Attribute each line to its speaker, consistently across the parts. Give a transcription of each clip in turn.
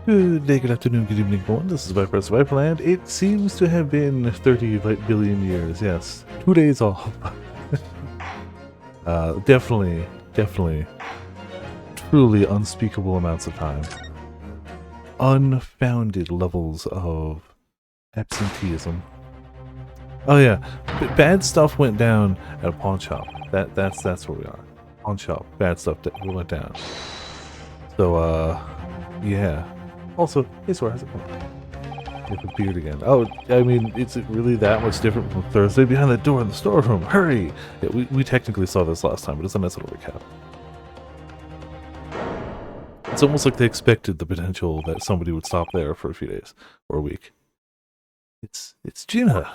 Speaker 1: Good day, good afternoon, good evening, everyone. This is Viper Viperland. It seems to have been 30 billion years, yes. 2 days off. Definitely. Truly unspeakable amounts of time. Unfounded levels of absenteeism. Oh yeah, bad stuff went down at a pawn shop. That's where we are. Pawn shop. Bad stuff went down. So, yeah. Also, hey, Swear, how's it going? With a beard again. Oh, I mean, is it really that much different from Thursday? Behind the door in the storeroom. Hurry! Yeah, we technically saw this last time, but it's a nice little recap. It's almost like they expected the potential that somebody would stop there for a few days or a week. It's Gina.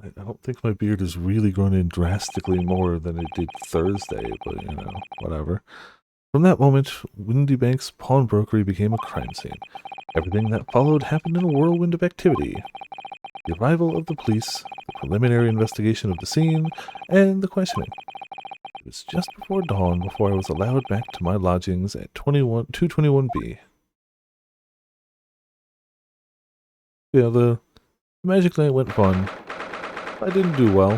Speaker 1: I don't think my beard has really grown in drastically more than it did Thursday, but you know, whatever. From that moment, Windy Bank's pawnbrokery became a crime scene. Everything that followed happened in a whirlwind of activity. The arrival of the police, the preliminary investigation of the scene, and the questioning. It was just before dawn before I was allowed back to my lodgings at 221B. Yeah, the magic night went fun. I didn't do well.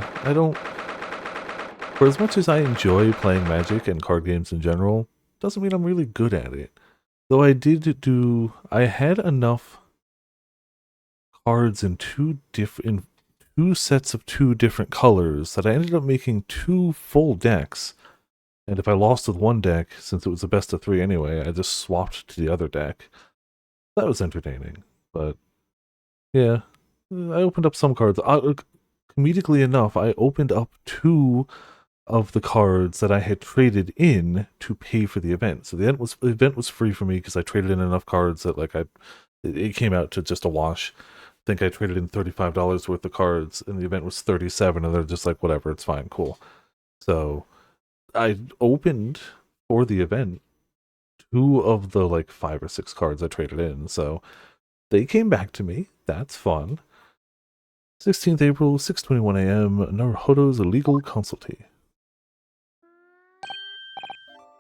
Speaker 1: For as much as I enjoy playing Magic and card games in general, doesn't mean I'm really good at it. Though I had enough cards in two sets of 2 different colors that I ended up making 2 full decks. And if I lost with one deck, since it was a best of 3 anyway, I just swapped to the other deck. That was entertaining. But yeah, I opened up some cards. Comedically enough, I opened up 2 of the cards that I had traded in to pay for the event. So the event was free for me because I traded in enough cards that it came out to just a wash. I think I traded in $35 worth of cards, and the event was 37, and they're just like, whatever, it's fine, cool. So I opened for the event 2 of the 5 or 6 cards I traded in, so they came back to me. That's fun. 16th April, 6:21 a.m. Naruhodo's illegal consultee.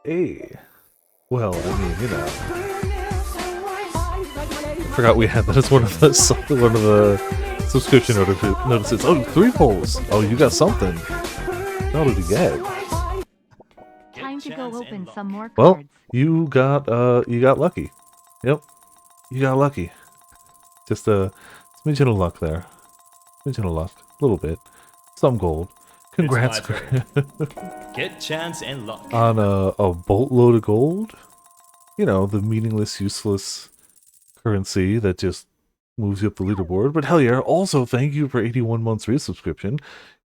Speaker 1: Hey. Well, I mean, you know. I forgot we had that as one of the subscription notices. Oh, 3 polls. Oh, you got something. How did you get?
Speaker 2: Time to go open some more cards.
Speaker 1: Well, you got lucky. Yep. You got lucky. Just a smidgen of luck there. Smidgen of luck. A little bit. Some gold. Congrats.
Speaker 3: Get chance and luck.
Speaker 1: On a boatload of gold? You know, the meaningless, useless currency that just moves you up the leaderboard. But hell yeah, also thank you for 81 months resubscription.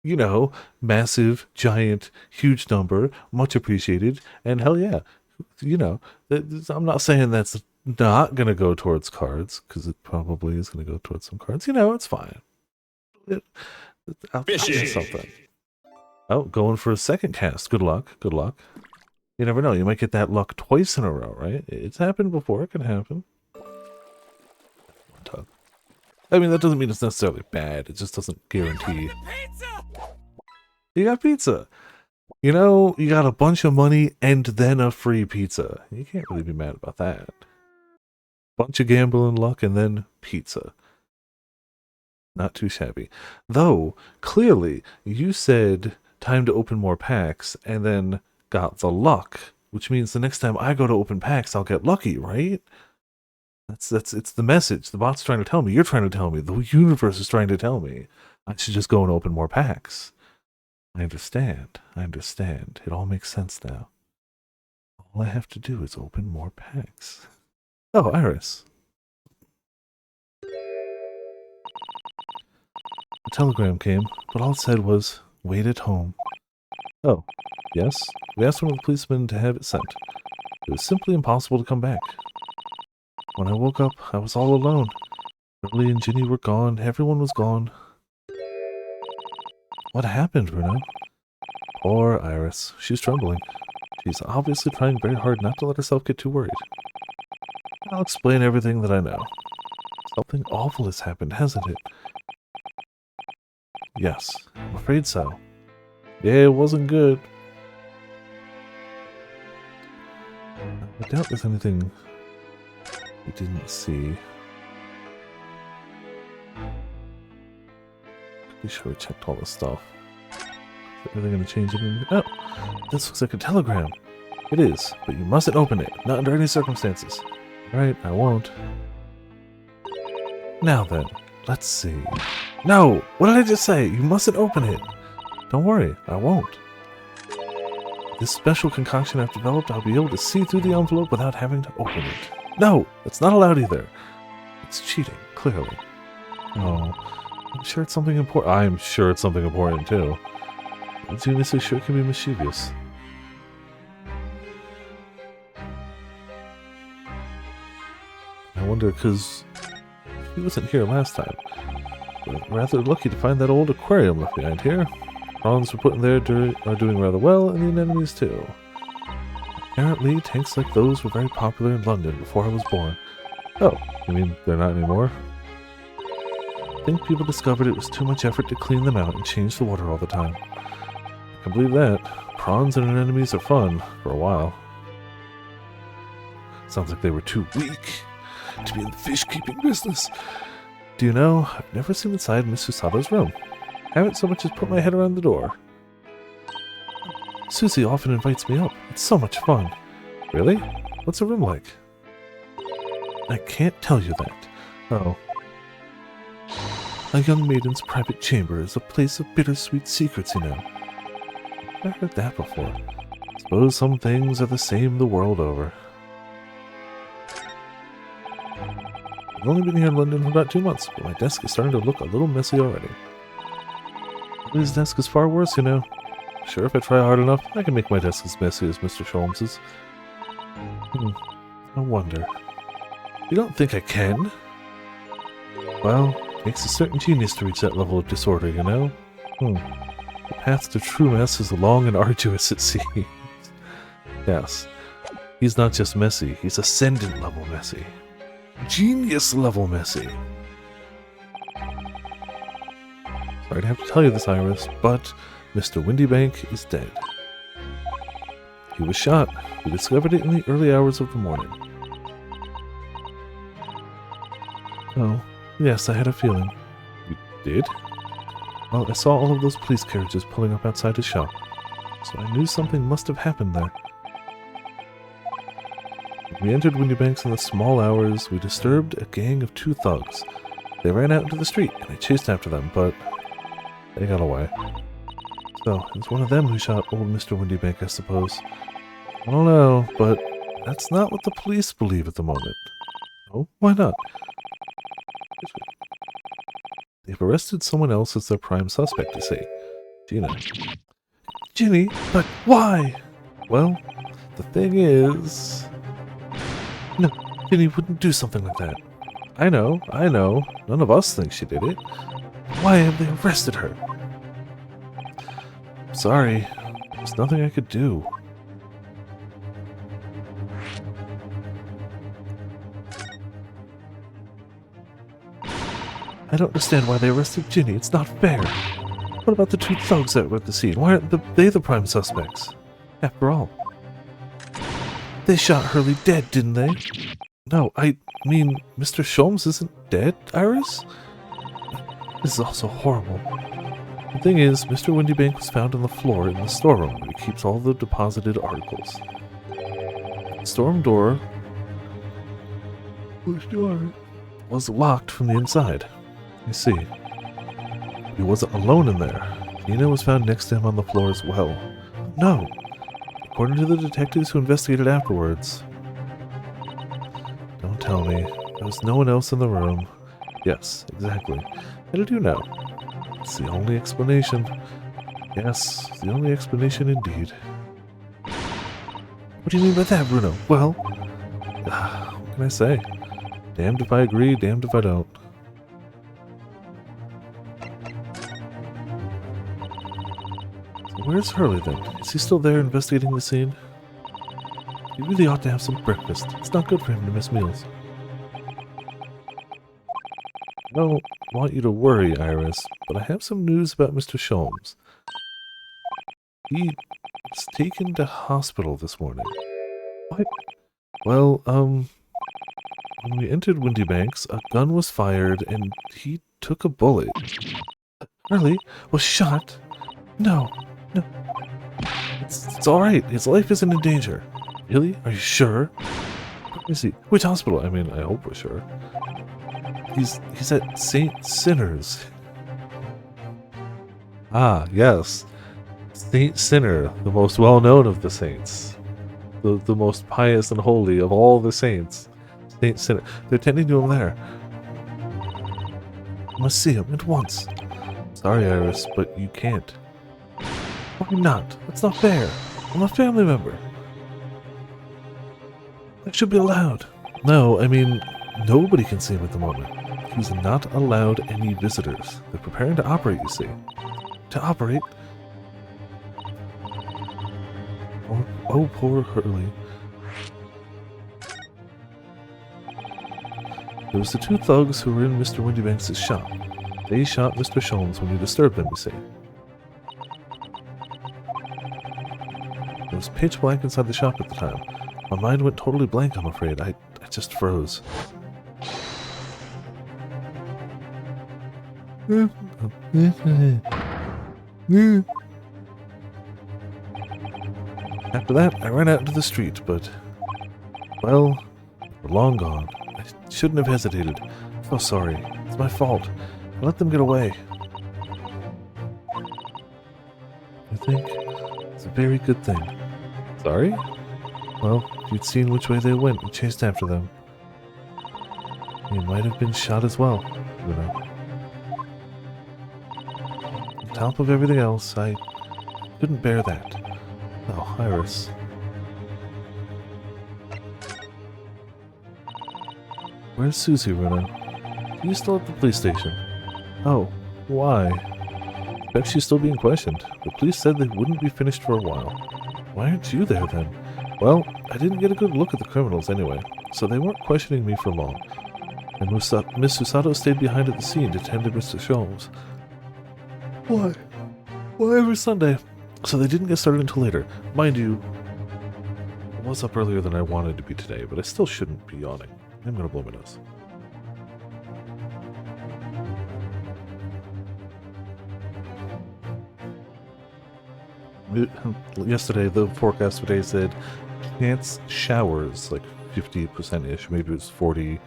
Speaker 1: You know, massive, giant, huge number, much appreciated. And hell yeah, you know, I'm not saying that's not going to go towards cards, because it probably is going to go towards some cards. You know, it's fine. I'll get something. Oh, going for a second cast. Good luck. Good luck. You never know. You might get that luck twice in a row, right? It's happened before. It can happen. One tug. I mean, that doesn't mean it's necessarily bad. It just doesn't guarantee. You got pizza. You know, you got a bunch of money and then a free pizza. You can't really be mad about that. Bunch of gambling luck and then pizza. Not too shabby. Though, clearly, you said time to open more packs and then got the luck, which means the next time I go to open packs, I'll get lucky, right? It's the message. The bot's trying to tell me. You're trying to tell me. The universe is trying to tell me. I should just go and open more packs. I understand. It all makes sense now. All I have to do is open more packs. Oh, Iris. A telegram came, but all it said was, wait at home. Oh, yes? We asked one of the policemen to have it sent. It was simply impossible to come back. When I woke up, I was all alone. Billy and Ginny were gone. Everyone was gone. What happened, Bruno? Poor Iris. She's trembling. She's obviously trying very hard not to let herself get too worried. I'll explain everything that I know. Something awful has happened, hasn't it? Yes, I'm afraid so. Yeah, it wasn't good. I doubt there's anything we didn't see. Pretty sure we checked all this stuff. Are they going to change it? Oh, this looks like a telegram. It is, but you mustn't open it. Not under any circumstances. Alright, I won't. Now then, let's see. No! What did I just say? You mustn't open it. Don't worry, I won't. This special concoction I've developed, I'll be able to see through the envelope without having to open it. No! It's not allowed either. It's cheating, clearly. Oh, I'm sure it's something important. I'm sure it's something important, too. Geniuses sure can be mischievous. I wonder, because he wasn't here last time. We're rather lucky to find that old aquarium left behind here. Prawns were put in there are doing rather well, and the anemones too. Apparently, tanks like those were very popular in London before I was born. Oh, you mean they're not anymore? I think people discovered it was too much effort to clean them out and change the water all the time. I can believe that. Prawns and anemones are fun, for a while. Sounds like they were too weak to be in the fish-keeping business. Do you know, I've never seen inside Miss Susato's room. Haven't so much as put my head around the door. Susie often invites me up. It's so much fun. Really? What's a room like? I can't tell you that. Oh. A young maiden's private chamber is a place of bittersweet secrets, you know. I've heard that before. Suppose some things are the same the world over. I've only been here in London for about 2 months, but my desk is starting to look a little messy already. His desk is far worse, you know. Sure, if I try hard enough, I can make my desk as messy as Mr. Sholmes's. I wonder. You don't think I can? Well, it takes a certain genius to reach that level of disorder, you know? The path to true mess is long and arduous, it seems. Yes. He's not just messy, he's ascendant level messy. Genius level messy. Sorry to have to tell you this, Iris, but Mr. Windybank is dead. He was shot. We discovered it in the early hours of the morning. Oh, yes, I had a feeling. You did? Well, I saw all of those police carriages pulling up outside his shop, so I knew something must have happened there. When we entered Windybanks in the small hours, we disturbed a gang of 2 thugs. They ran out into the street, and I chased after them, but they got away. So, it was one of them who shot old Mr. Windybank, I suppose. I don't know, but that's not what the police believe at the moment. Oh, why not? They've arrested someone else as their prime suspect, you see. Gina. Ginny? But why? Well, the thing is... No, Ginny wouldn't do something like that. I know. None of us think she did it. Why have they arrested her? Sorry, there's nothing I could do. I don't understand why they arrested Ginny. It's not fair. What about the 2 thugs that were at the scene? Why aren't they the prime suspects? After all. They shot Hurley dead, didn't they? No, I mean, Mr. Sholmes isn't dead, Iris? This is also horrible. The thing is, Mr. Windybank was found on the floor in the storeroom where he keeps all the deposited articles. The storm door was locked from the inside. I see. He wasn't alone in there. Nina was found next to him on the floor as well. No! According to the detectives who investigated afterwards... Don't tell me. There was no one else in the room. Yes, exactly. How did you know? It's the only explanation. Yes, the only explanation indeed. What do you mean by that, Bruno? Well, what can I say? Damned if I agree, damned if I don't. So where's Hurley then? Is he still there investigating the scene? He really ought to have some breakfast. It's not good for him to miss meals. I don't want you to worry, Iris, but I have some news about Mr. Sholmes. He was taken to hospital this morning. What? Well, when we entered Windy Banks, a gun was fired and he took a bullet. Really? Was shot? No. No. It's alright. His life isn't in danger. Really? Are you sure? Where is he? Which hospital? I mean, I hope we're sure. He's at St. Sinner's. Ah, yes. Saint Sinner, the most well-known of the saints. The most pious and holy of all the saints. Saint Sinner. They're tending to him there. I must see him at once. Sorry, Iris, but you can't. Why not? That's not fair. I'm a family member. I should be allowed. No, I mean, nobody can see him at the moment. He's not allowed any visitors. They're preparing to operate, you see. To operate? Oh, poor Hurley. It was the two thugs who were in Mr. Windybanks' shop. They shot Mr. Sholmes when you disturbed them, you see. It was pitch black inside the shop at the time. My mind went totally blank, I'm afraid. I just froze. After that, I ran out into the street, but... well, we're long gone. I shouldn't have hesitated. Oh, sorry. It's my fault. I let them get away. I think it's a very good thing. Sorry? Well, if you'd seen which way they went and chased after them, you might have been shot as well, you know. On top of everything else, I couldn't bear that. Oh, Iris. Where's Susie, Runa? Are you still at the police station? Oh, why? I bet she's still being questioned. The police said they wouldn't be finished for a while. Why aren't you there then? Well, I didn't get a good look at the criminals anyway, so they weren't questioning me for long. And Miss Susato stayed behind at the scene to tend to Mr. Sholmes. Why? Why every Sunday? So they didn't get started until later. Mind you, I was up earlier than I wanted to be today, but I still shouldn't be yawning. I'm gonna blow my nose. Yesterday, the forecast today said chance showers, like 50%-ish. Maybe it was 40,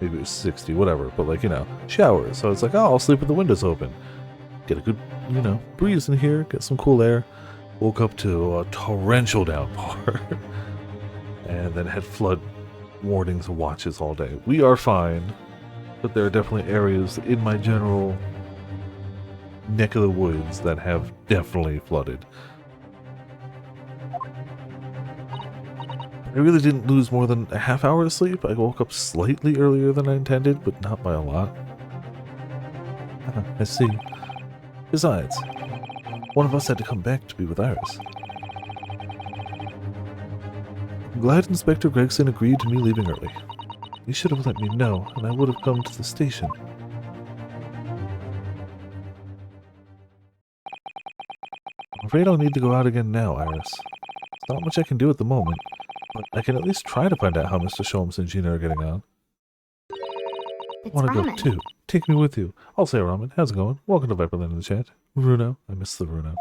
Speaker 1: maybe it was 60, whatever. But, like, you know, showers. So it's like, oh, I'll sleep with the windows open. Get a good, you know, breeze in here, get some cool air. Woke up to a torrential downpour. And then had flood warnings and watches all day. We are fine, but there are definitely areas in my general neck of the woods that have definitely flooded. I really didn't lose more than a half hour of sleep. I woke up slightly earlier than I intended, but not by a lot. I see. Besides, one of us had to come back to be with Iris. I'm glad Inspector Gregson agreed to me leaving early. He should have let me know, and I would have come to the station. I'm afraid I'll need to go out again now, Iris. There's not much I can do at the moment, but I can at least try to find out how Mr. Sholmes and Gina are getting on. I
Speaker 2: It's
Speaker 1: want to go
Speaker 2: ramen.
Speaker 1: too. Take me with you. I'll say Ramen. How's it going? Welcome to Viperland in the chat. Runo. I miss the Runo.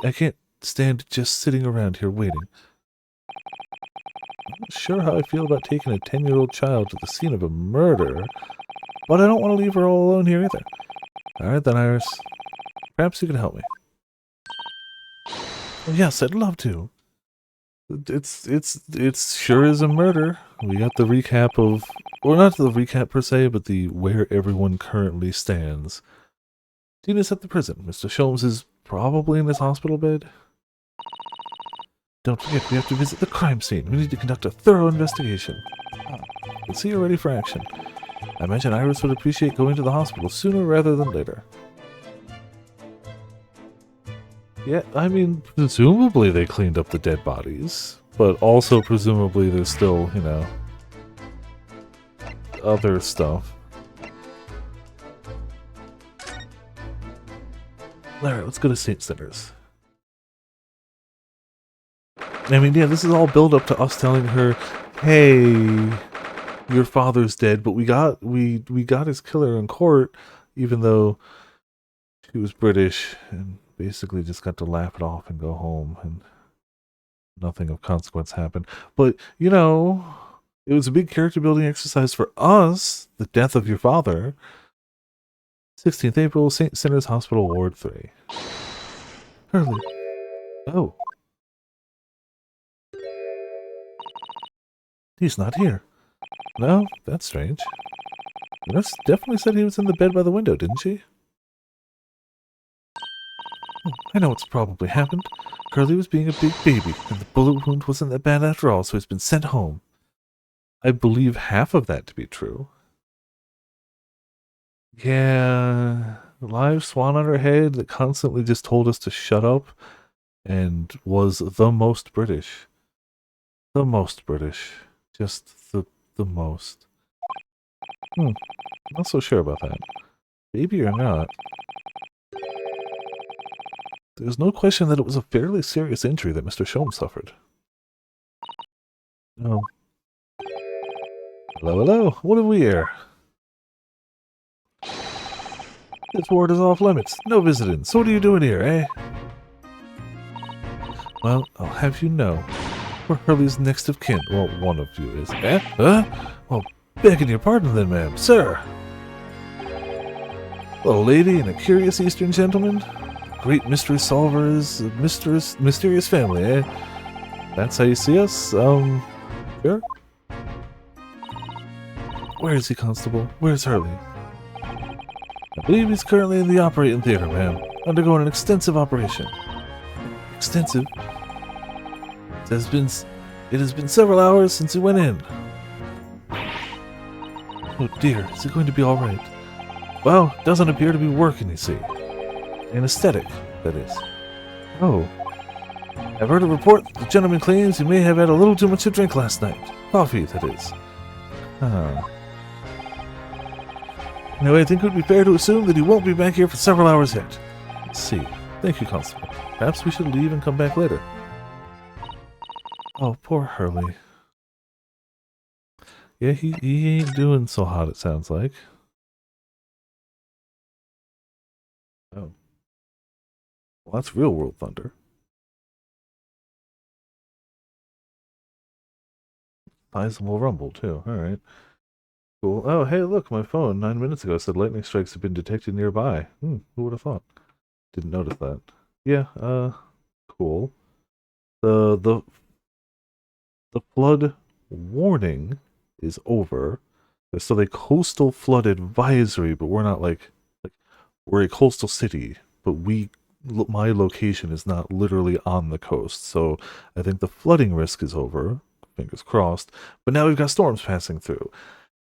Speaker 1: I can't stand just sitting around here waiting. I'm not sure how I feel about taking a 10-year-old child to the scene of a murder, but I don't want to leave her all alone here either. Alright then, Iris. Perhaps you can help me. Oh, yes, I'd love to. It's sure is a murder. We got the recap of, or not the recap per se, but the where everyone currently stands. Dina's at the prison. Mr. Sholmes is probably in his hospital bed. Don't forget, we have to visit the crime scene. We need to conduct a thorough investigation. Let's see you're ready for action. I imagine Iris would appreciate going to the hospital sooner rather than later. Yeah, I mean, presumably they cleaned up the dead bodies, but also presumably there's still, you know, other stuff. Alright, let's go to St. Sinner's. I mean, yeah, this is all build up to us telling her, hey, your father's dead, but we got his killer in court, even though she was British, and basically just got to laugh it off and go home, and nothing of consequence happened. But, you know, it was a big character building exercise for us, the death of your father. 16th April, St. Sinners Hospital, Ward 3. Hurley. Oh. He's not here. No, that's strange. The nurse definitely said he was in the bed by the window, didn't she? Oh, I know what's probably happened. Hurley was being a big baby, and the bullet wound wasn't that bad after all, so he's been sent home. I believe half of that to be true. Yeah, live swan on her head that constantly just told us to shut up and was the most British. The most British. Just the most. Not so sure about that. Baby or not. There's no question that it was a fairly serious injury that Mr. Shome suffered. Oh. Hello, hello. What have we here? This ward is off limits. No visiting. So what are you doing here, eh? Well, I'll have you know. We're Hurley's next of kin. Well, one of you is. Eh? Huh? Well, begging your pardon then, ma'am. Sir. A lady and a curious Eastern gentleman? Great mystery solvers, a mysterious family, eh? That's how you see us? Sure? Where is he, Constable? Where's Hurley? I believe he's currently in the operating theater, ma'am, undergoing an extensive operation. Extensive? It has been several hours since he went in. Oh dear, is he going to be alright? Well, doesn't appear to be working, you see. Anesthetic, that is. Oh. I've heard a report that the gentleman claims he may have had a little too much to drink last night. Coffee, that is. Ah. Now, I think it would be fair to assume that he won't be back here for several hours yet. Let's see. Thank you, Constable. Perhaps we should leave and come back later. Oh, poor Hurley. Yeah, he ain't doing so hot, it sounds like. Oh. Well, that's real world thunder. Sizable rumble, too. Alright. Cool. Oh, hey, look, my phone 9 minutes ago said lightning strikes have been detected nearby. Who would have thought? Didn't notice that. Yeah, cool. The flood warning is over. There's still a coastal flood advisory, but we're not like we're a coastal city, but my location is not literally on the coast, so I think the flooding risk is over. Fingers crossed. But now we've got storms passing through.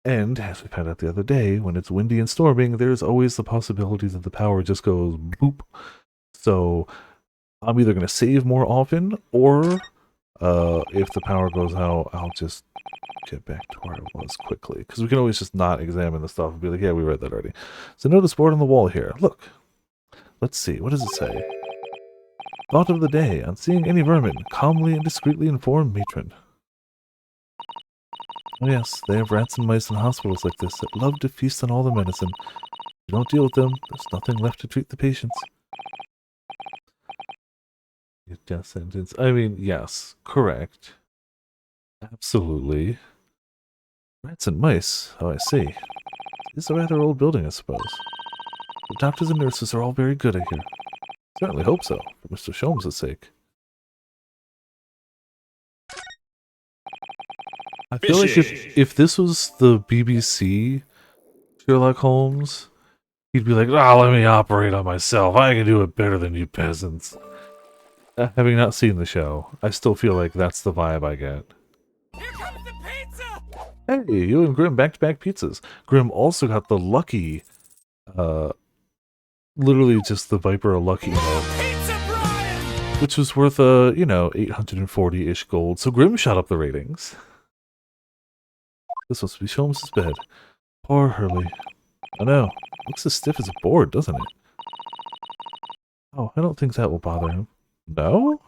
Speaker 1: And, as we found out the other day, when it's windy and storming, there's always the possibility that the power just goes boop. So, I'm either going to save more often, or if the power goes out, I'll just get back to where it was quickly. Because we can always just not examine the stuff and be like, yeah, we read that already. So notice board on the wall here. Look. Let's see. What does it say? Thought of the day. On seeing any vermin, calmly and discreetly inform matron. Oh yes, they have rats and mice in hospitals like this that love to feast on all the medicine. If you don't deal with them, there's nothing left to treat the patients. Death sentence. I mean, yes, correct. Absolutely. Rats and mice. Oh, I see. It's a rather old building, I suppose. The doctors and nurses are all very good, I hear. Certainly hope so, for Mr. Sholmes' sake. I feel like if this was the BBC Sherlock Holmes, he'd be like, let me operate on myself. I can do it better than you peasants. Having not seen the show, I still feel like that's the vibe I get.
Speaker 4: Here comes the pizza!
Speaker 1: Hey, you and Grim back-to-back pizzas. Grim also got the lucky, literally just the Viper Lucky mode,
Speaker 4: Pizza Brian!
Speaker 1: which was worth, 840-ish gold, so Grim shot up the ratings. This must be Sholmes' bed. Poor Hurley. I know. Looks as stiff as a board, doesn't it? Oh, I don't think that will bother him. No?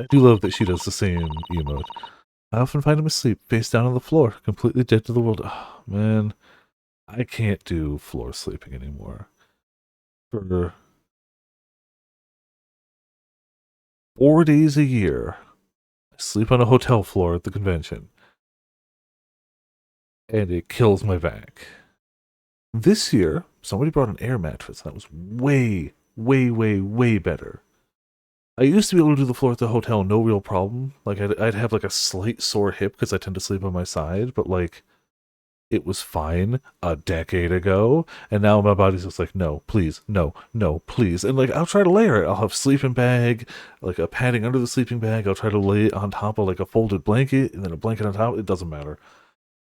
Speaker 1: I do love that she does the same emote. I often find him asleep, face down on the floor, completely dead to the world. Oh, man, I can't do floor sleeping anymore. For 4 days a year, I sleep on a hotel floor at the convention, and it kills my back. This year, somebody brought an air mattress that was way, way, way, way better. I used to be able to do the floor at the hotel, no real problem. Like, I'd have like a slight sore hip because I tend to sleep on my side, but like, it was fine a decade ago, and now my body's just like, no, please, no, no, please. And like, I'll try to layer it. I'll have sleeping bag, like a padding under the sleeping bag. I'll try to lay it on top of like a folded blanket, and then a blanket on top. It doesn't matter.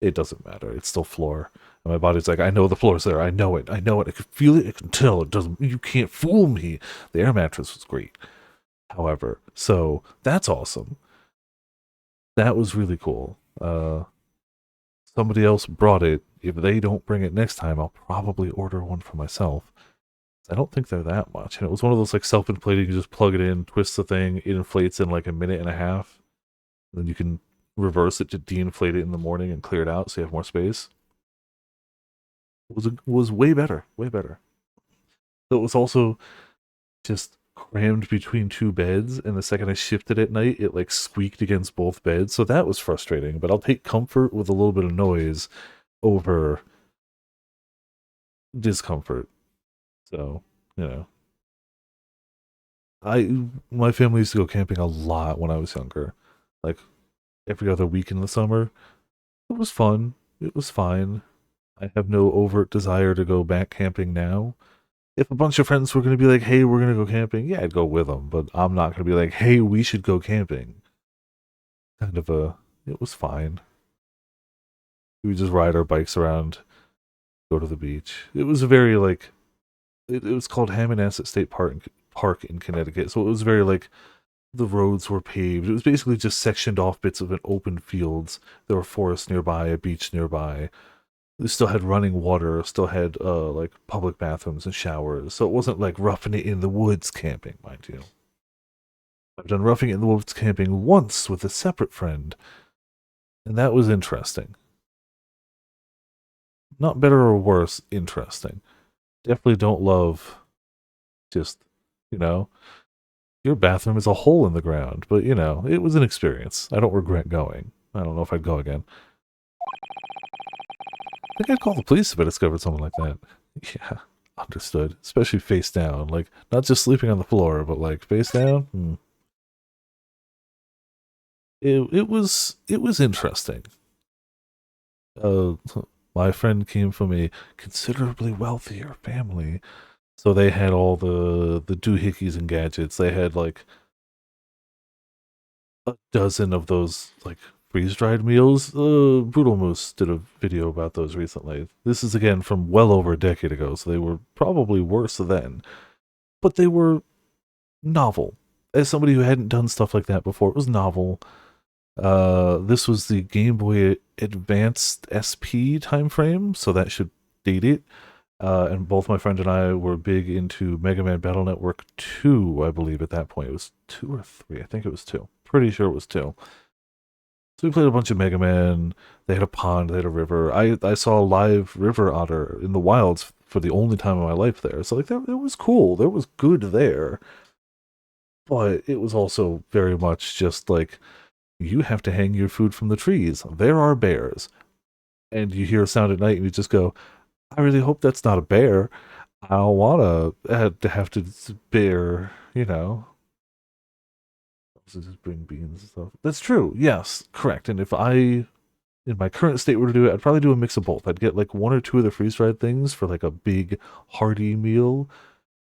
Speaker 1: It doesn't matter. It's still floor. And my body's like, I know the floor's there. I know it. I know it. I can feel it. I can tell. It doesn't. You can't fool me. The air mattress was great. However, so that's awesome. That was really cool. Somebody else brought it. If they don't bring it next time, I'll probably order one for myself. I don't think they're that much. And it was one of those like self-inflating, you just plug it in, twist the thing, it inflates in like a minute and a half. And then you can reverse it to de-inflate it in the morning and clear it out so you have more space. It was way better. Way better. So it was also just crammed between two beds, and the second I shifted at night, it like squeaked against both beds. So that was frustrating, but I'll take comfort with a little bit of noise over discomfort. So, you know. My family used to go camping a lot when I was younger. Like every other week in the summer. It was fun. It was fine. I have no overt desire to go back camping now. If a bunch of friends were going to be like, hey, we're going to go camping, yeah, I'd go with them. But I'm not going to be like, hey, we should go camping. It was fine. We would just ride our bikes around, go to the beach. It was a very, like, it was called Hammonasset State Park in Connecticut. So it was very, like, the roads were paved. It was basically just sectioned off bits of an open fields. There were forests nearby, a beach nearby. We still had running water, still had like public bathrooms and showers. So it wasn't like roughing it in the woods camping, mind you. I've done roughing it in the woods camping once with a separate friend, and that was interesting. Not better or worse, interesting. Definitely don't love just, you know, your bathroom is a hole in the ground, but you know, it was an experience. I don't regret going. I don't know if I'd go again. I think I'd call the police if I discovered something like that. Yeah, understood. Especially face down. Like, not just sleeping on the floor, but like face down. It was interesting. Uh, my friend came from a considerably wealthier family, so they had all the doohickeys and gadgets. They had like a dozen of those like freeze-dried meals. Brutal Moose did a video about those recently. This is again from well over a decade ago, so they were probably worse then, but they were novel. As somebody who hadn't done stuff like that before, it was novel. This was the Game Boy Advanced SP time frame, so that should date it. And both my friend and I were big into Mega Man Battle Network 2, I believe, at that point. It was 2 or 3. I think it was 2. Pretty sure it was 2. So we played a bunch of Mega Man. They had a pond, they had a river. I saw a live river otter in the wilds for the only time in my life there. So, like, it was cool. There was good there. But it was also very much just like, you have to hang your food from the trees. There are bears. And you hear a sound at night and you just go, I really hope that's not a bear. I don't want to have to bear, you know. Just bring beans and stuff. That's true. Yes, correct. And if I, in my current state, were to do it, I'd probably do a mix of both. I'd get like one or two of the freeze-dried things for like a big, hearty meal,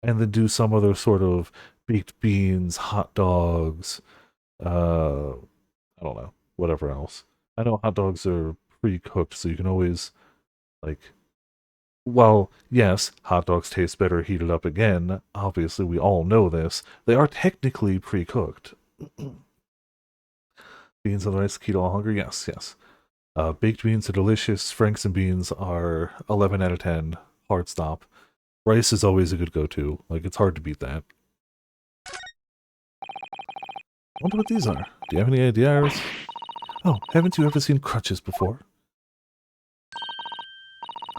Speaker 1: and then do some other sort of baked beans, hot dogs, I don't know, whatever else. I know hot dogs are pre-cooked, so you can always like. Well, yes, hot dogs taste better heated up again. Obviously, we all know this. They are technically pre-cooked. Beans on the rice, keto all hungry? Yes, yes. Baked beans are delicious. Franks and beans are 11 out of 10. Hard stop. Rice is always a good go-to. Like, it's hard to beat that. Wonder what these are. Do you have any idea, Iris? Oh, haven't you ever seen crutches before?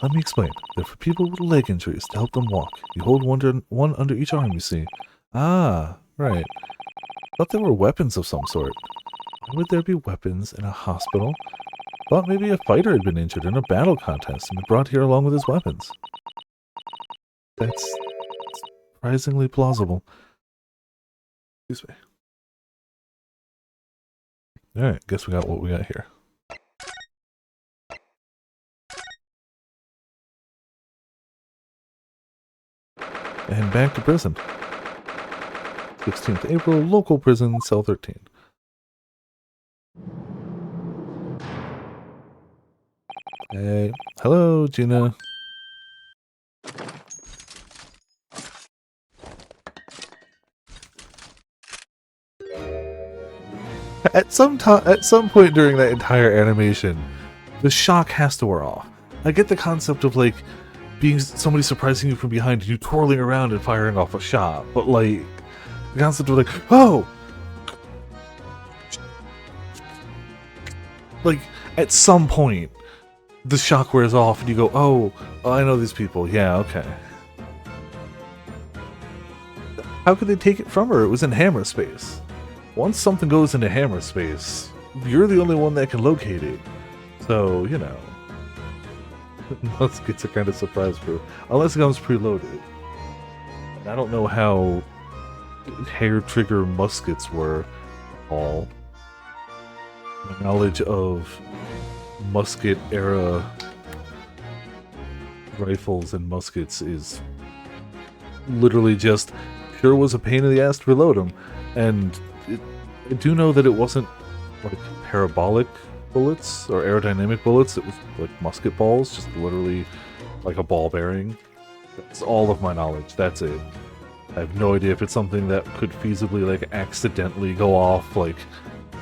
Speaker 1: Let me explain. They're for people with leg injuries to help them walk. You hold one under each arm, you see. Ah, right. Thought they were weapons of some sort. Why would there be weapons in a hospital? Thought maybe a fighter had been injured in a battle contest and been brought here along with his weapons. That's surprisingly plausible. Excuse me. Alright, guess we got what we got here. And back to prison. 16th April, local prison, cell 13. Hey, hello, Gina. At some point during that entire animation, the shock has to wear off. I get the concept of like being somebody surprising you from behind and you twirling around and firing off a shot, but like the concept of like, oh, like at some point the shock wears off and you go, oh, I know these people. Yeah, okay. How could they take it from her? It was in hammer space. Once something goes into hammer space, you're the only one that can locate it. So, you know. Muskets are kind of surprise-proof. Unless it comes preloaded. And I don't know how hair-trigger muskets were all. My knowledge of musket-era rifles and muskets is literally just sure was a pain in the ass to reload them. And I do know that it wasn't like parabolic bullets or aerodynamic bullets. It was like musket balls, just literally like a ball bearing. That's all of my knowledge. That's it. I have no idea if it's something that could feasibly like accidentally go off. Like,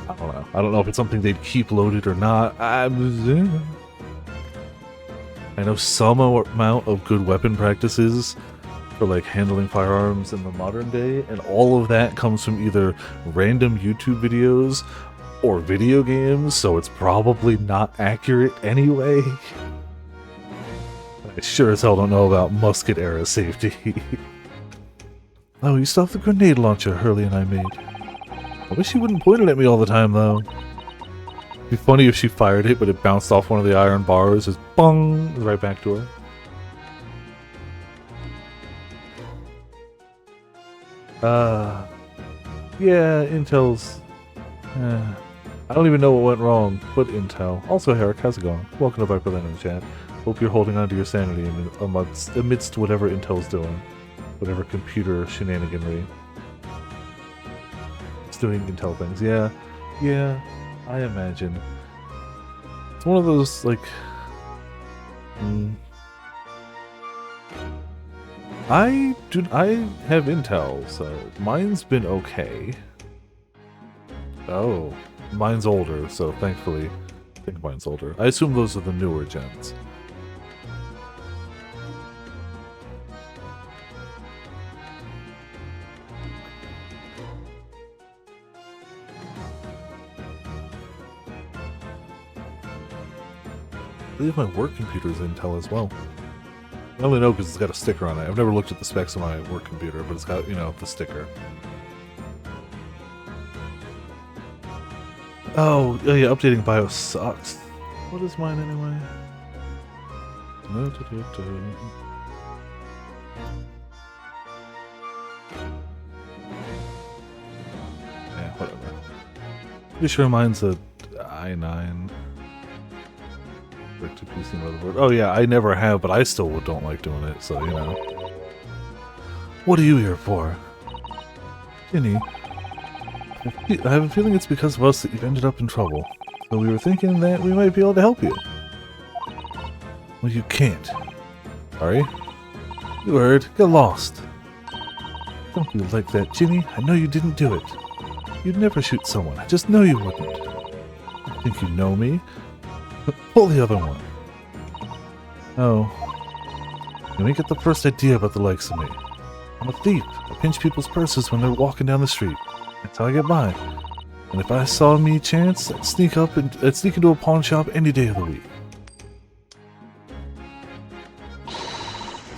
Speaker 1: I don't know. I don't know if it's something they'd keep loaded or not. I know some amount of good weapon practices for like handling firearms in the modern day, and all of that comes from either random YouTube videos or video games, so it's probably not accurate anyway. I sure as hell don't know about musket era safety. Oh, you still have the grenade launcher Hurley and I made. I wish she wouldn't point it at me all the time though. It'd be funny if she fired it but it bounced off one of the iron bars, just bong, right back to her. Yeah, Intel's... I don't even know what went wrong, but Intel. Also, Herrick, how's it going? Welcome to Viper Land in the chat. Hope you're holding on to your sanity amidst whatever Intel's doing. Whatever computer shenaniganry. It's doing Intel things. Yeah, I imagine. It's one of those, like... I have Intel, so mine's been okay. Oh, mine's older, so thankfully, I think mine's older. I assume those are the newer gens. I believe my work computer's Intel as well. I only know because it's got a sticker on it. I've never looked at the specs of my work computer, but it's got, you know, the sticker. Oh, yeah, updating BIOS sucks. What is mine anyway? Yeah, whatever. Pretty sure mine's a i9. To PC motherboard. Oh yeah, I never have, but I still don't like doing it, so you know. What are you here for? Ginny, I have a feeling it's because of us that you've ended up in trouble. So we were thinking that we might be able to help you. Well, you can't. Sorry? You heard. Get lost. Don't be like that, Ginny. I know you didn't do it. You'd never shoot someone. I just know you wouldn't. I think you know me. Pull the other one. Oh. You ain't get the first idea about the likes of me. I'm a thief. I pinch people's purses when they're walking down the street. That's how I get by. And if I saw me chance, I'd sneak into a pawn shop any day of the week.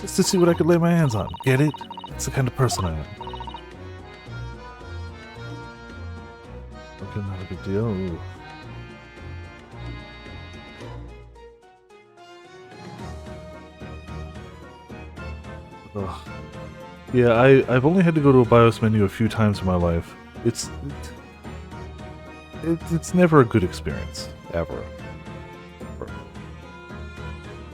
Speaker 1: Just to see what I could lay my hands on. Get it? It's the kind of person I am. Okay, not a big deal. Ooh. Ugh. Yeah, I've only had to go to a BIOS menu a few times in my life. It's never a good experience. Ever.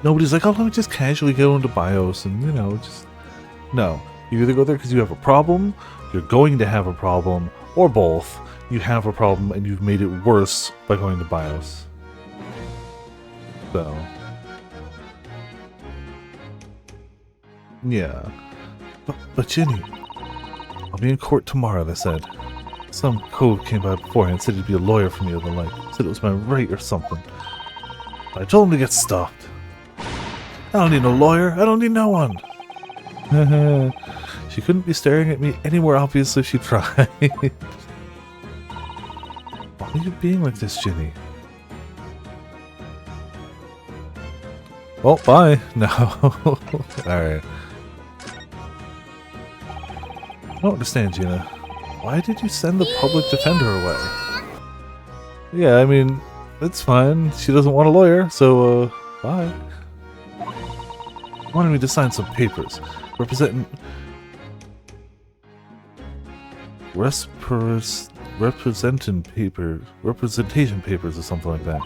Speaker 1: Nobody's like, oh, let me just casually go into BIOS and, you know, just... No. You either go there because you have a problem, you're going to have a problem, or both. You have a problem and you've made it worse by going to BIOS. So... Yeah. But Ginny, I'll be in court tomorrow, they said. Some code came by beforehand, said he'd be a lawyer for me or the like. Said it was my right or something. I told him to get stopped. I don't need no lawyer. I don't need no one. She couldn't be staring at me any more obvious if she tried. Why are you being like this, Ginny? Well, bye. No. Alright. I don't understand, Gina. Why did you send the public defender away? Yeah, I mean, it's fine. She doesn't want a lawyer, so, bye. Wanted me to sign some papers representing representation papers or something like that.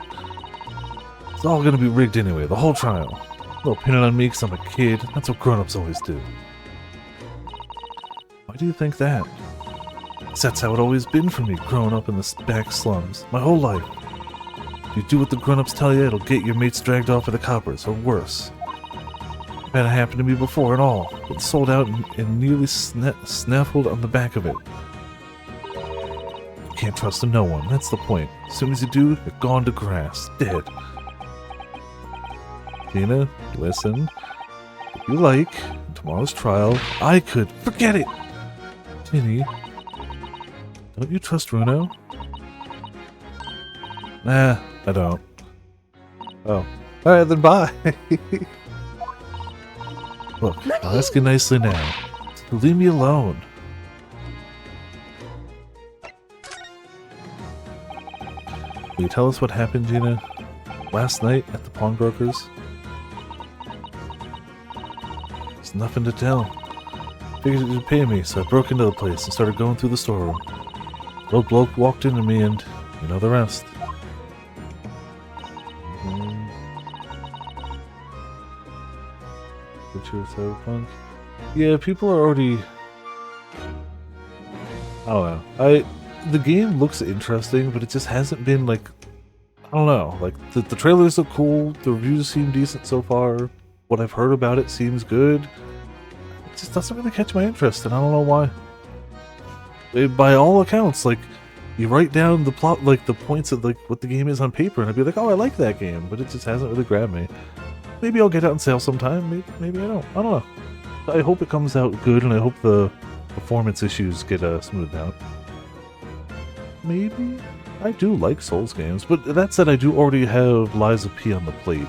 Speaker 1: It's all gonna be rigged anyway, the whole trial. No pinning on me because I'm a kid. That's what grown-ups always do. Why do you think that? 'Cause that's how it always been for me, growing up in the back slums, my whole life. If you do what the grown-ups tell you, it'll get your mates dragged off by the coppers, or worse. That happened to me before and all. Been sold out and nearly snaffled on the back of it. You can't trust no one, that's the point. As soon as you do, you're gone to grass, dead. Gina, listen. If you like, in tomorrow's trial, I could... Forget it! Ginny, don't you trust Runo? Nah, I don't. Oh. Alright, then bye! Look, I'll ask you nicely now. Leave me alone. Will you tell us what happened, Gina? Last night at the pawnbroker's? There's nothing to tell. Figured you'd pay me, so I broke into the place and started going through the storeroom. The old bloke walked into me and you know the rest. Cyberpunk. Yeah, people are already... I don't know. The game looks interesting, but it just hasn't been like... I don't know. Like, the trailers look cool, the reviews seem decent so far, what I've heard about it seems good. It just doesn't really catch my interest, and I don't know why. By all accounts, like, you write down the plot, like, the points of, like, what the game is on paper, and I'd be like, oh, I like that game, but it just hasn't really grabbed me. Maybe I'll get it on sale sometime, maybe I don't. I don't know. I hope it comes out good, and I hope the performance issues get smoothed out. Maybe? I do like Souls games, but that said, I do already have Lies of P on the plate.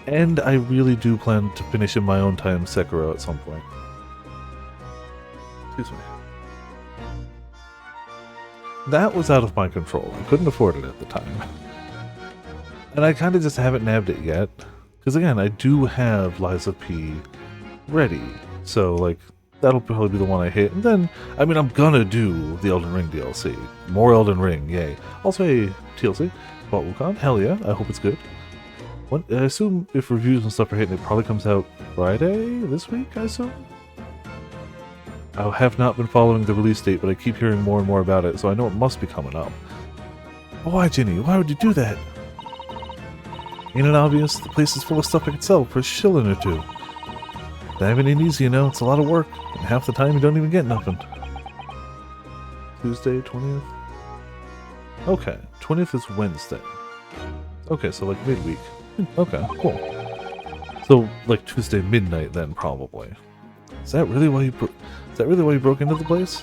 Speaker 1: And I really do plan to finish in my own time Sekiro at some point. Excuse me. That was out of my control. I couldn't afford it at the time. And I kind of just haven't nabbed it yet. Because again, I do have Lies of P ready. So, like, that'll probably be the one I hit. And then, I mean, I'm gonna do the Elden Ring DLC. More Elden Ring, yay. Also, a TLC about Wukong. Hell yeah, I hope it's good. I assume if reviews and stuff are hitting, it probably comes out Friday this week, I assume? I have not been following the release date, but I keep hearing more and more about it, so I know it must be coming up. Why, Ginny? Why would you do that? Ain't it obvious? The place is full of stuff I could sell for a shilling or two. Diving ain't easy, you know. It's a lot of work, and half the time you don't even get nothing. Tuesday, 20th? Okay, 20th is Wednesday. Okay, so like midweek. Okay, cool. So like Tuesday midnight then, probably. Is that really why you broke into the place?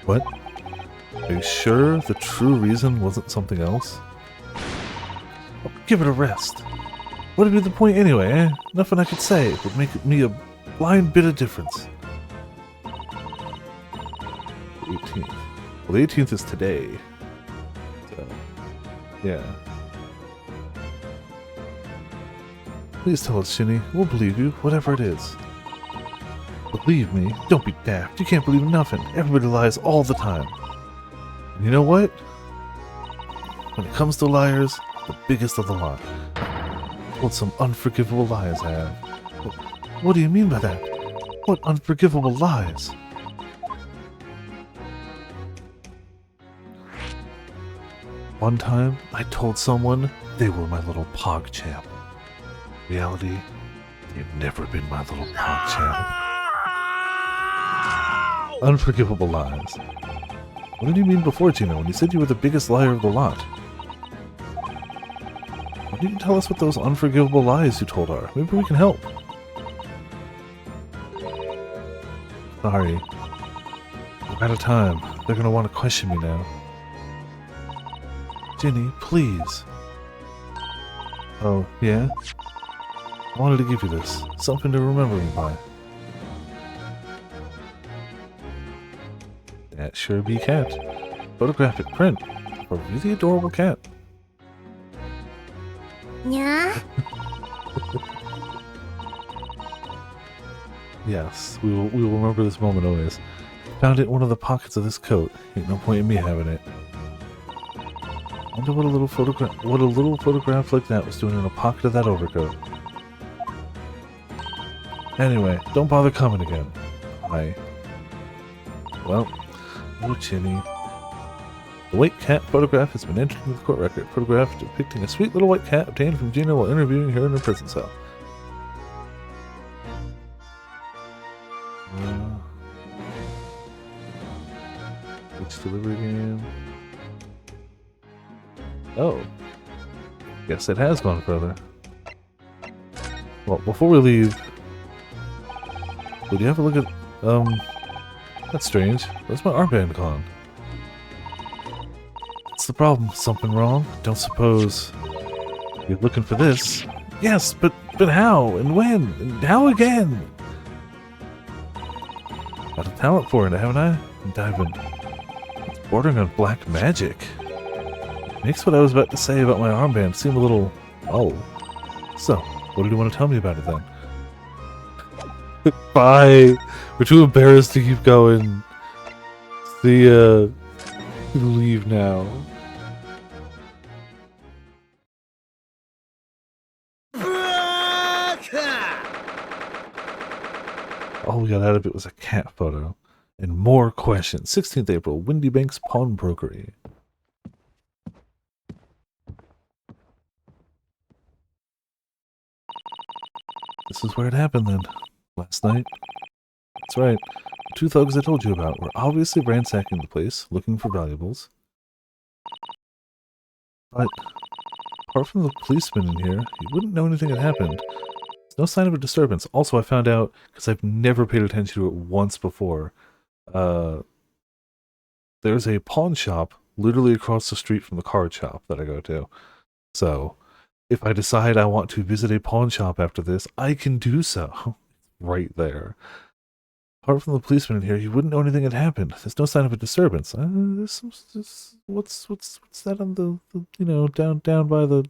Speaker 1: What? Are you sure the true reason wasn't something else? Oh, give it a rest. What'd be the point anyway, eh? Nothing I could say would make me a blind bit of difference. The 18th. Well, the 18th is today. So, yeah. Please tell us, Shinny. We'll believe you, whatever it is. Believe me? Don't be daft. You can't believe nothing. Everybody lies all the time. And you know what? When it comes to liars, the biggest of the lot. What some unforgivable lies have. What do you mean by that? What unforgivable lies? One time, I told someone they were my little PogChamp. Reality, they've never been my little PogChamp. Unforgivable lies. What did you mean before, Gino, when you said you were the biggest liar of the lot? Why don't you tell us what those unforgivable lies you told are? Maybe we can help. Sorry. We're out of time. They're gonna want to question me now. Ginny, please. Oh, yeah? I wanted to give you this. Something to remember me by. That sure be cat. Photographic print. A really adorable cat.
Speaker 5: Yeah?
Speaker 1: Yes, we will remember this moment always. Found it in one of the pockets of this coat. Ain't no point in me having it. Wonder what a little photograph like that was doing in a pocket of that overcoat. Anyway, don't bother coming again. Bye. Well, oh Chinny. The white cat photograph has been entered into the court record. Photograph depicting a sweet little white cat obtained from Gina while interviewing her in her prison cell. Which delivery game? Oh. Guess it has gone further. Well, before we leave, would you have a look at, that's strange. Where's my armband gone? What's the problem? Something wrong? Don't suppose you're looking for this? Yes, but how? And when? And how again? Got a talent for it, haven't I? And I've been... It's bordering on black magic. Makes what I was about to say about my armband seem a little... Oh. So, what do you want to tell me about it then? Bye! We're too embarrassed to keep going. See ya. Leave now. All we got out of it was a cat photo. And more questions. 16th April, Windy Banks Pawnbrokery. This is where it happened then. Last night. That's right. The two thugs I told you about were obviously ransacking the place, looking for valuables. But, apart from the policeman in here, you wouldn't know anything had happened. There's no sign of a disturbance. Also, I found out, because I've never paid attention to it once before, there's a pawn shop literally across the street from the card shop that I go to. So, if I decide I want to visit a pawn shop after this, I can do so. Right there. Apart from the policeman in here, you wouldn't know anything had happened. There's no sign of a disturbance. There's some... what's that on the you know, down by the...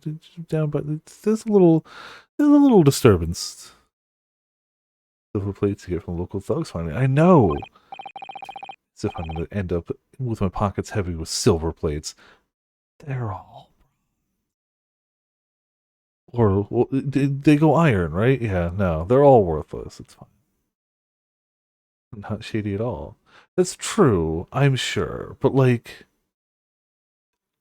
Speaker 1: There's a little disturbance. Silver plates you get from local thugs finally. I know! As if I'm going to end up with my pockets heavy with silver plates. They're all... Or, well, they go iron, right? Yeah, no, they're all worthless. It's fine. Not shady at all. That's true, I'm sure. But, like,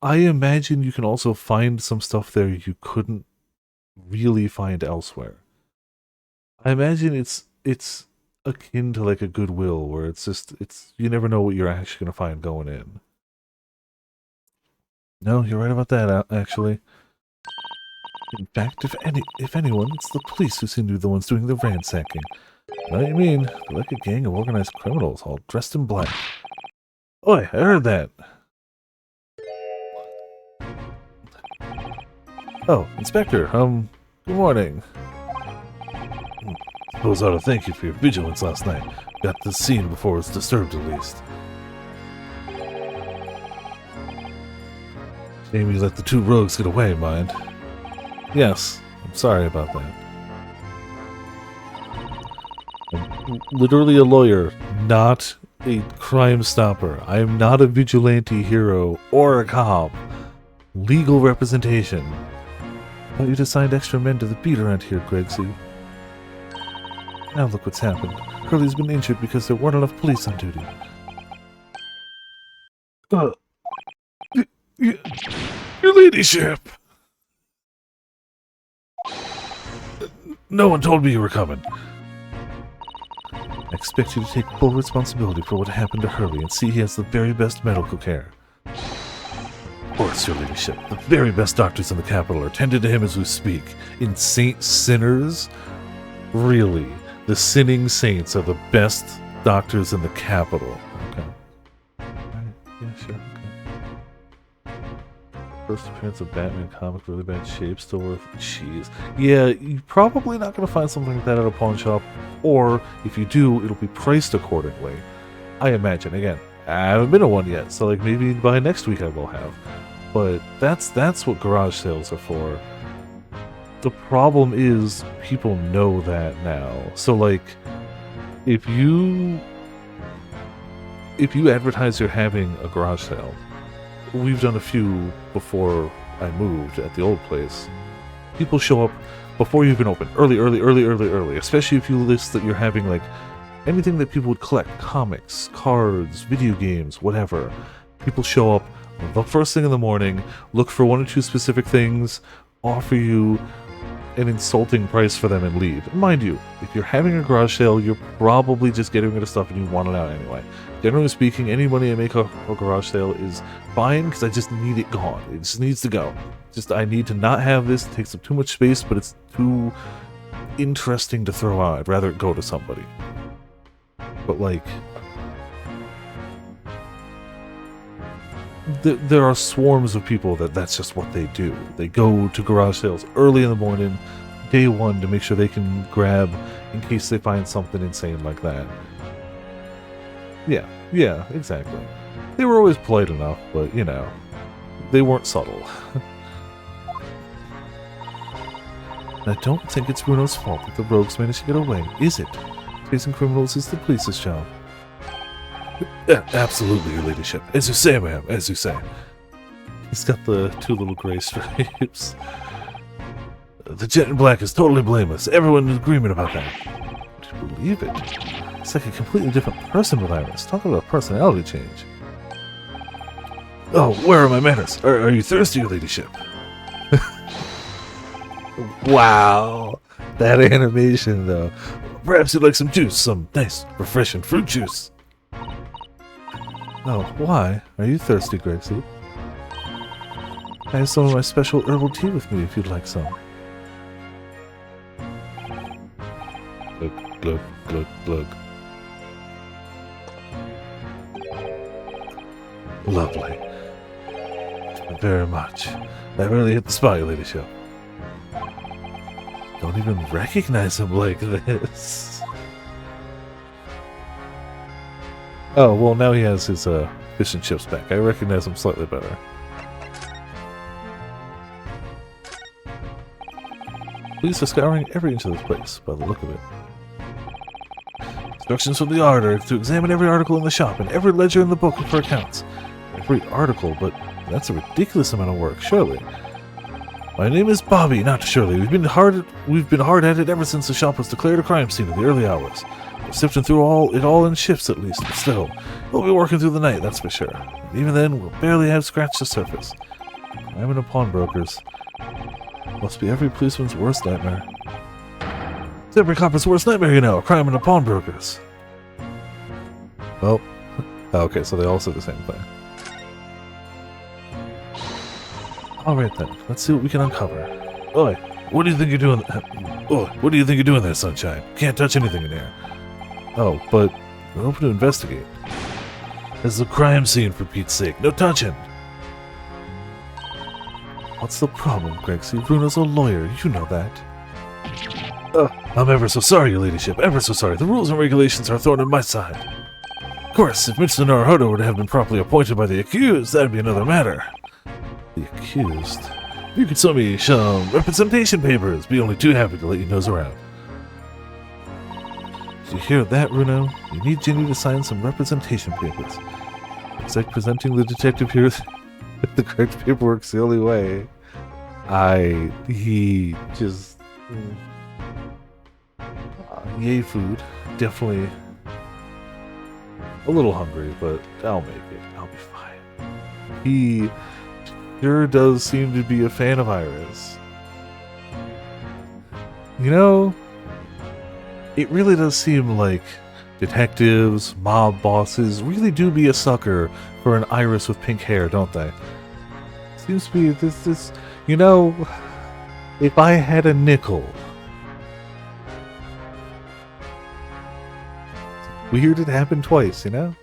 Speaker 1: I imagine you can also find some stuff there you couldn't really find elsewhere. I imagine it's akin to, like, a Goodwill, where it's you never know what you're actually going to find going in. No, you're right about that, actually. In fact, if anyone, it's the police who seem to be the ones doing the ransacking. Know what you mean? They're like a gang of organized criminals, all dressed in black. Oi, I heard that. Oh, Inspector, good morning. Suppose I ought to thank you for your vigilance last night. Got the scene before it's disturbed, at least. Shame you let the two rogues get away, mind. Yes, I'm sorry about that. I'm literally a lawyer, not a crime stopper. I am not a vigilante hero or a cop. Legal representation. Thought you'd assigned extra men to the beat around here, Gregsy. Now look what's happened. Curly's been injured because there weren't enough police on duty. Your ladyship! No one told me you were coming. I expect you to take full responsibility for what happened to Hurley and see he has the very best medical care. Of course, your ladyship. The very best doctors in the capital are tended to him as we speak. In Saint Sinners? Really? The sinning saints are the best doctors in the capital. Okay. Alright, yeah, sure, okay. First appearance of Batman comic, really bad shape, still worth cheese. Yeah, you're probably not going to find something like that at a pawn shop, or if you do, it'll be priced accordingly. I imagine. Again, I haven't been to one yet, so like maybe by next week I will have. But that's what garage sales are for. The problem is people know that now. So like if you advertise you're having a garage sale, we've done a few before I moved at the old place. People show up before you even open, early, especially if you list that you're having like anything that people would collect, comics, cards, video games, whatever. People show up the first thing in the morning, look for one or two specific things, offer you an insulting price for them and leave. Mind you, if you're having a garage sale, you're probably just getting rid of stuff and you want it out anyway. Generally speaking, any money I make off a garage sale is fine because I just need it gone. It just needs to go. Just I need to not have this. It takes up too much space, but it's too interesting to throw out. I'd rather it go to somebody. But like, there are swarms of people that's just what they do. They go to garage sales early in the morning, day one, to make sure they can grab in case they find something insane like that. Yeah, exactly. They were always polite enough, but, you know, they weren't subtle. I don't think it's Bruno's fault that the rogues managed to get away, is it? Chasing criminals is the police's job. Absolutely, your ladyship. As you say, ma'am, as you say. He's got the two little gray stripes. The jet in black is totally blameless. Everyone in agreement about that. Would you believe it? It's like a completely different person with Iris. Talk about a personality change. Oh, where are my manners? Are you thirsty, your ladyship? Wow. That animation, though. Perhaps you'd like some juice. Some nice, refreshing fruit juice. Oh, why? Are you thirsty, Gracie? I have some of my special herbal tea with me if you'd like some. Glug, glug, glug, glug. Lovely. Thank you very much. That really hit the spot, your ladyship. Don't even recognize him like this. Oh, well, now he has his fish and chips back. I recognize him slightly better. Police are scouring every inch of this place, by the look of it. Instructions from the auditor to examine every article in the shop and every ledger in the book for accounts. Every article, but that's a ridiculous amount of work, surely. My name is Bobby, not Shirley. We've been hard at it ever since the shop was declared a crime scene in the early hours. We're sifting through it all in shifts at least, but still, we'll be working through the night, that's for sure. And even then, we'll barely have scratched the surface. I'm in a pawnbrokers. Must be every policeman's worst nightmare. It's every copper's worst nightmare, you know, a crime in a pawnbrokers. Well, okay, so they all said the same thing. Alright then, let's see what we can uncover. Oi, what do you think you're doing? Oi, what do you think you're doing there, Sunshine? Can't touch anything in here. Oh, but we're open to investigate. This is a crime scene, for Pete's sake. No touching! What's the problem, Grexy? Bruno's a lawyer. You know that. I'm ever so sorry, your ladyship. Ever so sorry. The rules and regulations are thrown on my side. Of course, if Mr. Naruhodo were to have been properly appointed by the accused, that'd be another matter. The accused? If you could show me some representation papers, be only too happy to let you nose around. Did you hear that, Bruno? You need Ginny to sign some representation papers. It's like presenting the detective here with the correct paperwork's the only way. He just... yay food. Definitely a little hungry, but I'll make it. I'll be fine. He sure does seem to be a fan of Iris. You know, it really does seem like detectives, mob bosses really do be a sucker for an Iris with pink hair, don't they? Seems to be this, you know, if I had a nickel. Weird it happened twice, you know?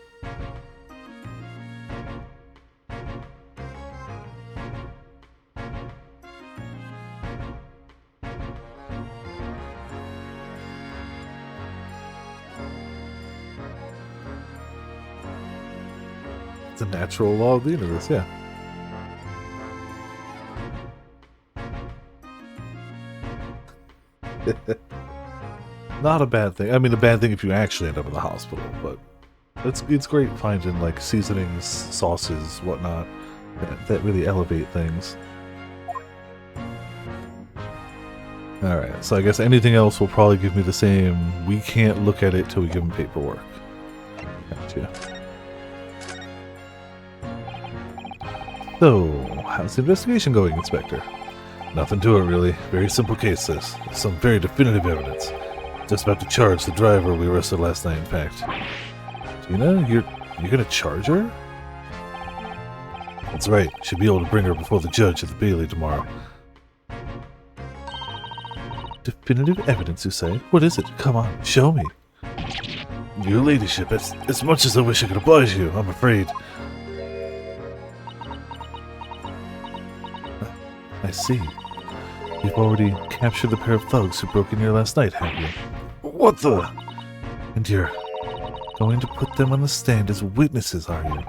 Speaker 1: It's a natural law of the universe, yeah. Not a bad thing. I mean, a bad thing if you actually end up in the hospital, but it's great finding like seasonings, sauces, whatnot that really elevate things. Alright, so I guess anything else will probably give me the same, we can't look at it till we give them paperwork. Gotcha. So, how's the investigation going, Inspector? Nothing to it, really. Very simple case, this. Some very definitive evidence. Just about to charge the driver we arrested last night, in fact. Gina, you're gonna charge her? That's right. Should be able to bring her before the judge at the Bailey tomorrow. Definitive evidence, you say? What is it? Come on, show me. Your ladyship, as much as I wish I could oblige you, I'm afraid. I see. You've already captured the pair of thugs who broke in here last night, have you? What the? And you're going to put them on the stand as witnesses, are you?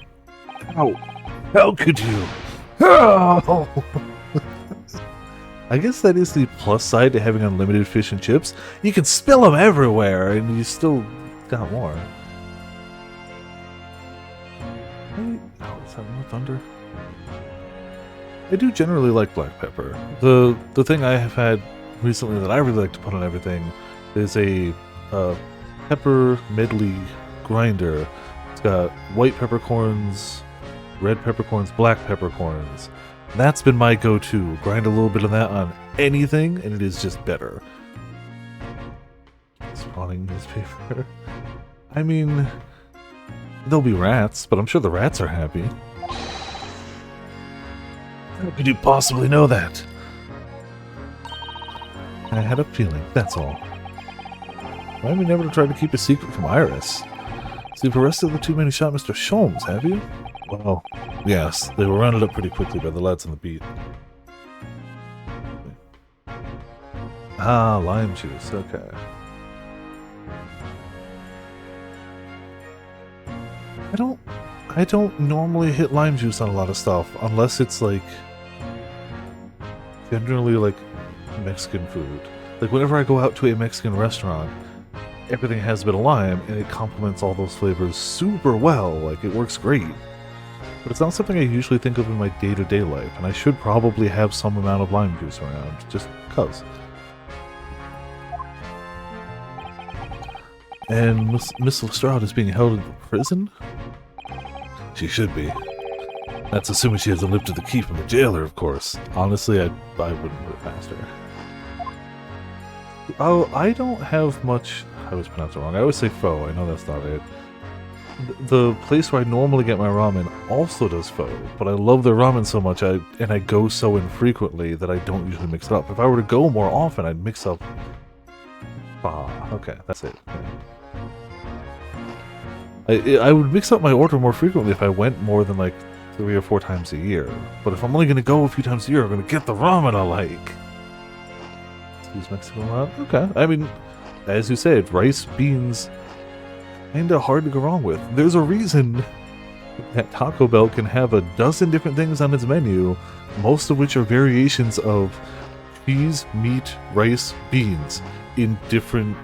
Speaker 1: How could you? How? I guess that is the plus side to having unlimited fish and chips. You can spill them everywhere, and you still got more. Wait, oh, is that more thunder? I do generally like black pepper. The thing I have had recently that I really like to put on everything is a pepper medley grinder. It's got white peppercorns, red peppercorns, black peppercorns. That's been my go-to. Grind a little bit of that on anything, and it is just better. Spawning newspaper. I mean, there'll be rats, but I'm sure the rats are happy. How could you possibly know that? I had a feeling, that's all. Why have you never tried to keep a secret from Iris? So you've arrested the two men who shot Mr. Sholmes, have you? Well, yes, they were rounded up pretty quickly by the lads on the beat. Ah, lime juice, okay. I don't normally hit lime juice on a lot of stuff, unless it's like generally like Mexican food. Like whenever I go out to a Mexican restaurant, everything has a bit of lime and it complements all those flavors super well. Like it works great. But it's not something I usually think of in my day-to-day life, and I should probably have some amount of lime juice around, just cuz. And Miss Lestrade is being held in prison? She should be. That's assuming she hasn't lived to the key from the jailer, of course. Honestly, I wouldn't put it past her. Oh, I don't have much... I always pronounce it wrong. I always say pho. I know that's not it. The place where I normally get my ramen also does pho, but I love their ramen so much, and I go so infrequently that I don't usually mix it up. If I were to go more often, I'd mix up... Ah, okay, that's it. Yeah. I would mix up my order more frequently if I went more than like 3 or 4 times a year. But if I'm only going to go a few times a year, I'm going to get the ramen I like. Use Mexican a lot? Okay. I mean, as you said, rice, beans, kinda hard to go wrong with. There's a reason that Taco Bell can have a dozen different things on its menu, most of which are variations of cheese, meat, rice, beans in different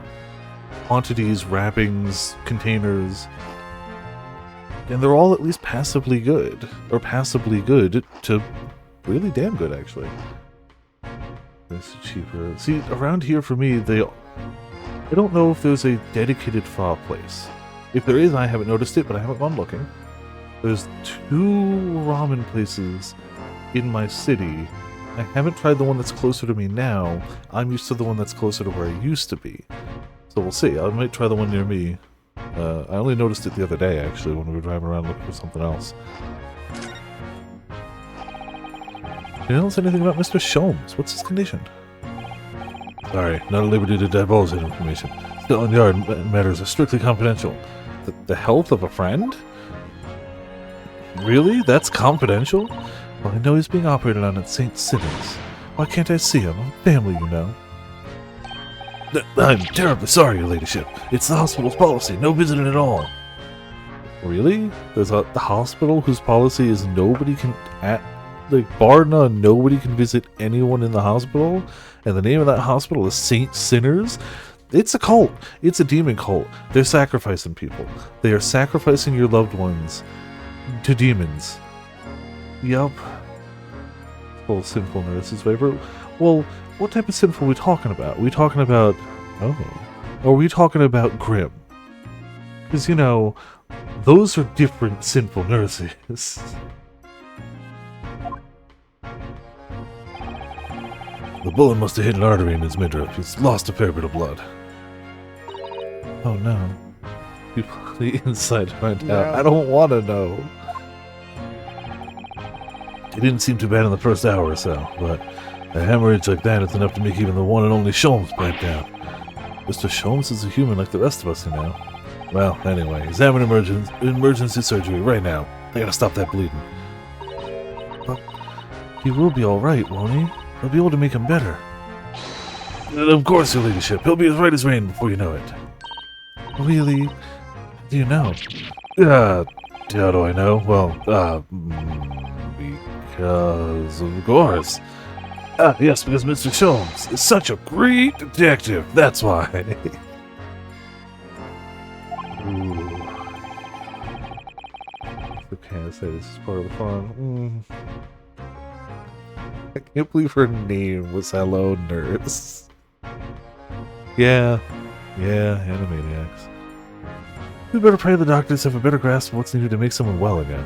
Speaker 1: quantities, wrappings, containers. And they're all at least passably good. Or passably good to really damn good, actually. This is cheaper. See, around here for me, I don't know if there's a dedicated pho place. If there is, I haven't noticed it, but I haven't gone looking. There's 2 ramen places in my city. I haven't tried the one that's closer to me now. I'm used to the one that's closer to where I used to be. So we'll see. I might try the one near me. I only noticed it the other day, actually, when we were driving around looking for something else. Can you tell us anything about Mr. Sholmes? What's his condition? Sorry, not at liberty to divulge that information. Still in yard matters are strictly confidential. The health of a friend? Really? That's confidential? Well, I know he's being operated on at St. Simmons. Why can't I see him? I'm family, you know. I'm terribly sorry, your ladyship. It's the hospital's policy, no visiting at all. Really? There's the hospital whose policy is nobody can... bar none, nobody can visit anyone in the hospital? And the name of that hospital is St. Sinners? It's a cult. It's a demon cult. They're sacrificing people. They are sacrificing your loved ones to demons. Yup. Full sinful nurses favor. Well, what type of sinful are we talking about? Are we talking about... Oh. Or are we talking about Grim? Because, you know, those are different sinful nurses. The bullet must have hit an artery in his midriff. He's lost a fair bit of blood. Oh no. You put the inside went out. I don't want to know. It didn't seem too bad in the first hour or so, but a hemorrhage like that is enough to make even the one and only Sholmes break down. Mr. Sholmes is a human like the rest of us, you know. Well, anyway, examine emergency surgery right now. I gotta stop that bleeding. But he will be alright, won't he? I'll be able to make him better. Of course, your ladyship. He'll be as right as rain before you know it. Really? How do you know? How do I know? Well, because of course. Yes, because Mr. Sholmes is such a great detective. That's why. Ooh. Okay, I say this is part of the fun. I can't believe her name was Hello Nurse. Yeah, Animaniacs. We better pray the doctors have a better grasp of what's needed to make someone well again.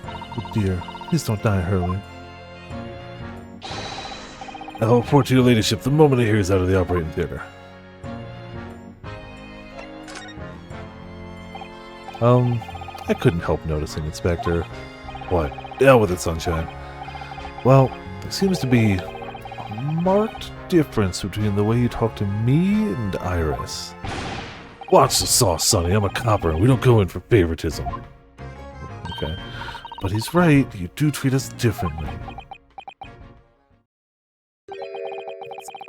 Speaker 1: Oh dear, please don't die, Hurley. I'll report to your ladyship the moment I hear he's out of the operating theater. I couldn't help noticing, Inspector. What? Hell with it, Sunshine. Well, there seems to be a marked difference between the way you talk to me and Iris. Watch the sauce, Sonny. I'm a copper, and we don't go in for favoritism. Okay. But he's right. You do treat us differently.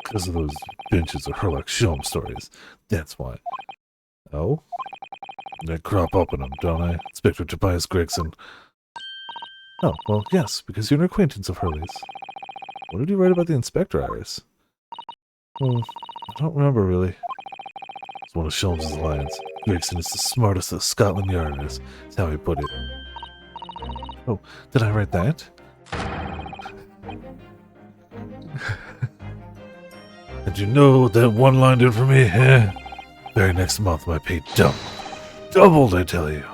Speaker 1: Because of those benches of Herlock Sholmes stories. That's why. Oh? I crop up in them, don't I? Inspector Tobias Gregson. Oh, well, yes, because you're an acquaintance of Hurley's. What did you write about the Inspector, Iris? I don't remember, really. It's one of Sholmes' lines. Gregson is the smartest of Scotland Yarders. That's how he put it. Oh, did I write that? And you know what that one line did for me, eh? Very next month, my pay doubled. Doubled, I tell you.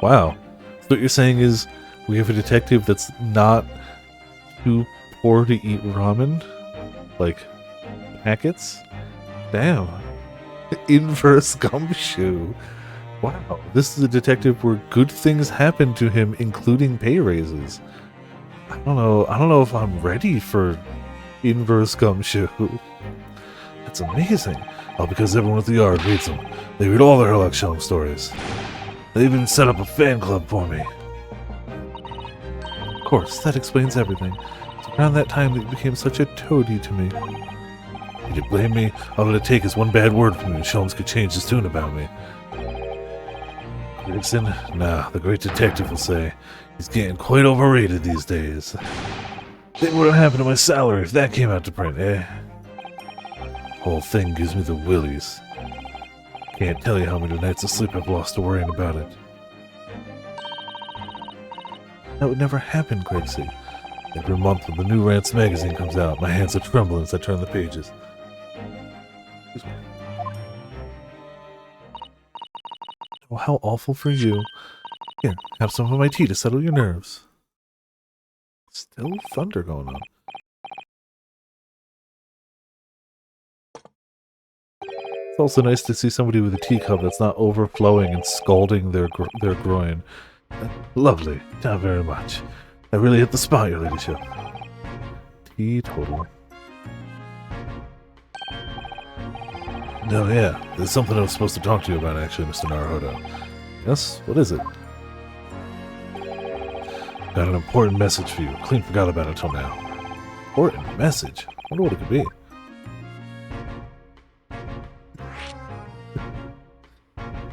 Speaker 1: Wow. So what you're saying is, we have a detective that's not too poor to eat ramen? Like, packets? Damn. Inverse gumshoe. Wow. This is a detective where good things happen to him, including pay raises. I don't know if I'm ready for inverse gumshoe. That's amazing. All because everyone at the yard reads him. They read all the Herlock Shelm stories. They even set up a fan club for me. Of course, that explains everything. It's around that time that you became such a toady to me. Did you blame me? All it'd take is one bad word from you and Shelms could change his tune about me. Gregson? Nah, the great detective will say. He's getting quite overrated these days. Think what would happen to my salary if that came out to print, eh? Whole thing gives me the willies. Can't tell you how many nights of sleep I've lost to worrying about it. That would never happen, Gregsy. Every month when the new Rants magazine comes out, my hands are trembling as I turn the pages. Excuse me. Oh, how awful for you. Here, have some of my tea to settle your nerves. Still thunder going on. It's also nice to see somebody with a teacup that's not overflowing and scalding their groin. Lovely. Not very much. I really hit the spot, your ladyship. Teetotal. No, yeah. There's something I was supposed to talk to you about, actually, Mr. Naruhodo. Yes? What is it? Got an important message for you. Clean forgot about it till now. Important message? Wonder what it could be.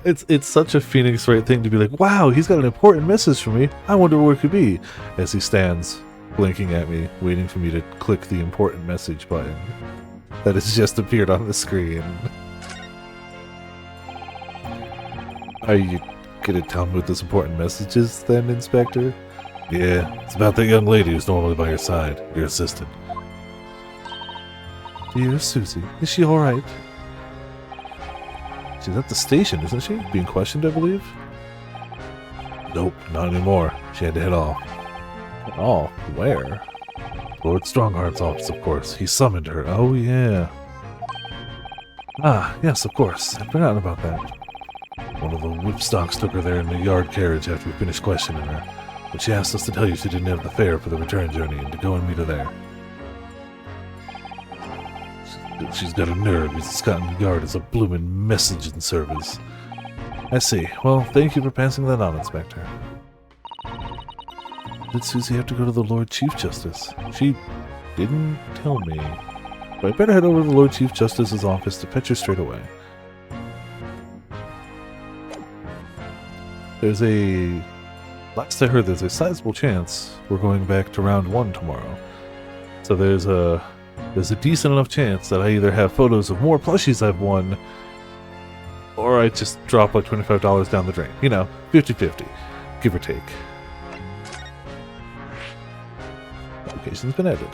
Speaker 1: It's such a Phoenix Wright thing to be like, wow, he's got an important message for me. I wonder what it could be. As he stands, blinking at me, waiting for me to click the important message button that has just appeared on the screen. Are you gonna tell me what this important message is then, Inspector? Yeah, it's about that young lady who's normally by your side, your assistant. Dear Susie, is she alright? She's at the station, isn't she? Being questioned, I believe? Nope, not anymore. She had to head off. Head off? Where? Lord Strongheart's office, of course. He summoned her. Oh, yeah. Ah, yes, of course. I'd forgotten about that. One of the whipstocks took her there in the yard carriage after we finished questioning her. But she asked us to tell you she didn't have the fare for the return journey and to go and meet her there. She's got a nerve because Scotland Yard is a bloomin' messaging service. I see. Well, thank you for passing that on, Inspector. Did Susie have to go to the Lord Chief Justice? She didn't tell me. But I better head over to the Lord Chief Justice's office to fetch her straight away. There's a... Last I heard, there's a sizable chance we're going back to round 1 tomorrow. So there's a decent enough chance that I either have photos of more plushies I've won, or I just drop like $25 down the drain. You know, 50-50, give or take. Application's been added.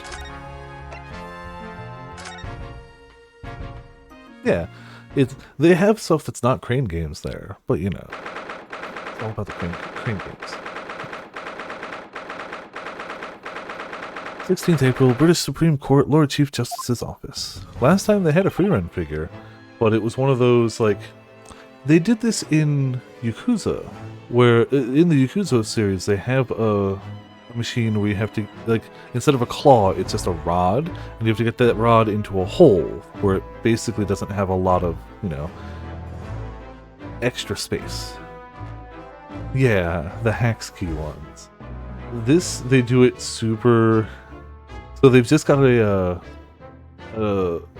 Speaker 1: Yeah, they have stuff that's not Crane games there, but you know, it's all about the Crane games. 16th April, British Supreme Court, Lord Chief Justice's office. Last time they had a free-run figure, but it was one of those, like... They did this in Yakuza, where in the Yakuza series, they have a machine where you have to, like, instead of a claw, it's just a rod, and you have to get that rod into a hole, where it basically doesn't have a lot of, you know, extra space. Yeah, the Hax Key ones. This, they do it super... So they've just got what do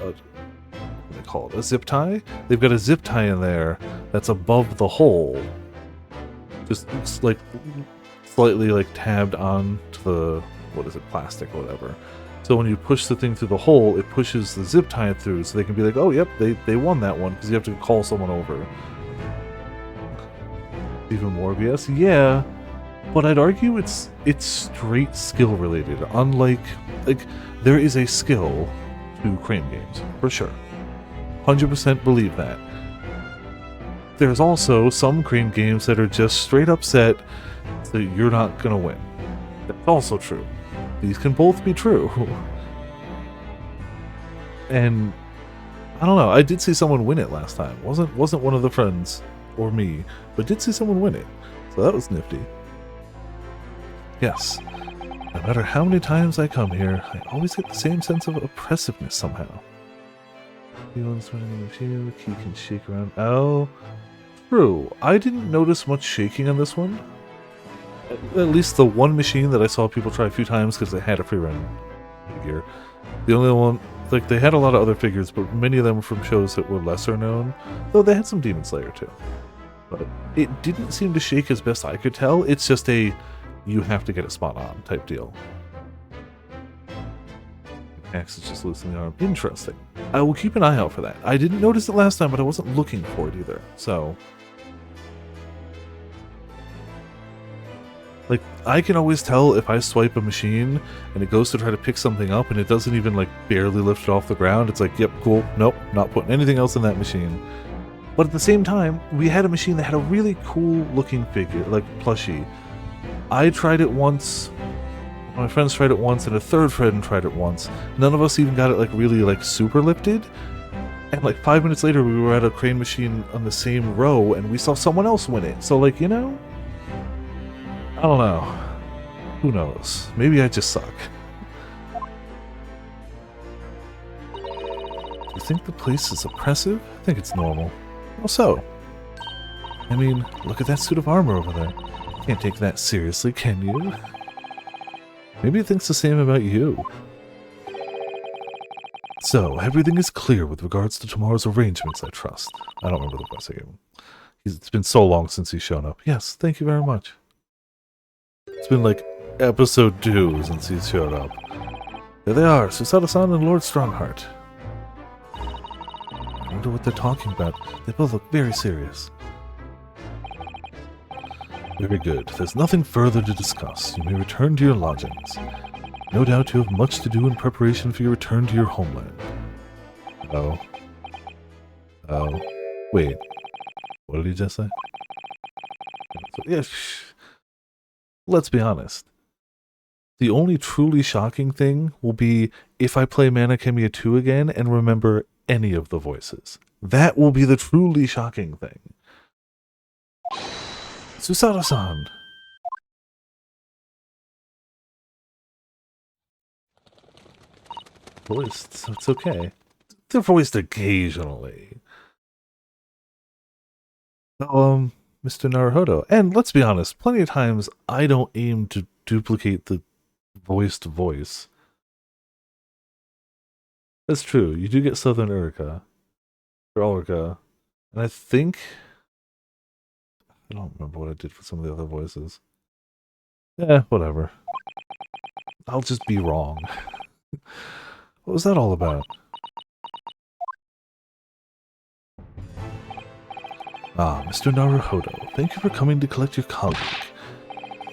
Speaker 1: they call it? A zip tie? They've got a zip tie in there that's above the hole. Just like slightly like tabbed on to the, what is it, plastic or whatever. So when you push the thing through the hole, it pushes the zip tie through so they can be like, oh yep, they won that one, because you have to call someone over. Even more BS? Yeah. But I'd argue it's straight skill related, unlike, like, there is a skill to Crane games, for sure. 100% believe that. There's also some Crane games that are just straight up set that you're not gonna win. That's also true. These can both be true. And, I don't know, I did see someone win it last time. Wasn't one of the friends, or me, but did see someone win it. So that was nifty. Yes, no matter how many times I come here, I always get the same sense of oppressiveness somehow. Anyone's running the machine, the key can shake around. Oh, true. I didn't notice much shaking on this one. At least the one machine that I saw people try a few times because they had a free run figure. The only one, like, they had a lot of other figures, but many of them were from shows that were lesser known, though they had some Demon Slayer too. But it didn't seem to shake as best I could tell. It's just a you have to get it spot on type deal. Axe is just loose in the arm. Interesting. I will keep an eye out for that. I didn't notice it last time, but I wasn't looking for it either. So, like, I can always tell if I swipe a machine and it goes to try to pick something up and it doesn't even, like, barely lift it off the ground. It's like, yep, cool. Nope, not putting anything else in that machine. But at the same time, we had a machine that had a really cool looking figure, like plushie. I tried it once, my friends tried it once, and a third friend tried it once. None of us even got it like really like super lifted. And like 5 minutes later, we were at a crane machine on the same row, and we saw someone else win it. So like, you know, I don't know. Who knows? Maybe I just suck. You think the place is oppressive? I think it's normal. How so? I mean, look at that suit of armor over there. Can't take that seriously, can you? Maybe it thinks the same about you. So, everything is clear with regards to tomorrow's arrangements, I trust. I don't remember the voice I gave him. It's been so long since he's shown up. Yes, thank you very much. It's been like episode 2 since he's showed up. There they are, Susato-san and Lord Strongheart. I wonder what they're talking about. They both look very serious. Very good. There's nothing further to discuss. You may return to your lodgings. No doubt you have much to do in preparation for your return to your homeland. Oh. Oh. Wait. What did he just say? So, yeah, let's be honest. The only truly shocking thing will be if I play Mana Khemia 2 again and remember any of the voices. That will be the truly shocking thing. Susato-san! Voiced, so it's okay. They're voiced occasionally. Mr. Naruhodo. And let's be honest, plenty of times I don't aim to duplicate the voiced voice. That's true. You do get Southern Urika. Or Ulrika. And I think... I don't remember what I did for some of the other voices. Yeah, whatever. I'll just be wrong. What was that all about? Ah, Mr. Naruhodo, thank you for coming to collect your colleague.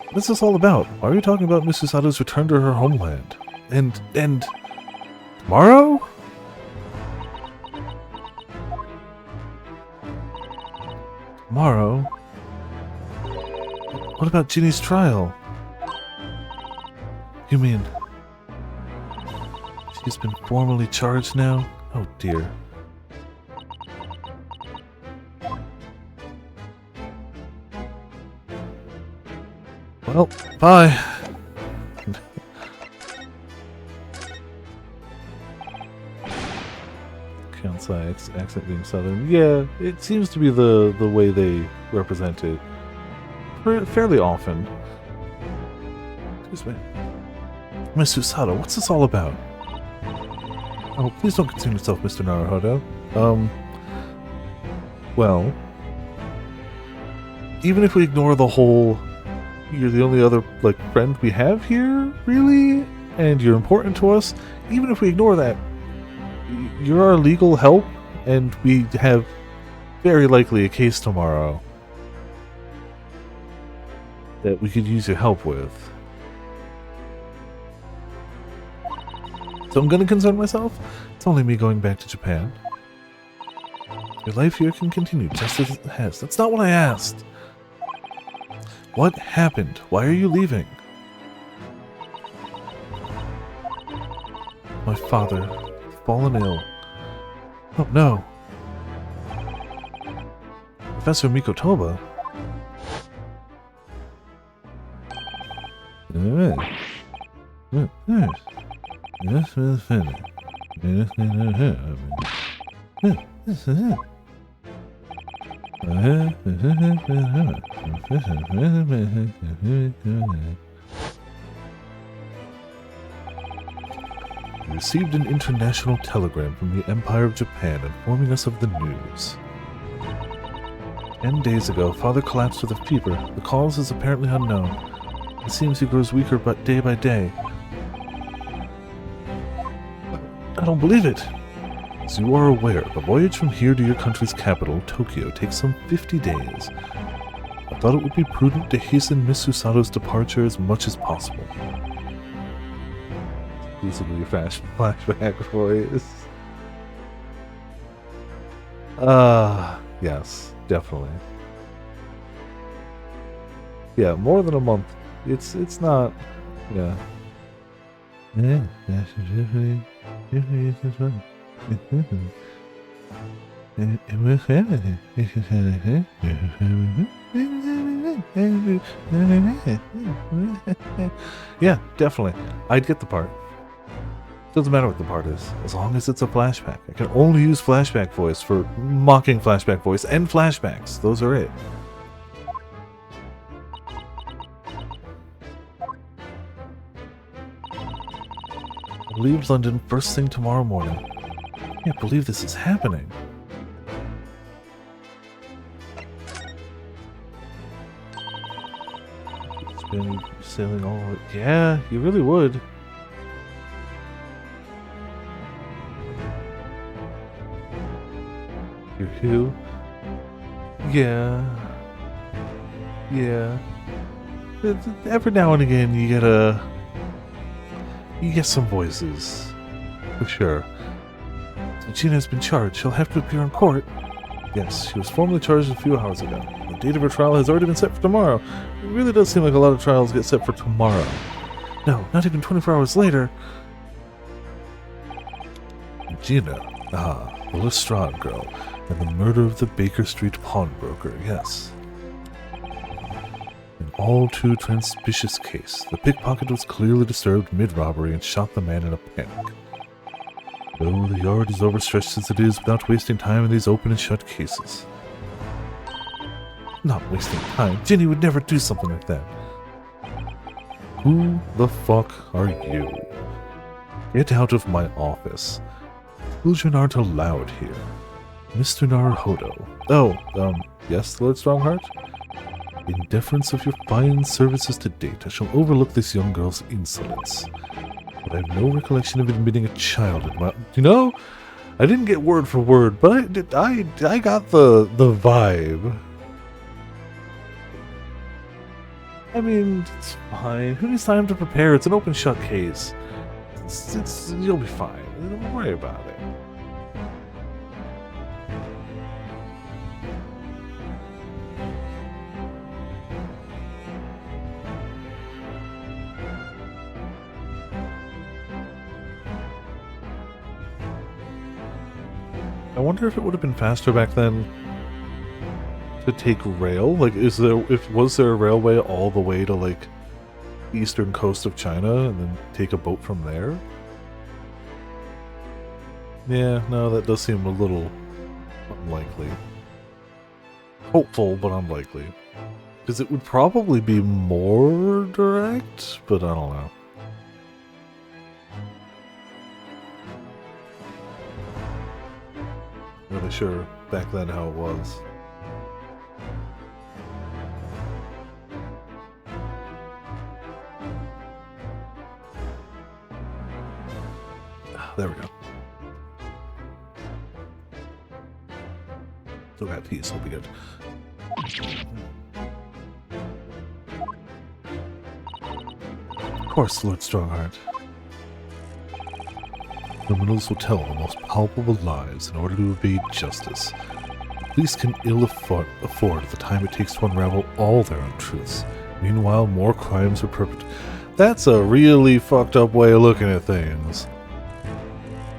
Speaker 1: What is this all about? Why are you talking about Miss Susato's return to her homeland? And... tomorrow? Tomorrow? What about Ginny's trial? You mean... she's been formally charged now? Oh dear. Well, bye. Kansai accent being southern. Yeah, it seems to be the way they represent it. Fairly often. Excuse me. Miss Susato, what's this all about? Oh, please don't concern yourself, Mr. Naruhodo. Well, even if we ignore the whole, you're the only other, like, friend we have here, really? And you're important to us? Even if we ignore that, you're our legal help, and we have very likely a case tomorrow that we could use your help with. So I'm gonna concern myself? It's only me going back to Japan. Your life here can continue just as it has. That's not what I asked. What happened? Why are you leaving? My father, fallen ill. Oh no. Professor Mikotoba? We received an international telegram from the Empire of Japan informing us of the news. 10 days ago, Father collapsed with a fever. The cause is apparently unknown. It seems he grows weaker but day by day. I don't believe it. As you are aware, the voyage from here to your country's capital, Tokyo, takes some 50 days. I thought it would be prudent to hasten Miss Susato's departure as much as possible. Exclusively your flashback voice. Yes, definitely. Yeah, more than a month. It's not, yeah. Yeah, definitely. I'd get the part. Doesn't matter what the part is, as long as it's a flashback. I can only use flashback voice for mocking flashback voice and flashbacks. Those are it. I'll leave London first thing tomorrow morning. I can't believe this is happening. It's been sailing all the way. Yeah, you really would. Who? Yeah. Yeah. Every now and again you get some voices. For sure. So Gina has been charged. She'll have to appear in court. Yes, she was formally charged a few hours ago. The date of her trial has already been set for tomorrow. It really does seem like a lot of trials get set for tomorrow. No, not even 24 hours later. Gina. The Lestrade girl. And the murder of the Baker Street pawnbroker, yes. An all too transpicious case. The pickpocket was clearly disturbed mid-robbery and shot the man in a panic. Though the yard is overstretched as it is without wasting time in these open and shut cases. Not wasting time. Jenny would never do something like that. Who the fuck are you? Get out of my office. Children aren't allowed here. Mr. Naruhodo. Oh, yes, Lord Strongheart? In deference of your fine services to date, I shall overlook this young girl's insolence. But I have no recollection of admitting a child in my... You know, I didn't get word for word, but I got the vibe. I mean, it's fine. Who needs time to prepare? It's an open shut case. You'll be fine. Don't worry about it. I wonder if it would have been faster back then to take rail. Like, was there a railway all the way to like eastern coast of China and then take a boat from there? Yeah, no, that does seem a little unlikely. Hopeful, but unlikely. Because it would probably be more direct, but I don't know. Really sure back then how it was. There we go. Still got peace, will be good. Of course, Lord Strongheart. Criminals will tell the most palpable lies in order to evade justice. The police can ill afford the time it takes to unravel all their untruths. Meanwhile, more crimes are perpetrated. That's a really fucked up way of looking at things.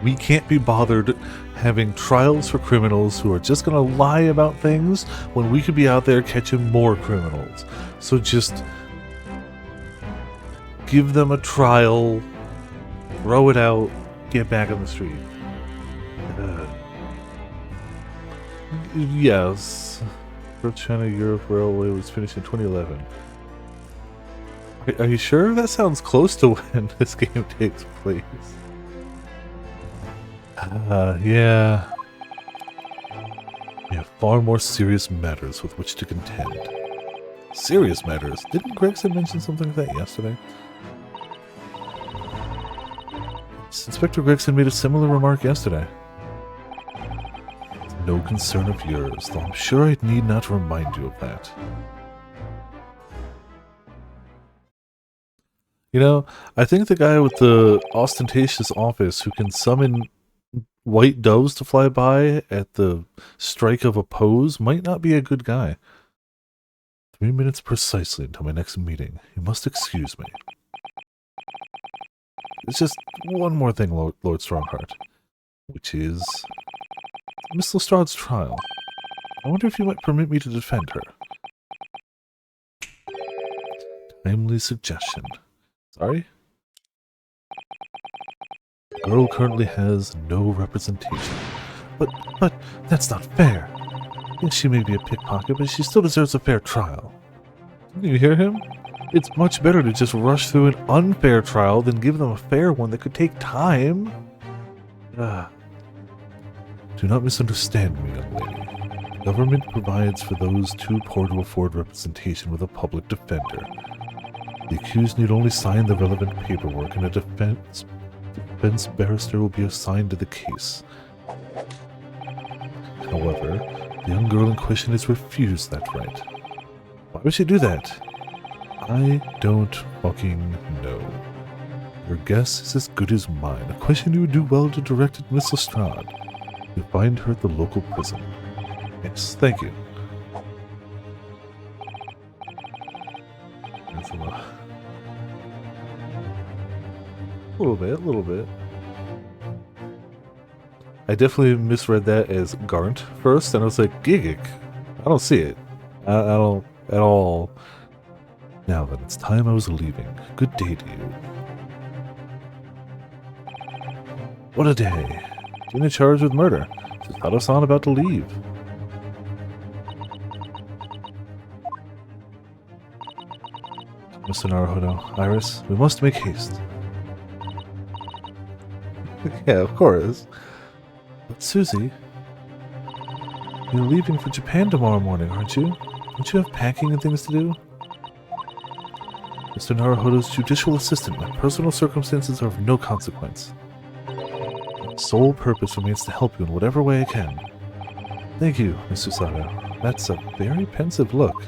Speaker 1: We can't be bothered having trials for criminals who are just gonna lie about things when we could be out there catching more criminals. So just give them a trial, throw it out, get back on the street. Yes. North China Europe Railway was finished in 2011. Are you sure? That sounds close to when this game takes place. Yeah. We have far more serious matters with which to contend. Serious matters? Didn't Gregson mention something like that yesterday? Inspector Gregson made a similar remark yesterday. It's no concern of yours, though I'm sure I need not remind you of that. You know, I think the guy with the ostentatious office who can summon white doves to fly by at the strike of a pose might not be a good guy. 3 minutes precisely until my next meeting. You must excuse me. It's just one more thing, Lord Strongheart, which is Miss Lestrade's trial. I wonder if you might permit me to defend her. Timely suggestion. Sorry? The girl currently has no representation. But, that's not fair. Yes, she may be a pickpocket, but she still deserves a fair trial. Didn't you hear him? It's much better to just rush through an unfair trial than give them a fair one that could take time. Do not misunderstand me, young lady. The government provides for those too poor to afford representation with a public defender. The accused need only sign the relevant paperwork, and a defense barrister will be assigned to the case. However, the young girl in question has refused that right. Why would she do that? I don't fucking know. Your guess is as good as mine. A question you would do well to direct at Miss Lestrade. You'll find her at the local prison. Yes, thank you. That's a lot. A little bit. I definitely misread that as Garnt first, and I was like, Gigik. I don't see it. I don't at all. Now then, it's time I was leaving. Good day to you. What a day. Being charged with murder. Just had us on about to leave. Mr. Naruhodo, Iris, we must make haste. Yeah, of course. But Susie, you're leaving for Japan tomorrow morning, aren't you? Don't you have packing and things to do? Mr. Naruhodo's judicial assistant, my personal circumstances are of no consequence. My sole purpose remains to help you in whatever way I can. Thank you, Miss Susato. That's a very pensive look.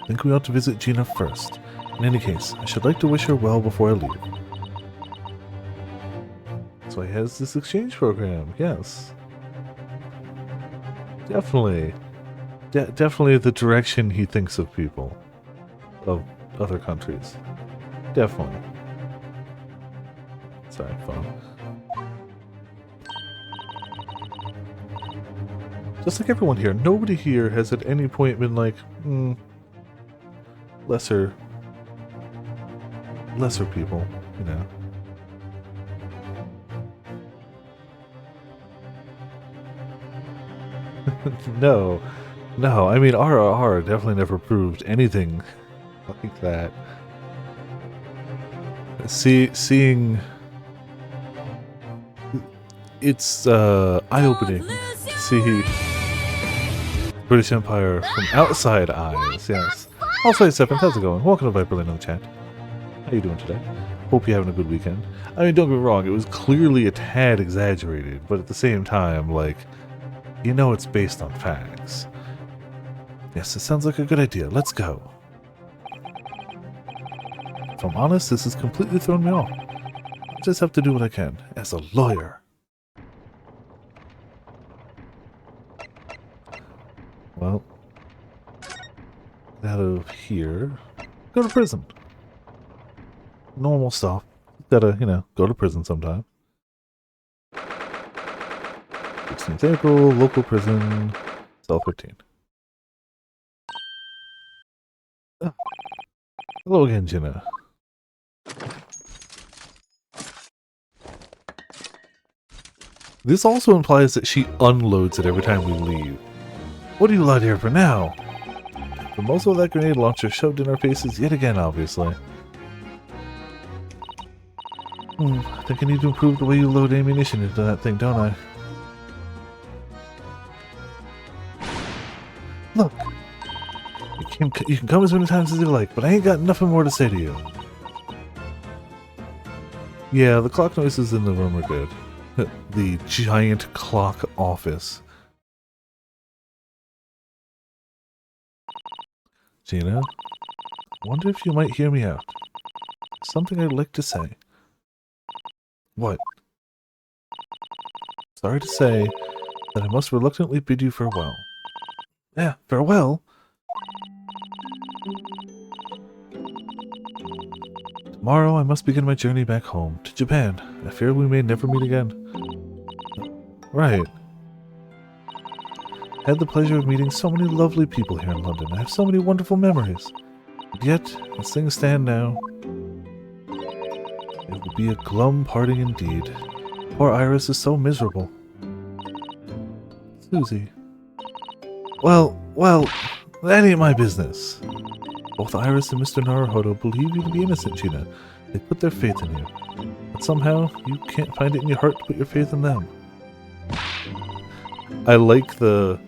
Speaker 1: I think we ought to visit Gina first. In any case, I should like to wish her well before I leave. So he has this exchange program, yes. Definitely. Definitely the direction he thinks of people. Of other countries. Definitely. Sorry, phone. Just like everyone here, nobody here has at any point been like, lesser people, you know. No, I mean, RRR definitely never proved anything like that. Seeing... It's, eye-opening to see British Empire from outside eyes, yes. Also, Seventh, how's it going? Welcome to Viperland in the chat. How you doing today? Hope you're having a good weekend. I mean, don't get me wrong, it was clearly a tad exaggerated, but at the same time, like, you know it's based on facts. Yes, it sounds like a good idea. Let's go. If I'm honest, this has completely thrown me off. I just have to do what I can, as a lawyer. Well, out of here, go to prison. Normal stuff. Gotta, you know, go to prison sometime. 16th April, local prison, cell 15. Ah. Hello again, Jenna. This also implies that she unloads it every time we leave. What do you lot here for now? The muzzle of that grenade launcher shoved in our faces yet again, obviously. I think I need to improve the way you load ammunition into that thing, don't I? Look! You can come as many times as you like, but I ain't got nothing more to say to you. Yeah, the clock noises in the room are good. The giant clock office. Gina, I wonder if you might hear me out. Something I'd like to say. What? Sorry to say that I must reluctantly bid you farewell. Yeah, farewell? Tomorrow I must begin my journey back home, to Japan. I fear we may never meet again. Right. I had the pleasure of meeting so many lovely people here in London. I have so many wonderful memories. And yet, as things stand now, it will be a glum parting indeed. Poor Iris is so miserable. Susie. Well, that ain't my business. Both Iris and Mr. Naruhodo believe you to be innocent, Gina. They put their faith in you. But somehow, you can't find it in your heart to put your faith in them. I like the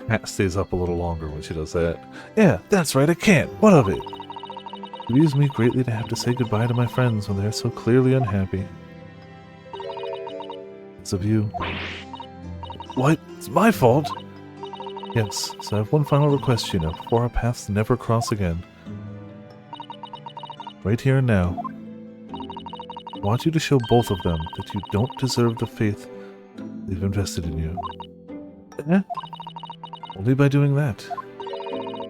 Speaker 1: hat stays up a little longer when she does that. Yeah, that's right, I can't. What of it? It grieves me greatly to have to say goodbye to my friends when they are so clearly unhappy. It's of you. What? It's my fault? Yes, so I have one final request, Gina, before our paths never cross again. Right here and now. I want you to show both of them that you don't deserve the faith they've invested in you. Eh? Only by doing that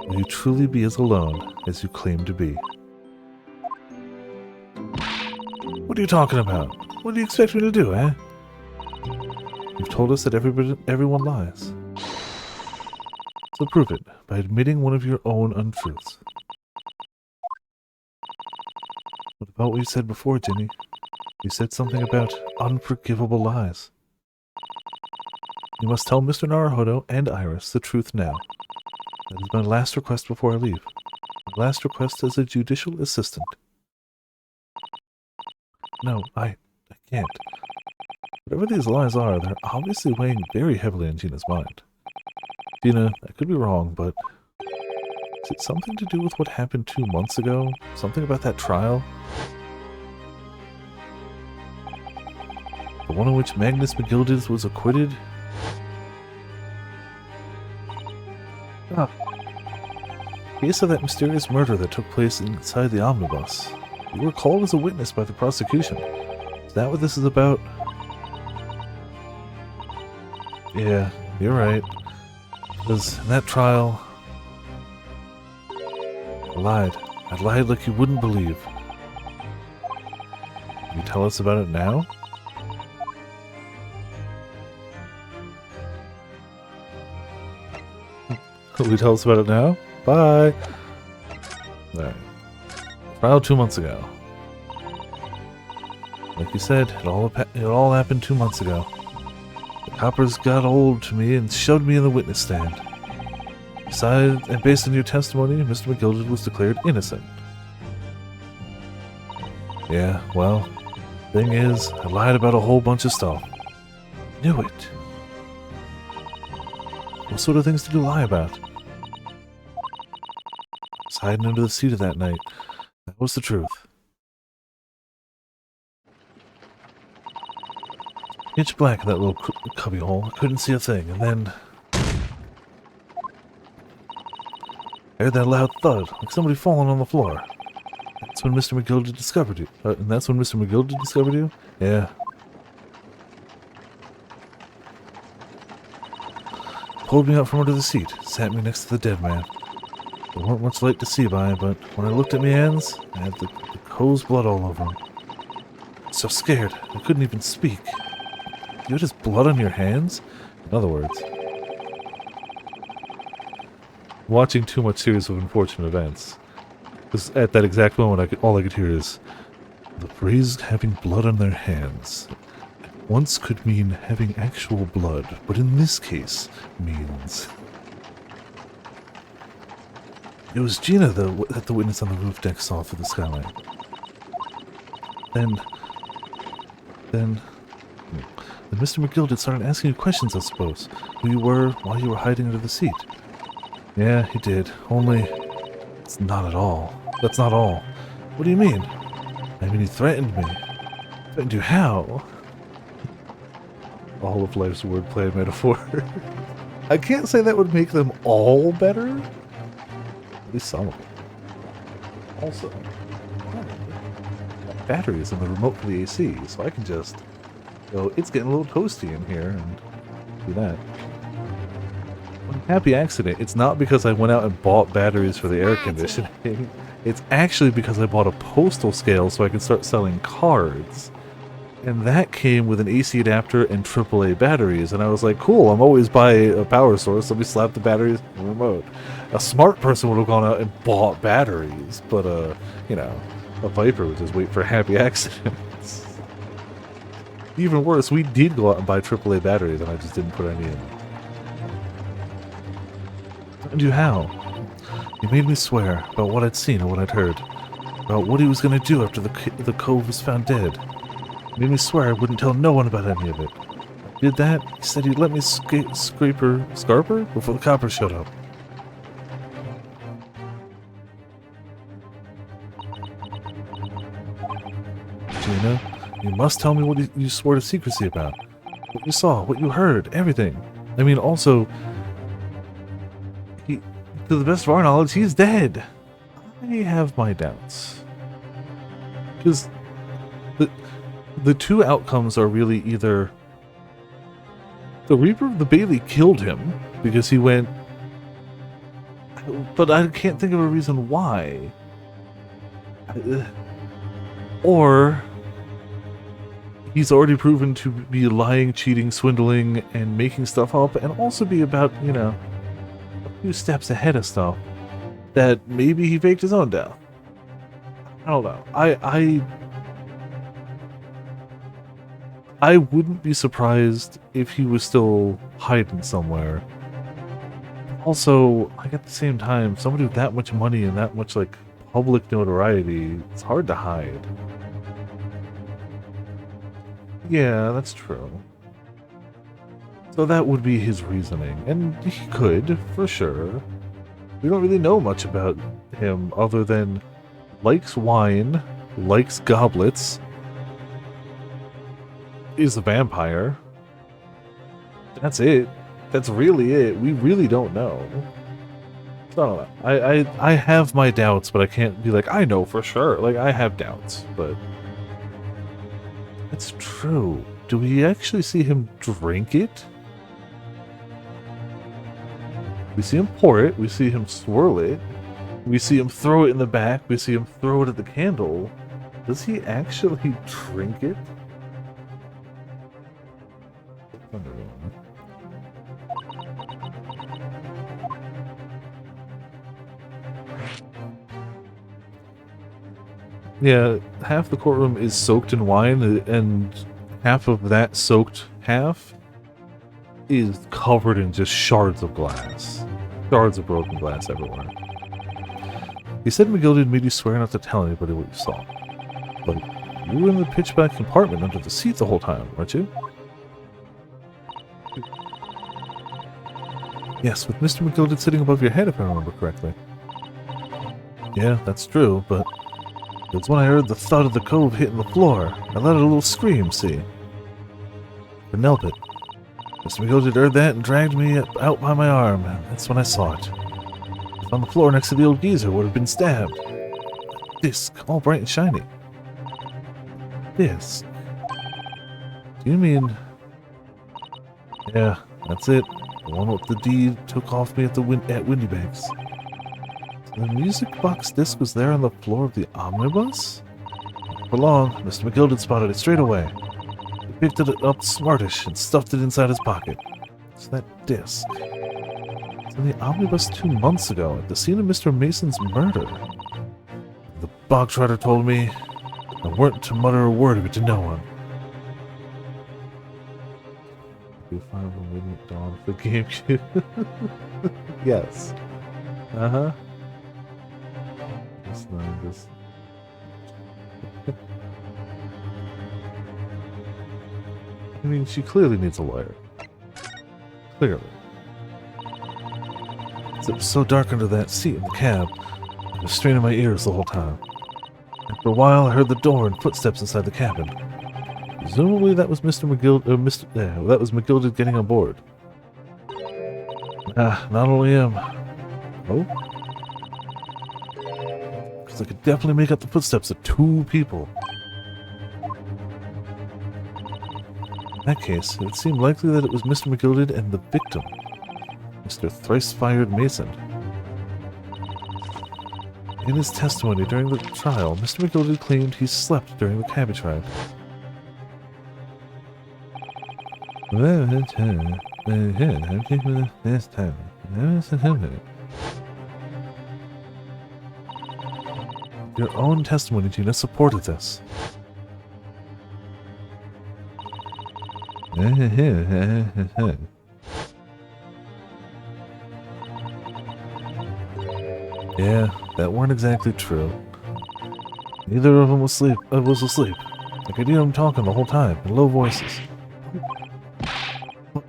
Speaker 1: will you truly be as alone as you claim to be. What are you talking about? What do you expect me to do, eh? You've told us that everyone lies. So prove it by admitting one of your own untruths. What about what you said before, Ginny? You said something about unforgivable lies. You must tell Mr. Naruhodo and Iris the truth now. That is my last request before I leave. My last request as a judicial assistant. No, I can't. Whatever these lies are, they're obviously weighing very heavily on Gina's mind. Gina, I could be wrong, but is it something to do with what happened 2 months ago? Something about that trial? The one in which Magnus McGildes was acquitted? Ah. Case of that mysterious murder that took place inside the omnibus. You were called as a witness by the prosecution. Is that what this is about? Yeah, you're right. Because in that trial, I lied. I lied like you wouldn't believe. Can you tell us about it now? Will you tell us about it now? Bye! Alright. Trial 2 months ago. Like you said, it all happened 2 months ago. The coppers got old to me and shoved me in the witness stand. Besides, and based on your testimony, Mr. McGildes was declared innocent. Yeah, well, thing is, I lied about a whole bunch of stuff. Knew it. What sort of things did you lie about? I was hiding under the seat of that night. That was the truth. Pitch black in that little cubbyhole. I couldn't see a thing, and then I heard that loud thud, like somebody falling on the floor. That's when Mr. McGildes discovered you. And that's when Mr. McGildes discovered you? Yeah. Pulled me out from under the seat, sat me next to the dead man. There weren't much light to see by, but when I looked at my hands, I had the crow's blood all over them. I was so scared, I couldn't even speak. You had his blood on your hands? In other words, watching too much series of unfortunate events. Because at that exact moment, all I could hear is the phrase having blood on their hands. Once could mean having actual blood, but in this case means... It was Gina that the witness on the roof deck saw through the skylight. Then Mr. McGilded started asking you questions, I suppose. Who you were, why you were hiding under the seat. Yeah, he did. Only, it's not at all. That's not all. What do you mean? I mean, he threatened me. Threatened you how? All of life's wordplay and metaphor. I can't say that would make them all better. At least some of them. Also, batteries in the remote for the AC, so I can just go, it's getting a little toasty in here, and do that. One happy accident, it's not because I went out and bought batteries for the air conditioning. It's actually because I bought a postal scale so I could start selling cards. And that came with an AC adapter and AAA batteries, and I was like, cool, I'm always by a power source, let me slap the batteries in the remote. A smart person would have gone out and bought batteries, but, you know, a Viper would just wait for happy accidents. Even worse, we did go out and buy AAA batteries, and I just didn't put any in. And you how? He made me swear about what I'd seen or what I'd heard, about what he was going to do after the cove was found dead. He made me swear I wouldn't tell no one about any of it. I did that, he said he'd let me scarper before the coppers showed up. Gina, you must tell me what you swore to secrecy about. What you saw, what you heard, everything. I mean, also, to the best of our knowledge, he's dead. I have my doubts. Because the two outcomes are really either the Reaper of the Bailey killed him because he went, but I can't think of a reason why. Or he's already proven to be lying, cheating, swindling, and making stuff up, and also be about, you know, a few steps ahead of stuff that maybe he faked his own death. I don't know. I wouldn't be surprised if he was still hiding somewhere. Also, like, at the same time, somebody with that much money and that much, like, public notoriety, it's hard to hide. Yeah, that's true. So that would be his reasoning, and he could, for sure. We don't really know much about him other than likes wine, likes goblets, is a vampire. That's it. That's really it. We really don't know. So I don't know. I have my doubts, but I can't be like, I know for sure. Like, I have doubts, but it's true. Do we actually see him drink it? We see him pour it. We see him swirl it. We see him throw it in the back. We see him throw it at the candle. Does he actually drink it? Yeah, half the courtroom is soaked in wine, and half of that soaked half is covered in just shards of glass. Shards of broken glass everywhere. He said McGilded made you swear not to tell anybody what you saw. But you were in the pitch-black compartment under the seat the whole time, weren't you? Yes, with Mr. McGilded sitting above your head, if I remember correctly. Yeah, that's true, but it's when I heard the thud of the cove hitting the floor. I let out a little scream, see? Couldn't help it. Mr. McGilded heard that and dragged me out by my arm, and that's when I saw it. It was on the floor next to the old geezer where it had been stabbed. A disc, all bright and shiny. Disc? Do you mean... Yeah, that's it. The one with the deed took off me at Windy Banks. The music box disc was there on the floor of the omnibus? Not for long, Mr. McGilded spotted it straight away. He picked it up smartish and stuffed it inside his pocket. It's that disc. It's in the omnibus 2 months ago, at the scene of Mr. Mason's murder. The bogtrotter told me I weren't to mutter a word of it to no one. You'll find the Radiant Dawn of the GameCube. Yes. Uh-huh. Just not this. I mean, she clearly needs a lawyer. Clearly. It was so dark under that seat in the cab. I was straining my ears the whole time. After a while, I heard the door and footsteps inside the cabin. Presumably, that was Mr. that was McGilded getting on board. Not only him. Oh? Because I could definitely make out the footsteps of two people. In that case, it seemed likely that it was Mr. McGilded and the victim, Mr. Thrice-Fired Mason. In his testimony during the trial, Mr. McGilded claimed he slept during the cabbage ride. Your own testimony, Gina, supported this. Yeah, that weren't exactly true. Neither of them was asleep. I could hear them talking the whole time, in low voices.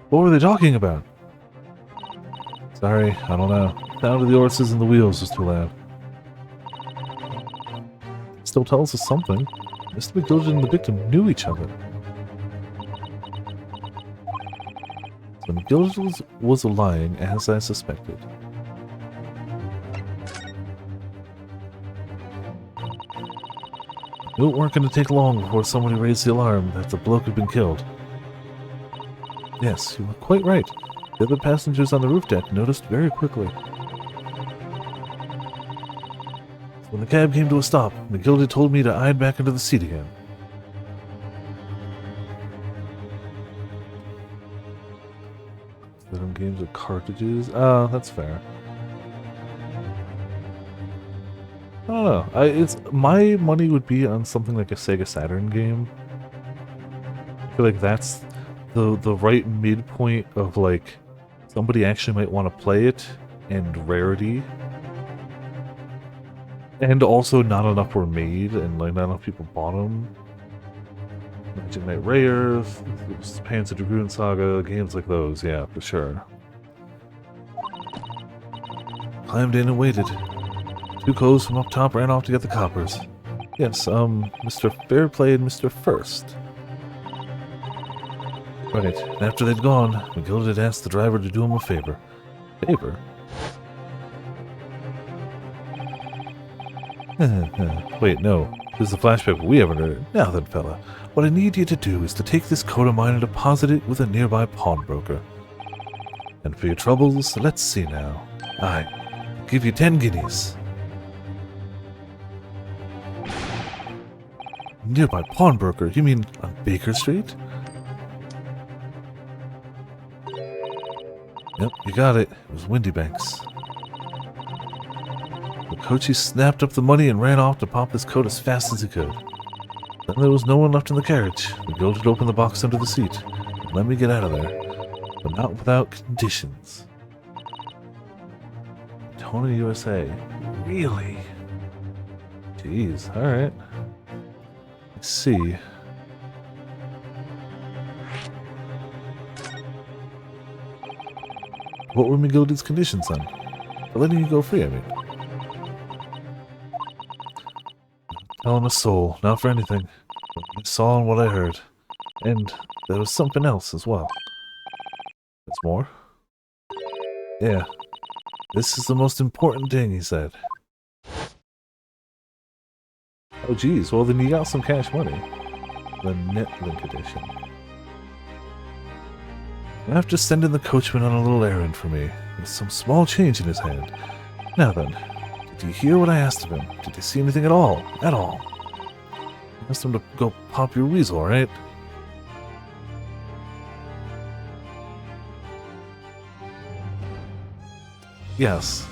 Speaker 1: What were they talking about? Sorry, I don't know. The sound of the horses and the wheels was too loud. Still tells us something. Mr. McGilded and the victim knew each other. So McGilded was lying, as I suspected. It weren't going to take long before somebody raised the alarm that the bloke had been killed. Yes, you were quite right. The other passengers on the roof deck noticed very quickly. When the cab came to a stop, McGilded told me to hide back into the seat again. Rhythm games with cartridges? Oh, that's fair. I don't know. It's my money would be on something like a Sega Saturn game. I feel like that's the right midpoint of like somebody actually might want to play it and rarity. And also not enough were made and like not enough people bought them. Magic Knight Rares, Panzer Dragoon Saga, games like those, yeah, for sure. Climbed in and waited. Two coves from up top ran off to get the coppers. Yes, Mr. Fairplay and Mr. First. Right, and after they'd gone, McGilded had asked the driver to do him a favor. Favor? Wait, no. This is a flashback we haven't heard. Now then, fella, what I need you to do is to take this coat of mine and deposit it with a nearby pawnbroker. And for your troubles, let's see now. I'll give you 10 guineas. Nearby pawnbroker? You mean on Baker Street? Yep, you got it. It was Windy Banks. The coachie snapped up the money and ran off to pop his coat as fast as he could. Then there was no one left in the carriage. McGilded opened the box under the seat and let me get out of there, but not without conditions. Tony USA. Really? Jeez, alright. Let's see. What were McGilded's conditions then? For letting you go free, I mean. Telling a soul, not for anything. But I saw and what I heard. And there was something else as well. There's more? Yeah. This is the most important thing, he said. Oh geez, well then you got some cash money. The Netlink edition. After sending the coachman on a little errand for me, with some small change in his hand. Now then, did you hear what I asked of him? Did you see anything at all? At all? I asked him to go pop your weasel, right? Yes.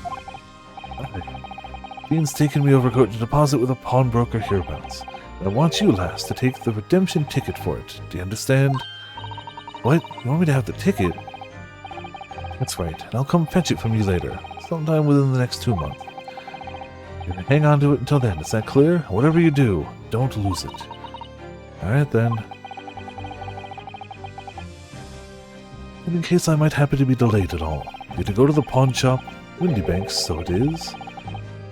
Speaker 1: Dean's taken me overcoat to deposit with a pawnbroker hereabouts. I want you, lass, to take the redemption ticket for it. Do you understand? What? You want me to have the ticket? That's right, and I'll come fetch it from you later, sometime within the next 2 months. You're gonna hang on to it until then, is that clear? Whatever you do, don't lose it. Alright then. And in case I might happen to be delayed at all, you're to go to the pawn shop, Windy Banks, so it is,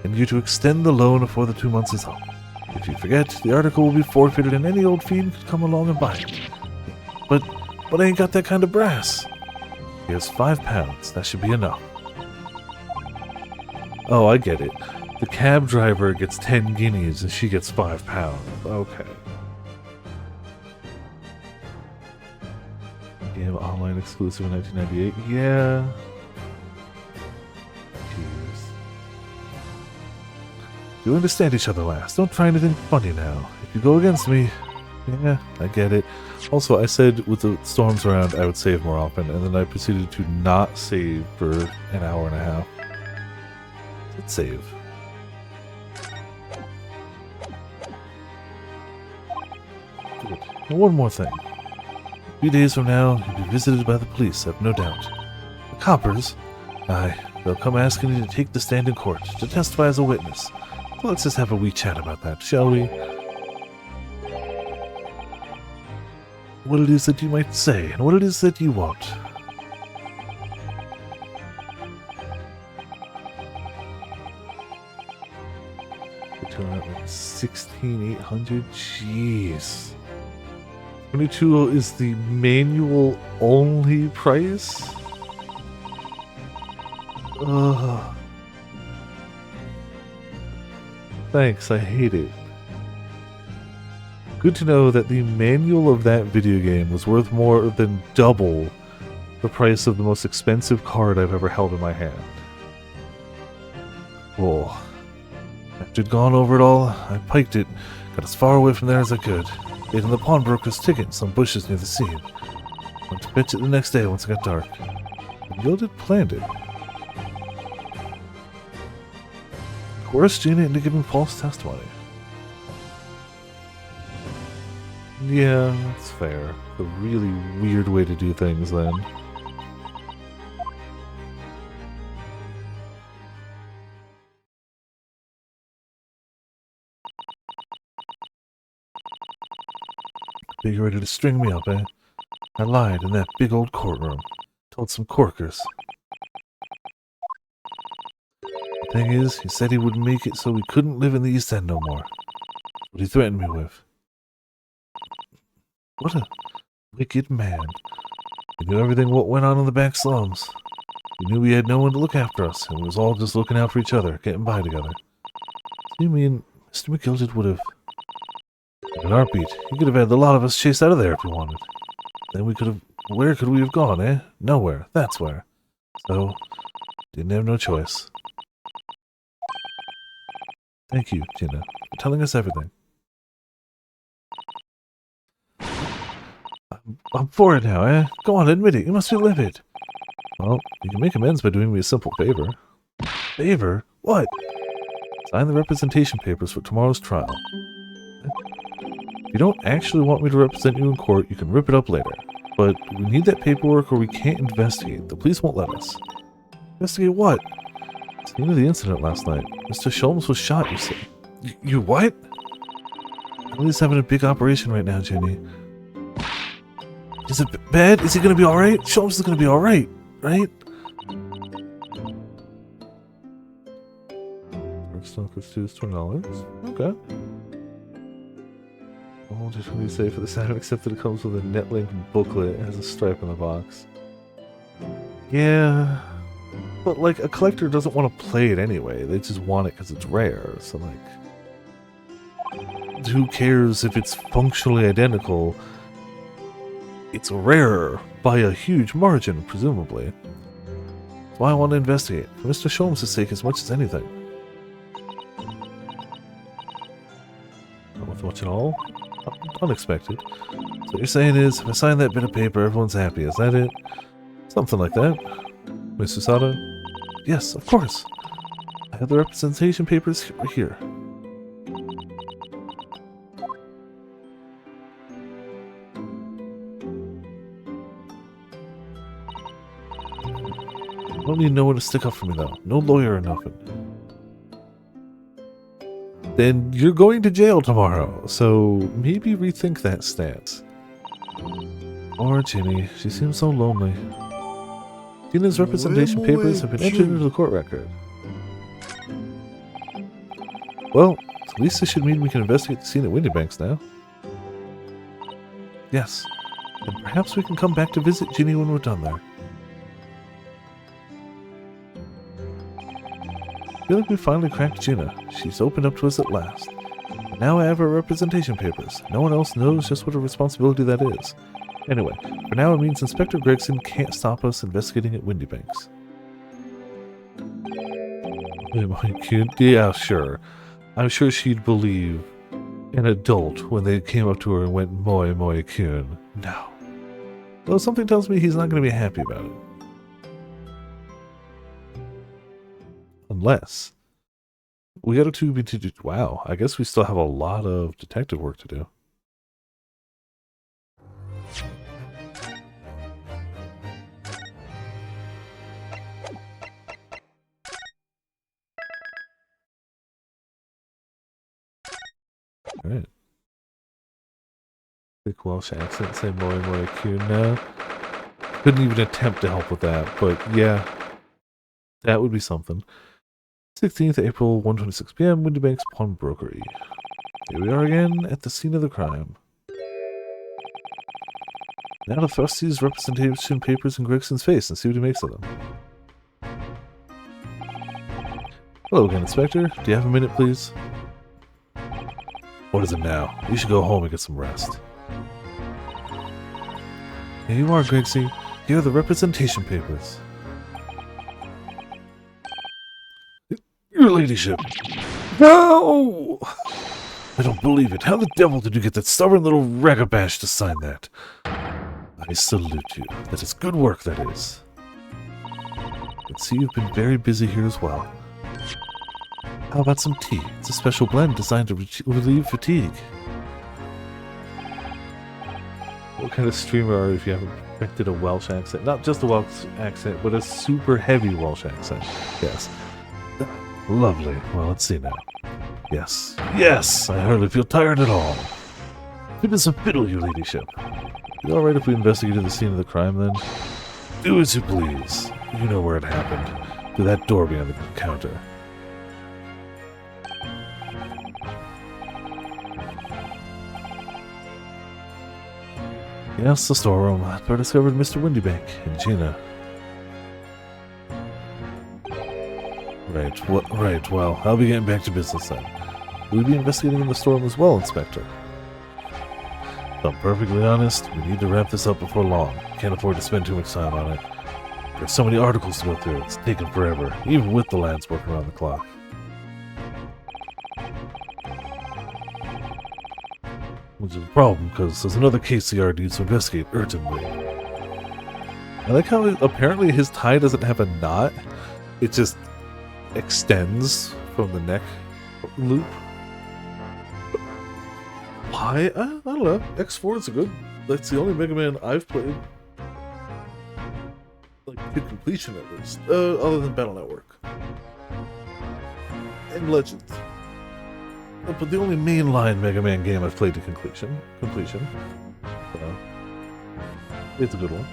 Speaker 1: and you're to extend the loan before the 2 months is up. If you forget, the article will be forfeited and any old fiend could come along and buy it. But I ain't got that kind of brass. Here's £5. That should be enough. Oh, I get it. The cab driver gets 10 guineas and she gets £5. Okay. Game online exclusive in 1998. Yeah. Cheers. You understand each other, lass. Don't try anything funny now. If you go against me, yeah, I get it. Also, I said with the storms around, I would save more often, and then I proceeded to not save for an hour and a half. Let's save. Good. And one more thing. A few days from now, you'll be visited by the police, I've no doubt. The coppers? Aye, they'll come asking you to take the stand in court, to testify as a witness. So let's just have a wee chat about that, shall we? What it is that you might say, and what it is that you won't. Like 16,800? Jeez. 22 is the manual only price? Ugh. Thanks, I hate it. Good to know that the manual of that video game was worth more than double the price of the most expensive card I've ever held in my hand. Oh. After I'd gone over it all, I piked it, got as far away from there as I could, gave him the pawnbroker's ticket in some bushes near the scene. Went to fetch it the next day once it got dark. And Gilded planned it. Coerced Gina into giving false testimony. Yeah, that's fair. A really weird way to do things then. Big ready to string me up, eh? I lied in that big old courtroom. Told some corkers. The thing is, he said he would make it so we couldn't live in the East End no more. What he threatened me with. What a wicked man. He knew everything what went on in the back slums. He knew we had no one to look after us, and we was all just looking out for each other, getting by together. You mean Mr. McGilded would have... In an heartbeat, he could have had the lot of us chased out of there if he wanted. Then we could have... Where could we have gone, eh? Nowhere. That's where. So, didn't have no choice. Thank you, Gina, for telling us everything. I'm for it now, eh? Go on, admit it. You must be livid. Well, you can make amends by doing me a simple favor. Favor? What? Sign the representation papers for tomorrow's trial. If you don't actually want me to represent you in court, you can rip it up later. But we need that paperwork or we can't investigate. The police won't let us. Investigate what? Scene of the incident last night. Mr. Sholmes was shot, you say. You what? Ellie's having a big operation right now, Jenny. Is it bad? Is he gonna be alright? Sholmes is gonna be alright, right? Stalkers 2 is $20. Okay. All just when you say for the sound, except that it comes with a Netlink booklet and has a stripe on the box. Yeah. But like, a collector doesn't want to play it anyway. They just want it because it's rare. So like, who cares if it's functionally identical? It's rarer by a huge margin, presumably. That's why I want to investigate, for Mr. Sholmes' sake as much as anything. Not worth much at all? Unexpected. So what you're saying is, if I sign that bit of paper, everyone's happy, is that it? Something like that. Mr. Sato? Yes, of course. I have the representation papers here. I don't need no one to stick up for me, though. No lawyer or nothing. Then you're going to jail tomorrow, so maybe rethink that stance. Or Ginny, she seems so lonely. Gina's representation papers have been entered into the court record. Well, at least this should mean we can investigate the scene at Windybanks now. Yes, and perhaps we can come back to visit Ginny when we're done there. I feel like we finally cracked Gina. She's opened up to us at last. And now I have her representation papers. No one else knows just what a responsibility that is. Anyway, for now it means Inspector Gregson can't stop us investigating at Windybanks. Yeah, sure. I'm sure she'd believe an adult when they came up to her and went, "Moi, moi, Kyun." No. Though something tells me he's not going to be happy about it. Unless we got to wow, I guess we still have a lot of detective work to do. Alright. Thick Welsh accent, say moi moi Q. No. Couldn't even attempt to help with that, but yeah. That would be something. 16th April, 1:26 p.m., Windybanks Pawnbrokery. Here we are again at the scene of the crime. Now to thrust these representation papers in Gregson's face and see what he makes of them. Hello again, Inspector. Do you have a minute, please? What is it now? You should go home and get some rest. Here you are, Gregsy. Here are the representation papers. Your ladyship. No! I don't believe it. How the devil did you get that stubborn little ragabash to sign that? I salute you. That is good work, that is. I can see you've been very busy here as well. How about some tea? It's a special blend designed to relieve fatigue. What kind of streamer are you if you haven't perfected a Welsh accent? Not just a Welsh accent, but a super heavy Welsh accent. Yes. Lovely. Well, let's see now. Yes. Yes! I hardly feel tired at all. Fit as a fiddle, your ladyship. You alright if we investigated the scene of the crime, then? Do as you please. You know where it happened. Through that door behind the counter. Yes, the storeroom. That's where I discovered Mr. Windybank and Gina. Right, well, I'll be getting back to business then. We'll be investigating in the storeroom as well, Inspector. If I'm perfectly honest, we need to wrap this up before long. Can't afford to spend too much time on it. There's so many articles to go through, it's taken forever, even with the lads working around the clock. Which is a problem, because there's another case the yard needs to investigate urgently. I like how apparently his tie doesn't have a knot. It just extends from the neck loop. Why? I don't know. X4 is a good... That's the only Mega Man I've played. Like, to completion at least. Other than Battle Network. And Legends. But the only mainline Mega Man game I've played to completion. So, it's a good one.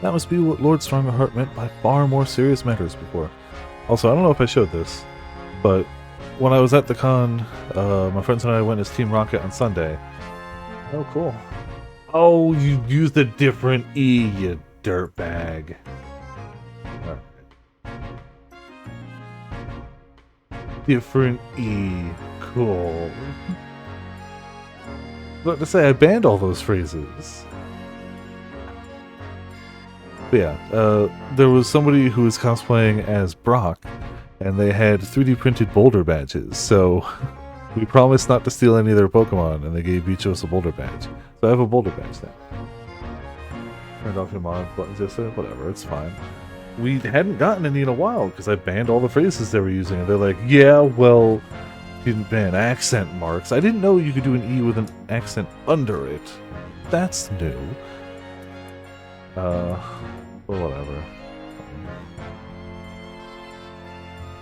Speaker 1: That must be what Lord Strongerheart meant by far more serious matters before. Also, I don't know if I showed this, but when I was at the con, my friends and I went as Team Rocket on Sunday. Oh, cool. Oh, you used a different E, you dirtbag. Alright. Different E. Cool. But to say, I banned all those phrases. But yeah, there was somebody who was cosplaying as Brock, and they had 3D printed boulder badges, so we promised not to steal any of their Pokemon, and they gave each of us a boulder badge. So I have a boulder badge now. Turned off your mod buttons yesterday, whatever, it's fine. we hadn't gotten any in a while because I banned all the phrases they were using, and they're like, "Yeah, well, you didn't ban accent marks. I didn't know you could do an E with an accent under it. That's new." Well, whatever.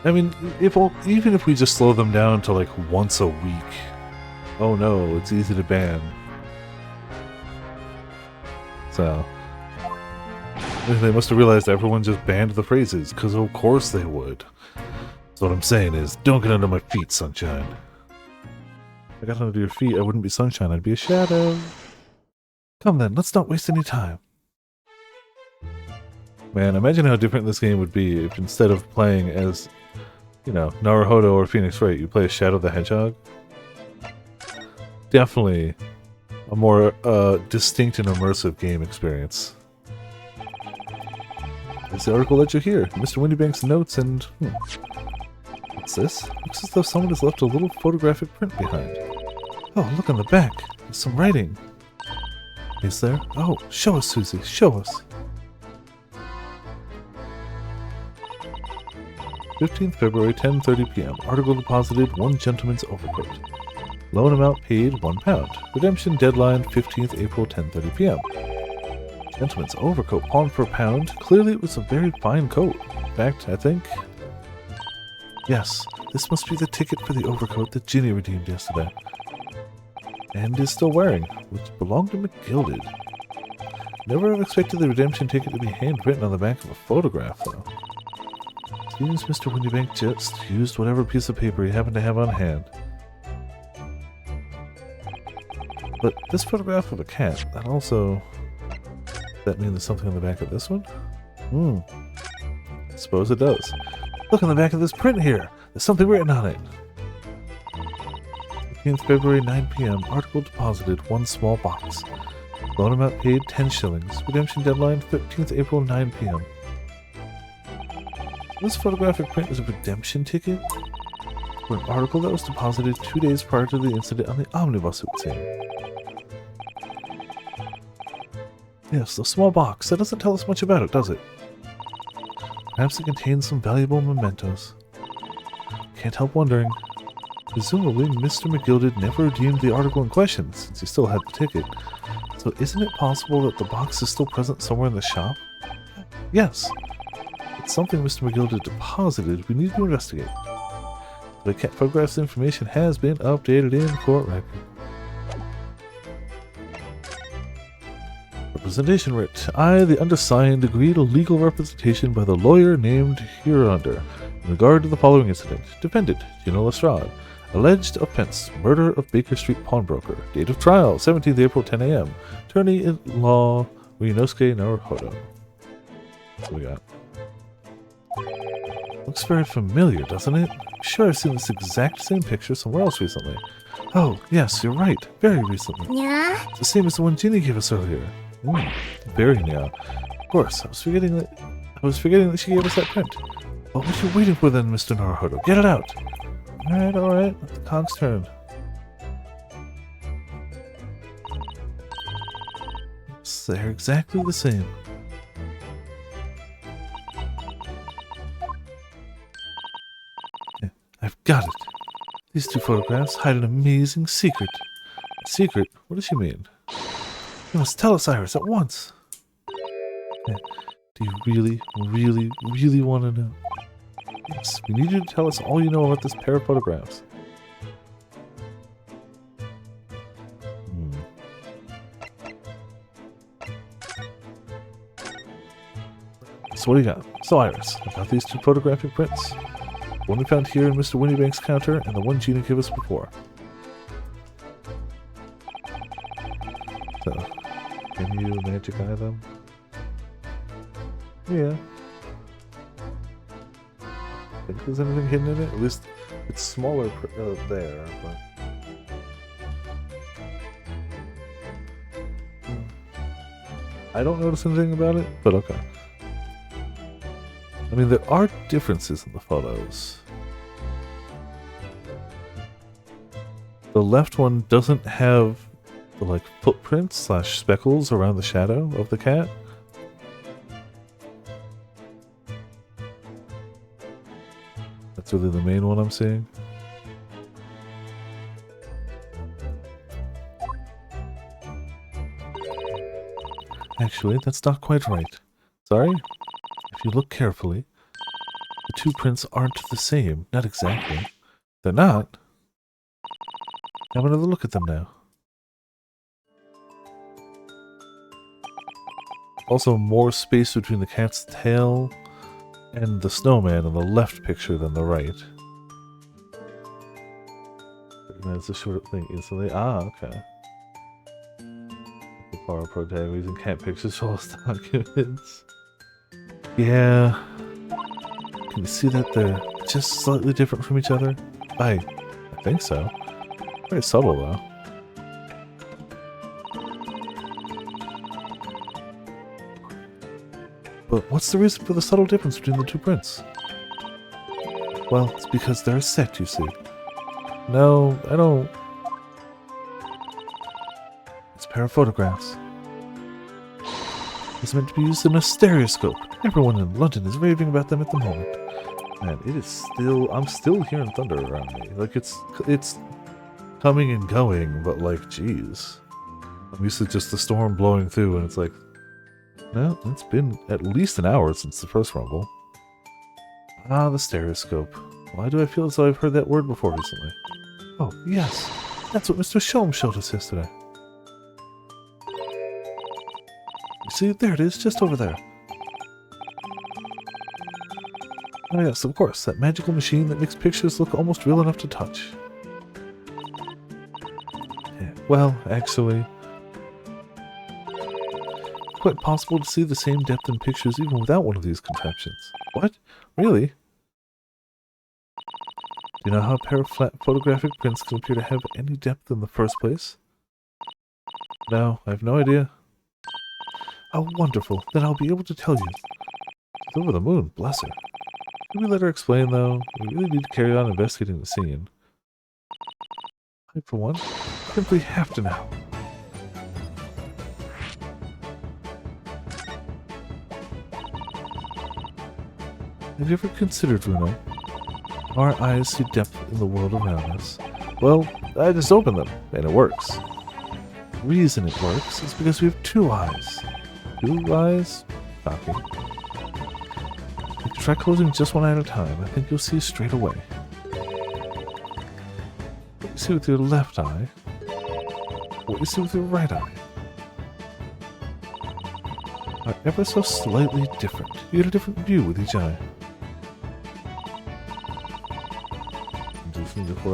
Speaker 1: I mean, even if we just slow them down to like once a week, oh no, it's easy to ban. So they must have realized everyone just banned the phrases, because of course they would. So what I'm saying is, don't get under my feet, sunshine. If I got under your feet, I wouldn't be sunshine, I'd be a shadow. Come then, let's not waste any time. Man, imagine how different this game would be if instead of playing as, you know, Naruhodo or Phoenix Wright, you play as Shadow the Hedgehog. Definitely a more distinct and immersive game experience. There's the article that you hear. Mr. Windybank's notes and... What's this? Looks as though someone has left a little photographic print behind. Oh, look on the back. There's some writing. Is there? Oh, show us, Susie. Show us. 15th February, 10:30 p.m. Article deposited, 1 gentleman's overcoat. Loan amount paid, £1. Redemption deadline, 15th April, 10:30 p.m. Gentleman's overcoat pawned for £1. Clearly it was a very fine coat. In fact, I think... Yes, this must be the ticket for the overcoat that Ginny redeemed yesterday. And is still wearing, which belonged to McGilded. Never have expected the redemption ticket to be handwritten on the back of a photograph, though. Seems Mr. Windybank just used whatever piece of paper he happened to have on hand. But this photograph of a cat, that also... Does that mean there's something on the back of this one? I suppose it does. Look on the back of this print here! There's something written on it! 15th February, 9 p.m. Article deposited, 1 small box. Loan amount paid, 10 shillings. Redemption deadline, 15th April, 9 p.m. This photographic print is a redemption ticket for an article that was deposited 2 days prior to the incident on the omnibus it was in. Yes, the small box. That doesn't tell us much about it, does it? Perhaps it contains some valuable mementos. Can't help wondering. Presumably, Mr. McGilded never redeemed the article in question, since he still had the ticket. So isn't it possible that the box is still present somewhere in the shop? Yes. It's something Mr. McGilded deposited. We need to investigate. The cat photograph's information has been updated in court record. Representation writ. I, the undersigned, agree to legal representation by the lawyer named hereunder in regard to the following incident. Defendant, Gino Lestrade. Alleged offense, murder of Baker Street pawnbroker. Date of trial, 17th April, 10 a.m. Attorney-at-law, Ryunosuke Naruhodo. What we got? Looks very familiar, doesn't it? I'm sure I've seen this exact same picture somewhere else recently. Oh, yes, you're right. Very recently.
Speaker 2: Yeah?
Speaker 1: It's the same as the one Ginny gave us earlier. Very new. Of course, I was forgetting that she gave us that print. What was you waiting for then, Mr. Naruhodo? Get it out! Alright. Let the cogs turn. Yes, they're exactly the same. I've got it. These 2 photographs hide an amazing secret. A secret? What does she mean? You must tell us, Iris, at once. Do you really want to know? Yes, we need you to tell us all you know about this pair of photographs. So what do you got? So Iris, I got these 2 photographic prints. The one we found here in Mr. Windybank's counter, and the one Gina gave us before. So, can you magic eye them? Yeah. Think there's anything hidden in it? At least it's smaller there, but... I don't notice anything about it, but okay. I mean, there are differences in the photos. The left one doesn't have the, like, footprints / speckles around the shadow of the cat. It's really the main one I'm seeing. Actually, that's not quite right. Sorry? If you look carefully, the two prints aren't the same. Not exactly. They're not. Have another look at them now. Also, more space between the cat's tail and the snowman in the left picture than the right. Recognize the short thing instantly. Ah, okay. The power protagonist and cat pictures show us documents. Yeah. Can you see that they're just slightly different from each other? I think so. Very subtle though. But what's the reason for the subtle difference between the two prints? Well, it's because they're a set, you see. No, I don't. It's a pair of photographs. It's meant to be used in a stereoscope. Everyone in London is raving about them at the moment. Man, it is still... I'm still hearing thunder around me. Like, it's coming and going, but like, jeez. I'm used to just the storm blowing through, and it's like... No, it's been at least an hour since the first rumble. Ah, the stereoscope. Why do I feel as though I've heard that word before recently? Oh, yes. That's what Mr. Sholm showed us yesterday. You see, there it is, just over there. Oh yes, of course, that magical machine that makes pictures look almost real enough to touch. Yeah, well, actually... quite possible to see the same depth in pictures even without one of these contraptions. What? Really? Do you know how a pair of flat photographic prints can appear to have any depth in the first place? No, I have no idea. Oh, wonderful. Then I'll be able to tell you. It's over the moon, bless her. Can we let her explain, though? We really need to carry on investigating the scene. I, for one, simply have to know. Have you ever considered, Bruno? Our eyes see depth in the world around us. Well, I just open them, and it works. The reason it works is because we have two eyes. Two eyes? Shocking. If you try closing just one eye at a time, I think you'll see straight away. What you see with your left eye, what you see with your right eye, are ever so slightly different. You get a different view with each eye.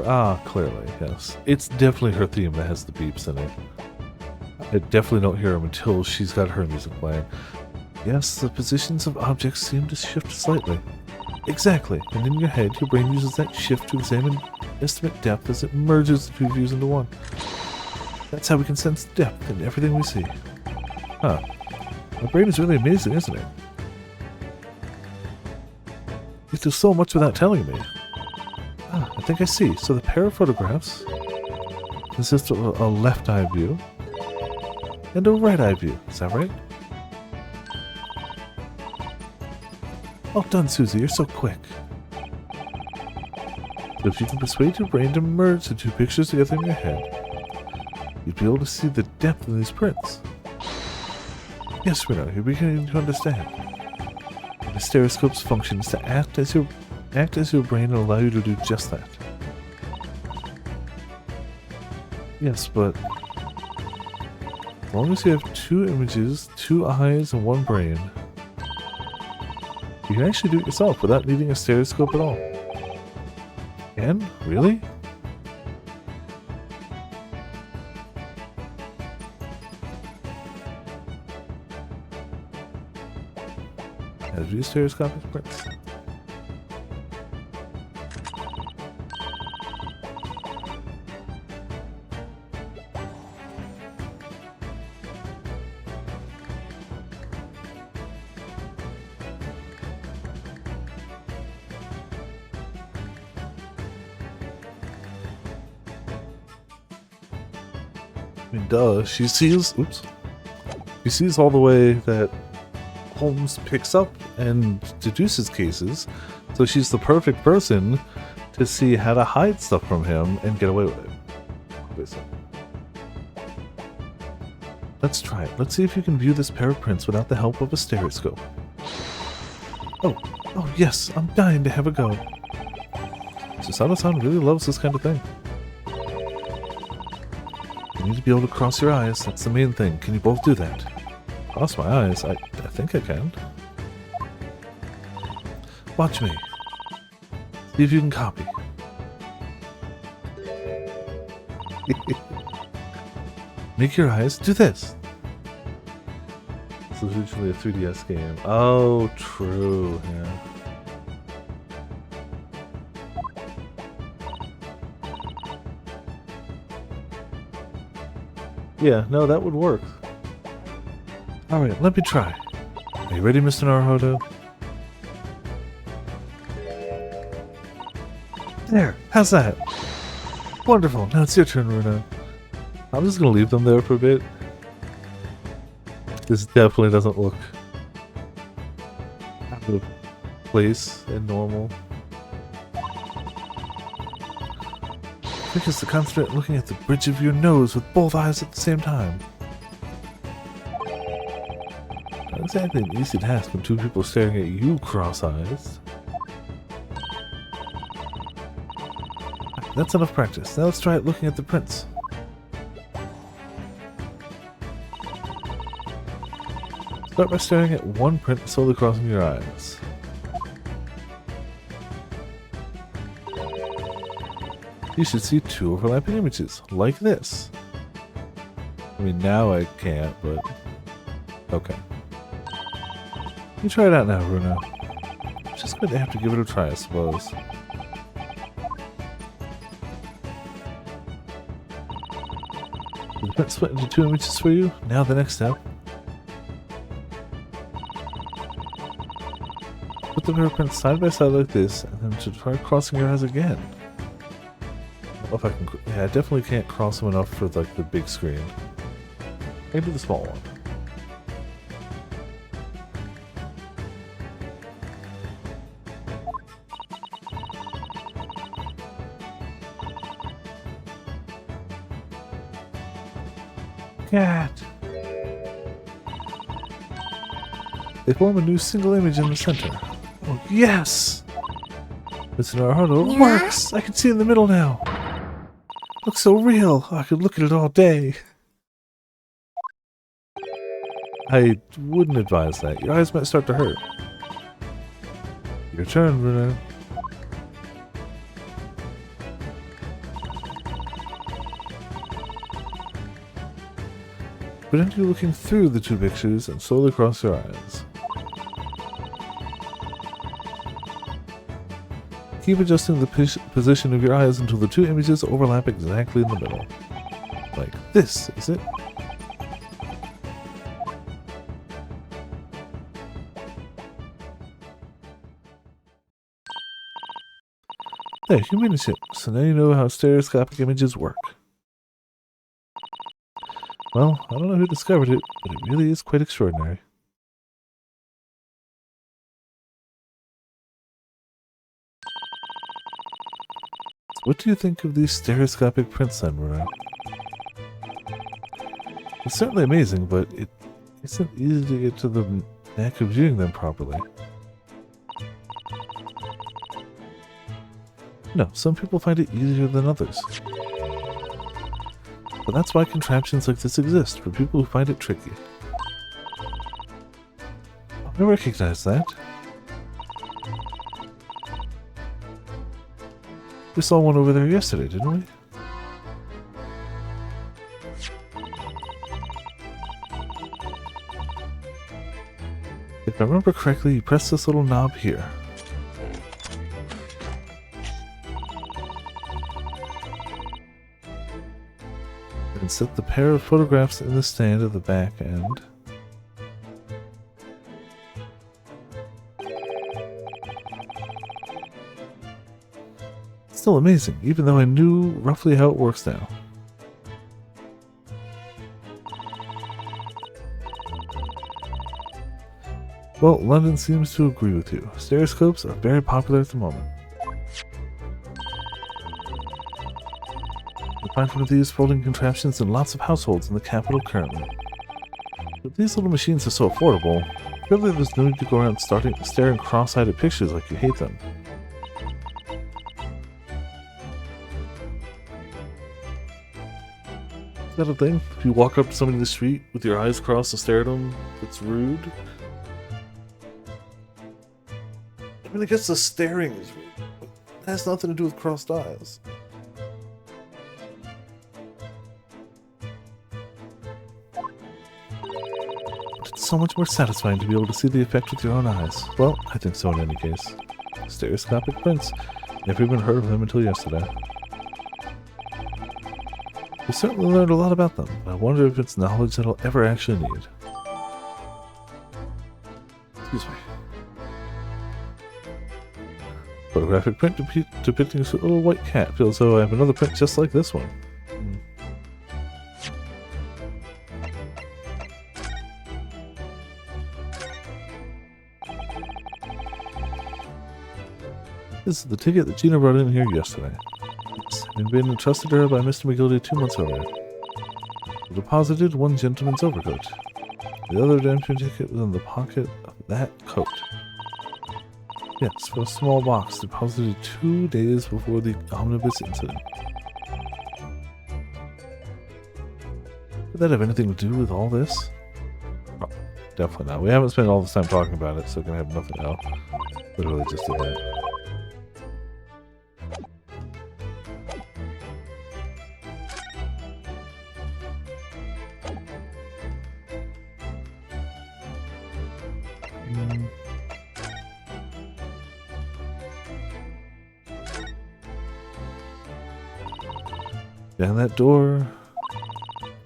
Speaker 1: Ah, clearly, yes. It's definitely her theme that has the beeps in it. I definitely don't hear them until she's got her music playing. Yes, the positions of objects seem to shift slightly. Exactly, and in your head, your brain uses that shift to examine estimate depth as it merges the two views into one. That's how we can sense depth in everything we see. Huh. My brain is really amazing, isn't it? You do so much without telling me. Ah, I think I see. So the pair of photographs consist of a left eye view and a right eye view. Is that right? Well done, Susie. You're so quick. So if you can persuade your brain to merge the two pictures together in your head, you'd be able to see the depth in these prints. Yes, Reno, you're beginning to understand. The stereoscope's function is to act as your brain and allow you to do just that. Yes, but as long as you have two images, two eyes, and one brain, you can actually do it yourself without needing a stereoscope at all. And? Really? How to do stereoscopic prints? I mean, duh, she sees all the way that Holmes picks up and deduces cases, So she's the perfect person to see how to hide stuff from him and get away with it. Obviously. Let's try it. Let's see if you can view this pair of prints without the help of a stereoscope. Oh yes, I'm dying to have a go. Susanoo-san really loves this kind of thing. You need to be able to cross your eyes. That's the main thing. Can you both do that? Cross my eyes? I think I can. Watch me. See if you can copy. Make your eyes do this. This is usually a 3DS game. Oh, true. Yeah. Yeah, no, that would work. Alright, let me try. Are you ready, Mr. Naruhodo? There, how's that? Wonderful, now it's your turn, Runa. I'm just gonna leave them there for a bit. This definitely doesn't look out of place and normal. Because to concentrate on looking at the bridge of your nose with both eyes at the same time. Not exactly an easy task when two people are staring at you cross-eyes. That's enough practice. Now let's try it looking at the prints. Start by staring at one print and slowly crossing your eyes. You should see two overlapping images, like this. I mean, now I can't, but... okay. You try it out now, Runa. I'm just going to have to give it a try, I suppose. The print split into two images for you. Now the next step. Put the pair of prints side by side like this, and then to try crossing your eyes again. I don't know if I can. Yeah, I definitely can't cross them enough for like the big screen. I can do the small one. Cat. They form a new single image in the center. Oh yes! Mr. Naruhodo, it works! I can see in the middle now. Looks so real. I could look at it all day. I wouldn't advise that. Your eyes might start to hurt. Your turn, Runa. Pretend you're looking through the two pictures and slowly cross your eyes. Keep adjusting the position of your eyes until the two images overlap exactly in the middle. Like this, is it? There, you managed it. So now you know how stereoscopic images work. Well, I don't know who discovered it, but it really is quite extraordinary. What do you think of these stereoscopic prints then, Runa? It's certainly amazing, but it isn't easy to get to the knack of viewing them properly. No, some people find it easier than others. But that's why contraptions like this exist, for people who find it tricky. I recognize that. We saw one over there yesterday, didn't we? If I remember correctly, you press this little knob here. And set the pair of photographs in the stand at the back end. Still amazing, even though I knew roughly how it works now. Well, London seems to agree with you. Stereoscopes are very popular at the moment. You'll find one of these folding contraptions in lots of households in the capital currently. But these little machines are so affordable, really there's no need to go around staring cross-eyed at pictures like you hate them. Is that a thing? If you walk up to somebody in the street with your eyes crossed and stare at them, it's rude? I mean, I guess the staring is rude, but that has nothing to do with crossed eyes. It's so much more satisfying to be able to see the effect with your own eyes. Well, I think so in any case. Stereoscopic prints. Never even heard of them until yesterday. We certainly learned a lot about them, but I wonder if it's knowledge that I'll ever actually need. Excuse me. Photographic print depicting a little white cat. Feels as though I have another print just like this one. This is the ticket that Gina brought in here yesterday. It's been entrusted to her by Mr. McGildy 2 months earlier. She deposited one gentleman's overcoat. The other redemption ticket was in the pocket of that coat. Yes, for a small box deposited 2 days before the omnibus incident. Could that have anything to do with all this? Oh, definitely not. We haven't spent all this time talking about it, so we're gonna have nothing else. Literally just did that. Down that door.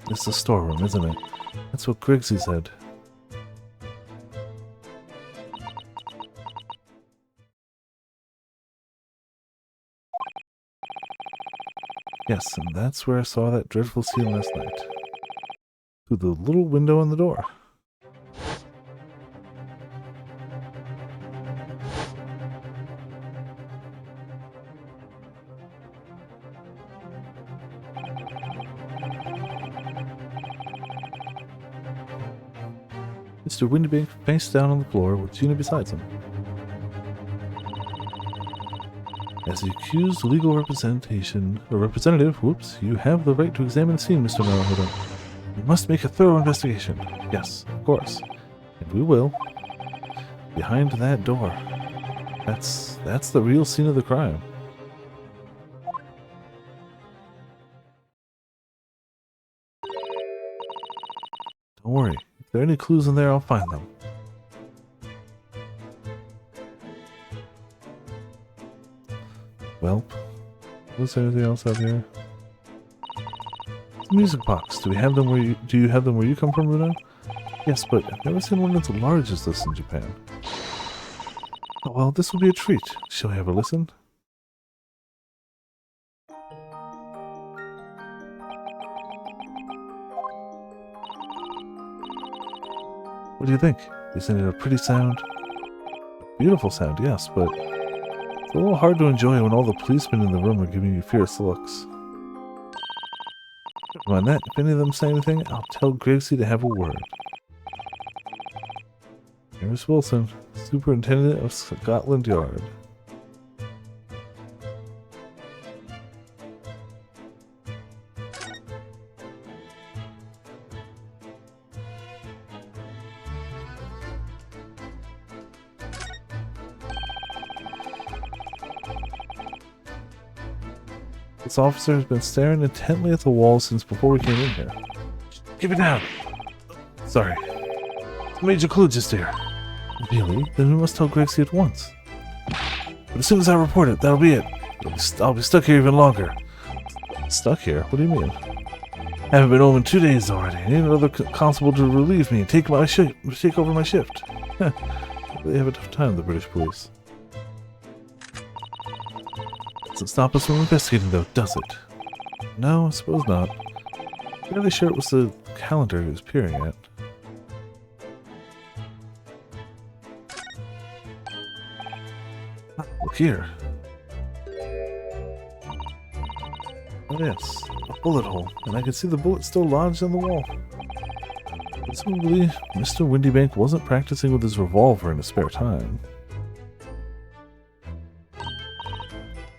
Speaker 1: It's the storeroom, isn't it? That's what Griggsy said. Yes, and that's where I saw that dreadful scene last night. Through the little window on the door. Mr. Windybank face down on the floor with Gina beside him. As the accused legal representative, whoops, you have the right to examine the scene, Mr. Naruhodo. You must make a thorough investigation. Yes, of course. And we will. Behind that door. That's the real scene of the crime. Don't worry. If there are any clues in there, I'll find them. Well, was there anything else out here? The music box. Do you have them where you come from, Runa? Yes, but I've never seen one as large as this in Japan. Oh, well, this will be a treat. Shall we have a listen? What do you think? Isn't it a pretty sound? Beautiful sound, yes, but it's a little hard to enjoy when all the policemen in the room are giving you fierce looks. Never mind that. If any of them say anything, I'll tell Griggsy to have a word. Here's Wilson, Superintendent of Scotland Yard. This officer has been staring intently at the wall since before we came in here. Keep it down! Sorry. It's a major clue just here. Really? Then we must tell Griggsy at once. But as soon as I report it, that'll be it. I'll be stuck here even longer. Stuck here? What do you mean? Haven't been home in 2 days already. I need another constable to relieve me and take over my shift. They have a tough time, the British police. Doesn't stop us from investigating, though, does it? No, I suppose not. I'm fairly sure it was the calendar he was peering at. Look here. Oh yes, a bullet hole, and I can see the bullet still lodged on the wall. Presumably, Mr. Windybank wasn't practicing with his revolver in his spare time.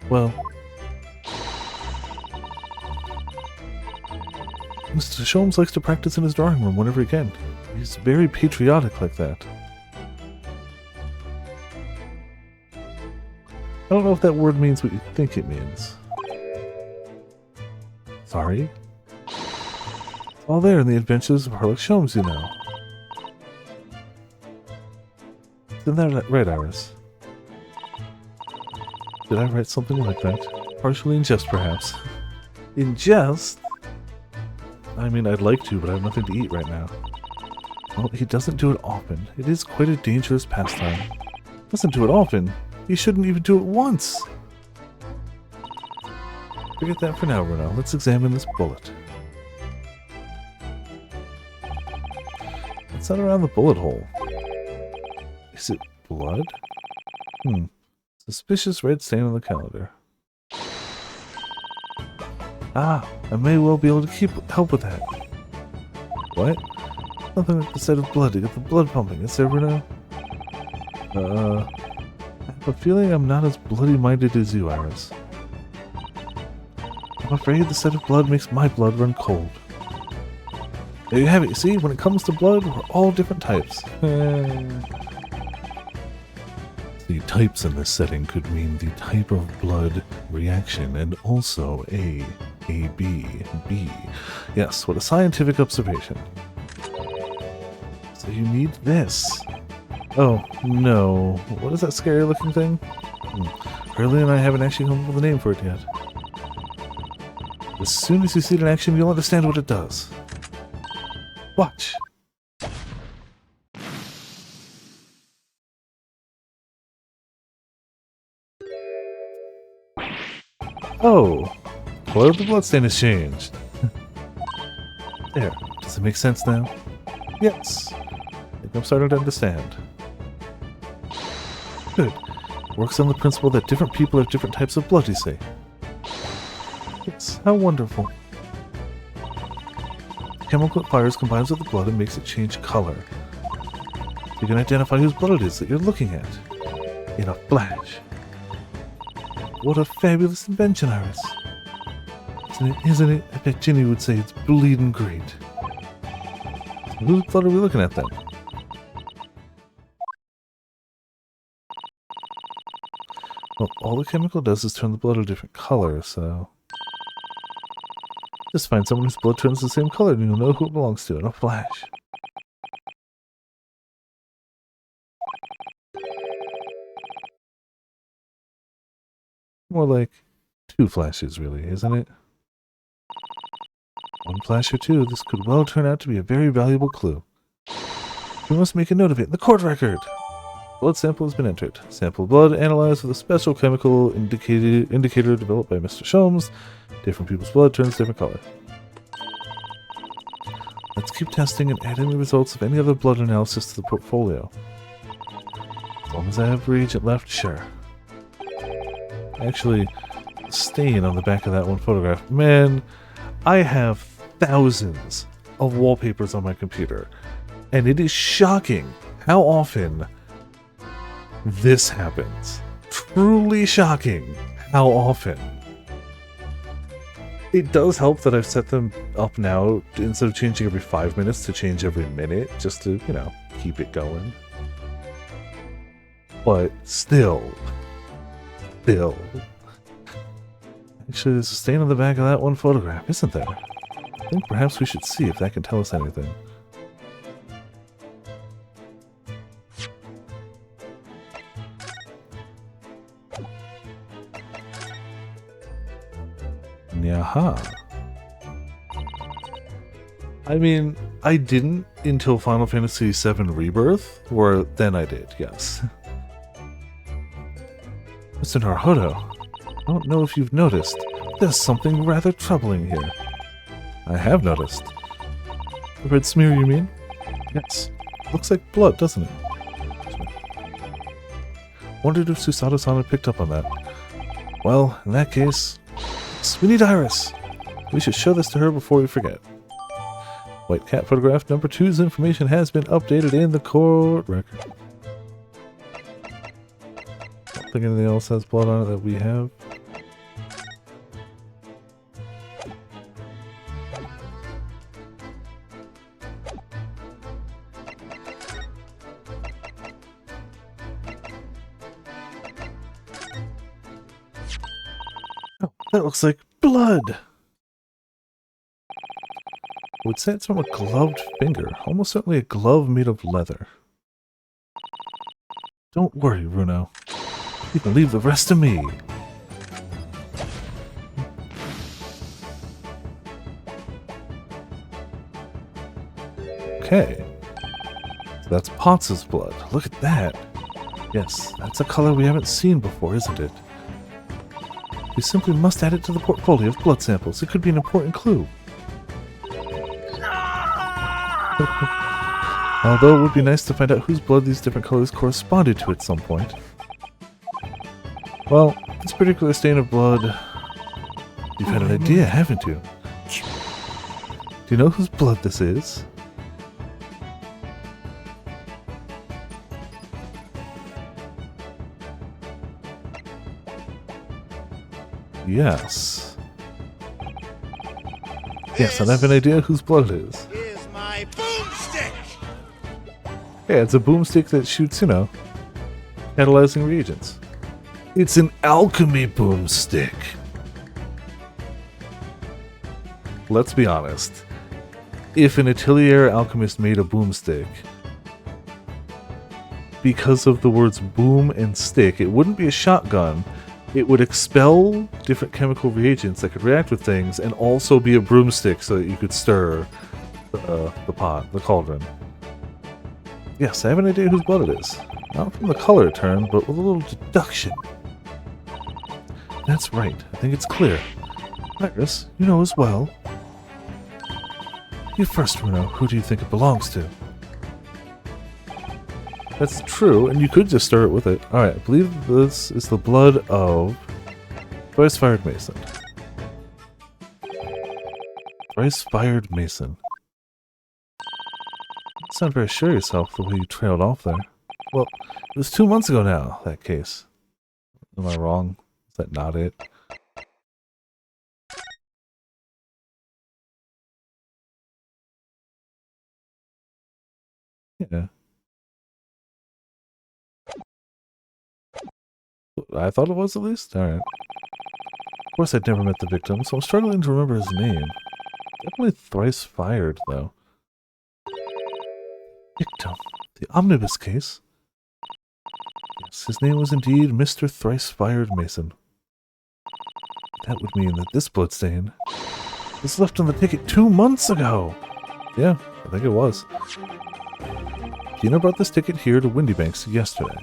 Speaker 1: Well, Mr. Sholmes likes to practice in his drawing room whenever he can. He's very patriotic like that. I don't know if that word means what you think it means. Sorry? All there in the adventures of Harlock Sholmes, you know. Isn't that right, Iris? Did I write something like that? Partially in jest, perhaps. In jest? I mean, I'd like to, but I have nothing to eat right now. Well, he doesn't do it often. It is quite a dangerous pastime. Doesn't do it often. He shouldn't even do it once. Forget that for now, Bruno. Let's examine this bullet. What's that around the bullet hole? Is it blood? Suspicious red stain on the calendar. Ah, I may well be able to help with that. What? Nothing like the sight of blood to get the blood pumping, is there, Bruno? I have a feeling I'm not as bloody-minded as you, Iris. I'm afraid the sight of blood makes my blood run cold. There you have it, you see? When it comes to blood, we're all different types. The types in this setting could mean the type of blood reaction, and also A, B, B. Yes, what a scientific observation. So you need this. Oh, no. What is that scary looking thing? Hurley and I haven't actually come up with a name for it yet. As soon as you see it in action, you'll understand what it does. Watch. Oh, color of the bloodstain has changed. There, does it make sense now? Yes, I think I'm starting to understand. Good. Works on the principle that different people have different types of blood, you say? Yes, how wonderful. The chemical it fires combines with the blood and makes it change color. You can identify whose blood it is that you're looking at. In a flash. What a fabulous invention, Iris. Isn't it? I bet Ginny would say it's bleeding great. So whose blood are we looking at then? Well, all the chemical does is turn the blood a different color, so... Just find someone whose blood turns the same color and you'll know who it belongs to in a flash. More like 2 flashes, really, isn't it? 1 flash or 2, this could well turn out to be a very valuable clue. We must make a note of it in the court record! Blood sample has been entered. Sample of blood analyzed with a special chemical indicator developed by Mr. Sholmes. Different people's blood turns different color. Let's keep testing and adding the results of any other blood analysis to the portfolio. As long as I have reagent left, sure. Actually, stain on the back of that one photograph. Man, I have thousands of wallpapers on my computer, and it is shocking how often this happens. Truly shocking how often. It does help that I've set them up now, instead of changing every 5 minutes, to change every minute, just to, you know, keep it going. But still. Actually, there's a stain on the back of that one photograph, isn't there? I think perhaps we should see if that can tell us anything. Yaha. I mean, I didn't until Final Fantasy VII Rebirth, or then I did, yes. Mr. Naruhodo, I don't know if you've noticed, there's something rather troubling here. I have noticed. The red smear, you mean? Yes. Looks like blood, doesn't it? Wondered if Susato-san had picked up on that. Well, in that case, we need Iris. We should show this to her before we forget. White cat photograph number 2's information has been updated in the court record. I don't think anything else has blood on it that we have. Oh, that looks like blood! I would say it's from a gloved finger, almost certainly a glove made of leather. Don't worry, Runo. You can leave the rest to me. Okay. So that's Potts' blood. Look at that. Yes, that's a color we haven't seen before, isn't it? We simply must add it to the portfolio of blood samples. It could be an important clue. Although it would be nice to find out whose blood these different colors corresponded to at some point. Well, this particular stain of blood... You've had an idea, haven't you? Do you know whose blood this is? Yes. Yes, and I have an idea whose blood it is.
Speaker 4: Here's my boomstick!
Speaker 1: Yeah, it's a boomstick that shoots, you know, catalyzing reagents. It's an alchemy boomstick. Let's be honest. If an Atelier alchemist made a boomstick, because of the words boom and stick, it wouldn't be a shotgun. It would expel different chemical reagents that could react with things and also be a broomstick so that you could stir the pot, the cauldron. Yes, I have an idea whose blood it is. Not from the color it turned, but with a little deduction. That's right, I think it's clear. Iris, you know as well. You first, Runo. Who do you think it belongs to? That's true, and you could just stir it with it. Alright, I believe this is the blood of Thrice-Fired Mason. Thrice-Fired Mason. You sound very sure of yourself the way you trailed off there. Well, it was 2 months ago now, that case. Am I wrong? Is that not it? Yeah. I thought it was at least? Alright. Of course I'd never met the victim, so I'm struggling to remember his name. Definitely thrice fired, though. Victim. The omnibus case? Yes, his name was indeed Mr. Thrice-Fired Mason. That would mean that this bloodstain was left on the ticket 2 months ago! Yeah, I think it was. Kina brought this ticket here to Windy Banks yesterday.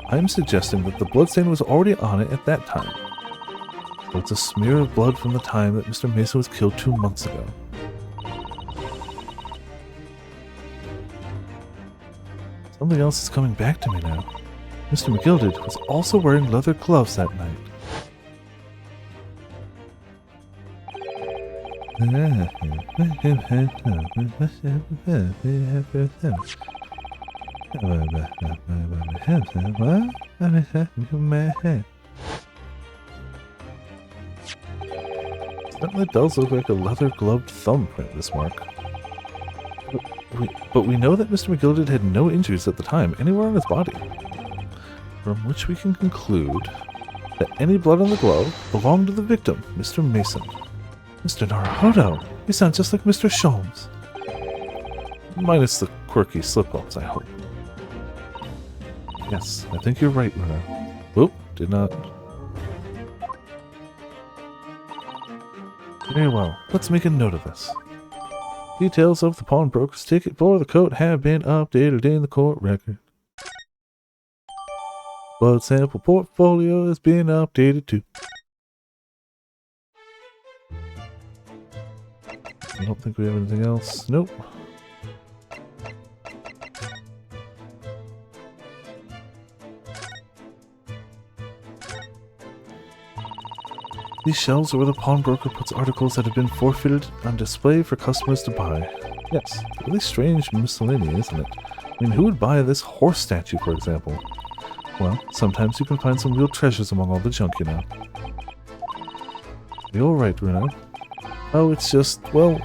Speaker 1: I'm suggesting that the bloodstain was already on it at that time. So it's a smear of blood from the time that Mr. Mason was killed 2 months ago. Something else is coming back to me now. Mr. McGilded was also wearing leather gloves that night. Certainly does look like a leather-gloved thumbprint, this mark. But we know that Mr. McGilded had no injuries at the time anywhere on his body, from which we can conclude that any blood on the glove belonged to the victim, Mr. Mason. Mr. Naruhodo, you sound just like Mr. Sholmes. Minus the quirky slip-ups, I hope. Yes, I think you're right, Runo. Whoop, did not. Very well, let's make a note of this. Details of the pawnbroker's ticket for the coat have been updated in the court record. Blood sample portfolio has been updated too. I don't think we have anything else. Nope. These shelves are where the pawnbroker puts articles that have been forfeited on display for customers to buy. Yes, really strange miscellany, isn't it? I mean, who would buy this horse statue, for example? Well, sometimes you can find some real treasures among all the junk, you know. Are you alright, Bruno? Oh, it's just, well,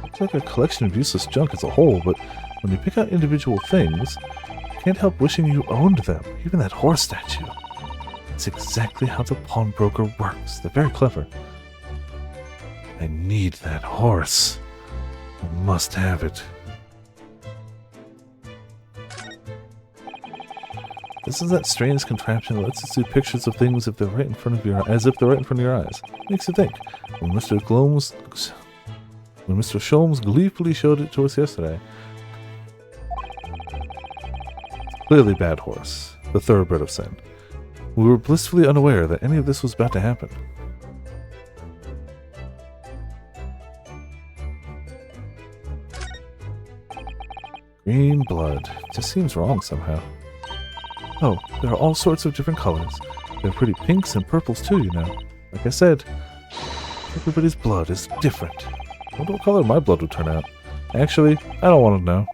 Speaker 1: it's like a collection of useless junk as a whole, but when you pick out individual things, you can't help wishing you owned them, even that horse statue. It's exactly how the pawnbroker works. They're very clever. I need that horse. I must have it. This is that strange contraption that lets us see pictures of things if they're right in front of your, as if they're right in front of your eyes. Makes you think. When Mr. Sholmes gleefully showed it to us yesterday. Clearly bad horse. The thoroughbred of sin. We were blissfully unaware that any of this was about to happen. Green blood. Just seems wrong somehow. Oh, there are all sorts of different colors. There are pretty pinks and purples too, you know. Like I said, everybody's blood is different. I wonder what color my blood would turn out. Actually, I don't want to know.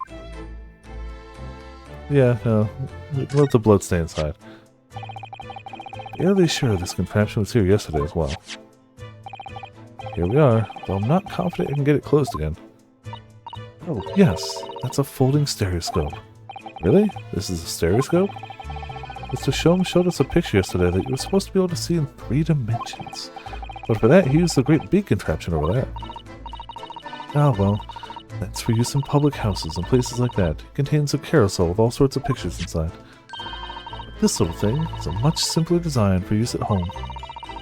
Speaker 1: Yeah, no. Let the blood stay inside. Fairly sure this contraption was here yesterday as well. Here we are, though I'm not confident I can get it closed again. Oh, yes, that's a folding stereoscope. Really? This is a stereoscope? Mr. Sholmes showed us a picture yesterday that you were supposed to be able to see in 3 dimensions. But for that, he used the great big contraption over there. Ah, well, that's for use in public houses and places like that. It contains a carousel with all sorts of pictures inside. This little thing is a much simpler design for use at home.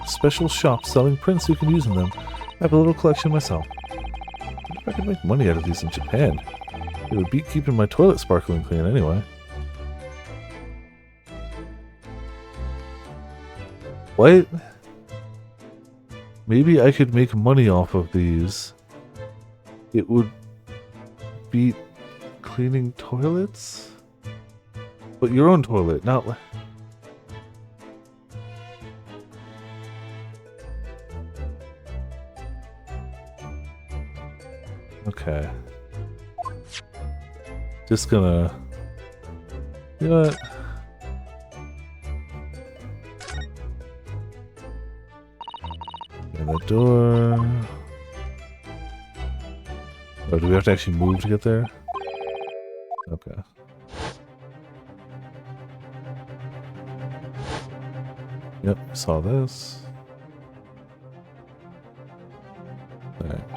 Speaker 1: Special shops selling prints you can use in them. I have a little collection myself. I wonder if I could make money out of these in Japan. It would beat keeping my toilet sparkling clean anyway. What? Maybe I could make money off of these. It would beat cleaning toilets? But your own toilet, not... Okay. Just gonna... You know what? And the door... Oh, do we have to actually move to get there? Okay. Yep, saw this. Alright.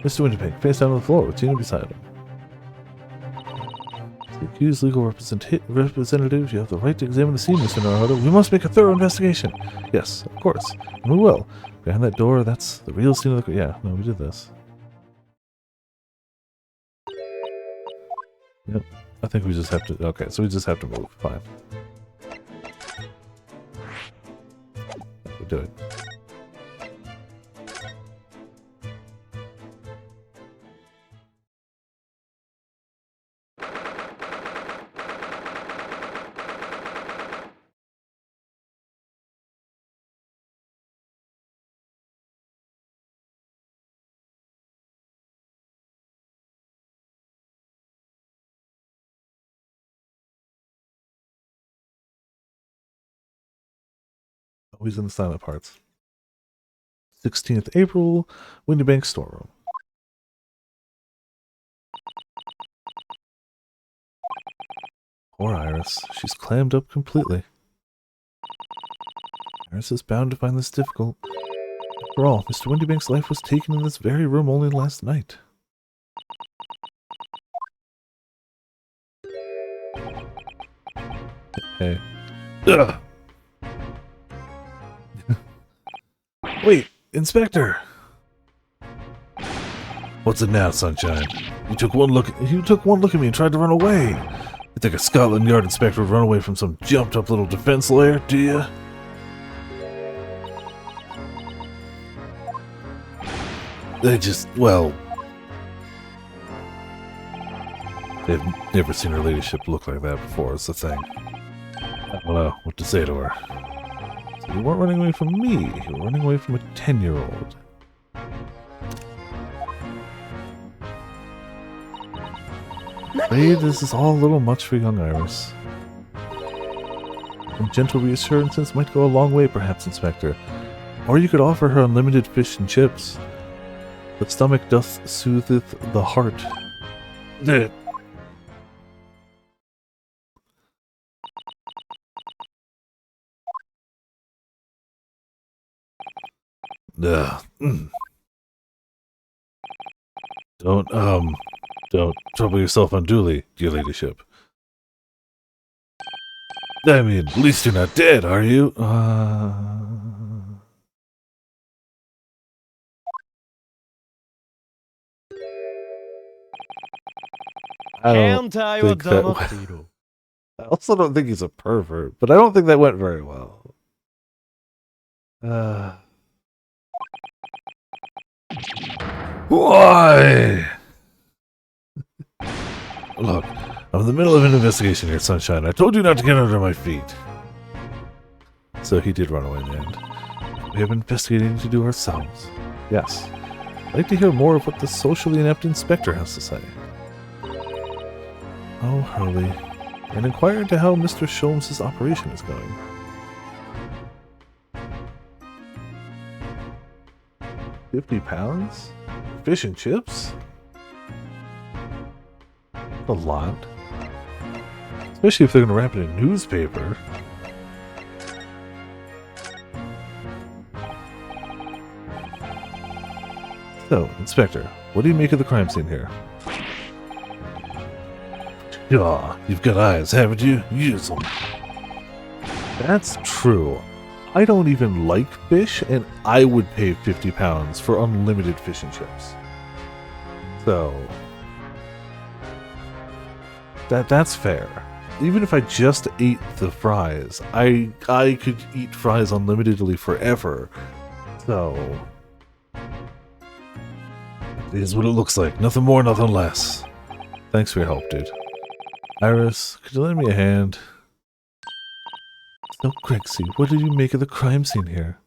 Speaker 1: Mr. Winterpink, face down on the floor with Gina beside him. As the accused legal representative, you have the right to examine the scene, Mr. Naruto. We must make a thorough investigation. Yes, of course. And we will. Behind that door, that's the real scene of the... Yeah, no, we did this. Yep. I think we just have to... Okay, so we just have to move. Fine. We'll do it. Always in the silent parts. 16th April, Windy Bank storeroom. Poor Iris. She's clammed up completely. Iris is bound to find this difficult. After all, Mr. Windybank's life was taken in this very room only last night. Hey. Ugh. Wait, Inspector! What's it now, Sunshine? You took one look at me and tried to run away. You think a Scotland Yard inspector would run away from some jumped-up little defense lawyer, do you? They just, well... They've never seen her ladyship look like that before, it's the thing. I don't know what to say to her. So you weren't running away from me, you were running away from a 10-year-old. Afraid this is all a little much for young Iris. Some gentle reassurances might go a long way, perhaps, Inspector. Or you could offer her unlimited fish and chips. The stomach doth sootheth the heart. Don't trouble yourself unduly, your ladyship. I mean, at least you're not dead, are you? I don't think that... I also don't think he's a pervert, but I don't think that went very well. Why? Look, I'm in the middle of an investigation here, Sunshine. I told you not to get under my feet. So he did run away in the end. We have investigating to do ourselves. Yes. I'd like to hear more of what the socially inept inspector has to say. Oh, Hurley. And inquire into how Mr. Sholmes' operation is going. £50? Fish and chips? A lot. Especially if they're going to wrap it in a newspaper. So, Inspector, what do you make of the crime scene here? Aw, you've got eyes, haven't you? Use them. That's true. I don't even like fish, and I would pay £50 for unlimited fish and chips. So... That's fair. Even if I just ate the fries, I could eat fries unlimitedly forever. So... it is what it looks like. Nothing more, nothing less. Thanks for your help, dude. Iris, could you lend me a hand? So, Grexy, what did you make of the crime scene here?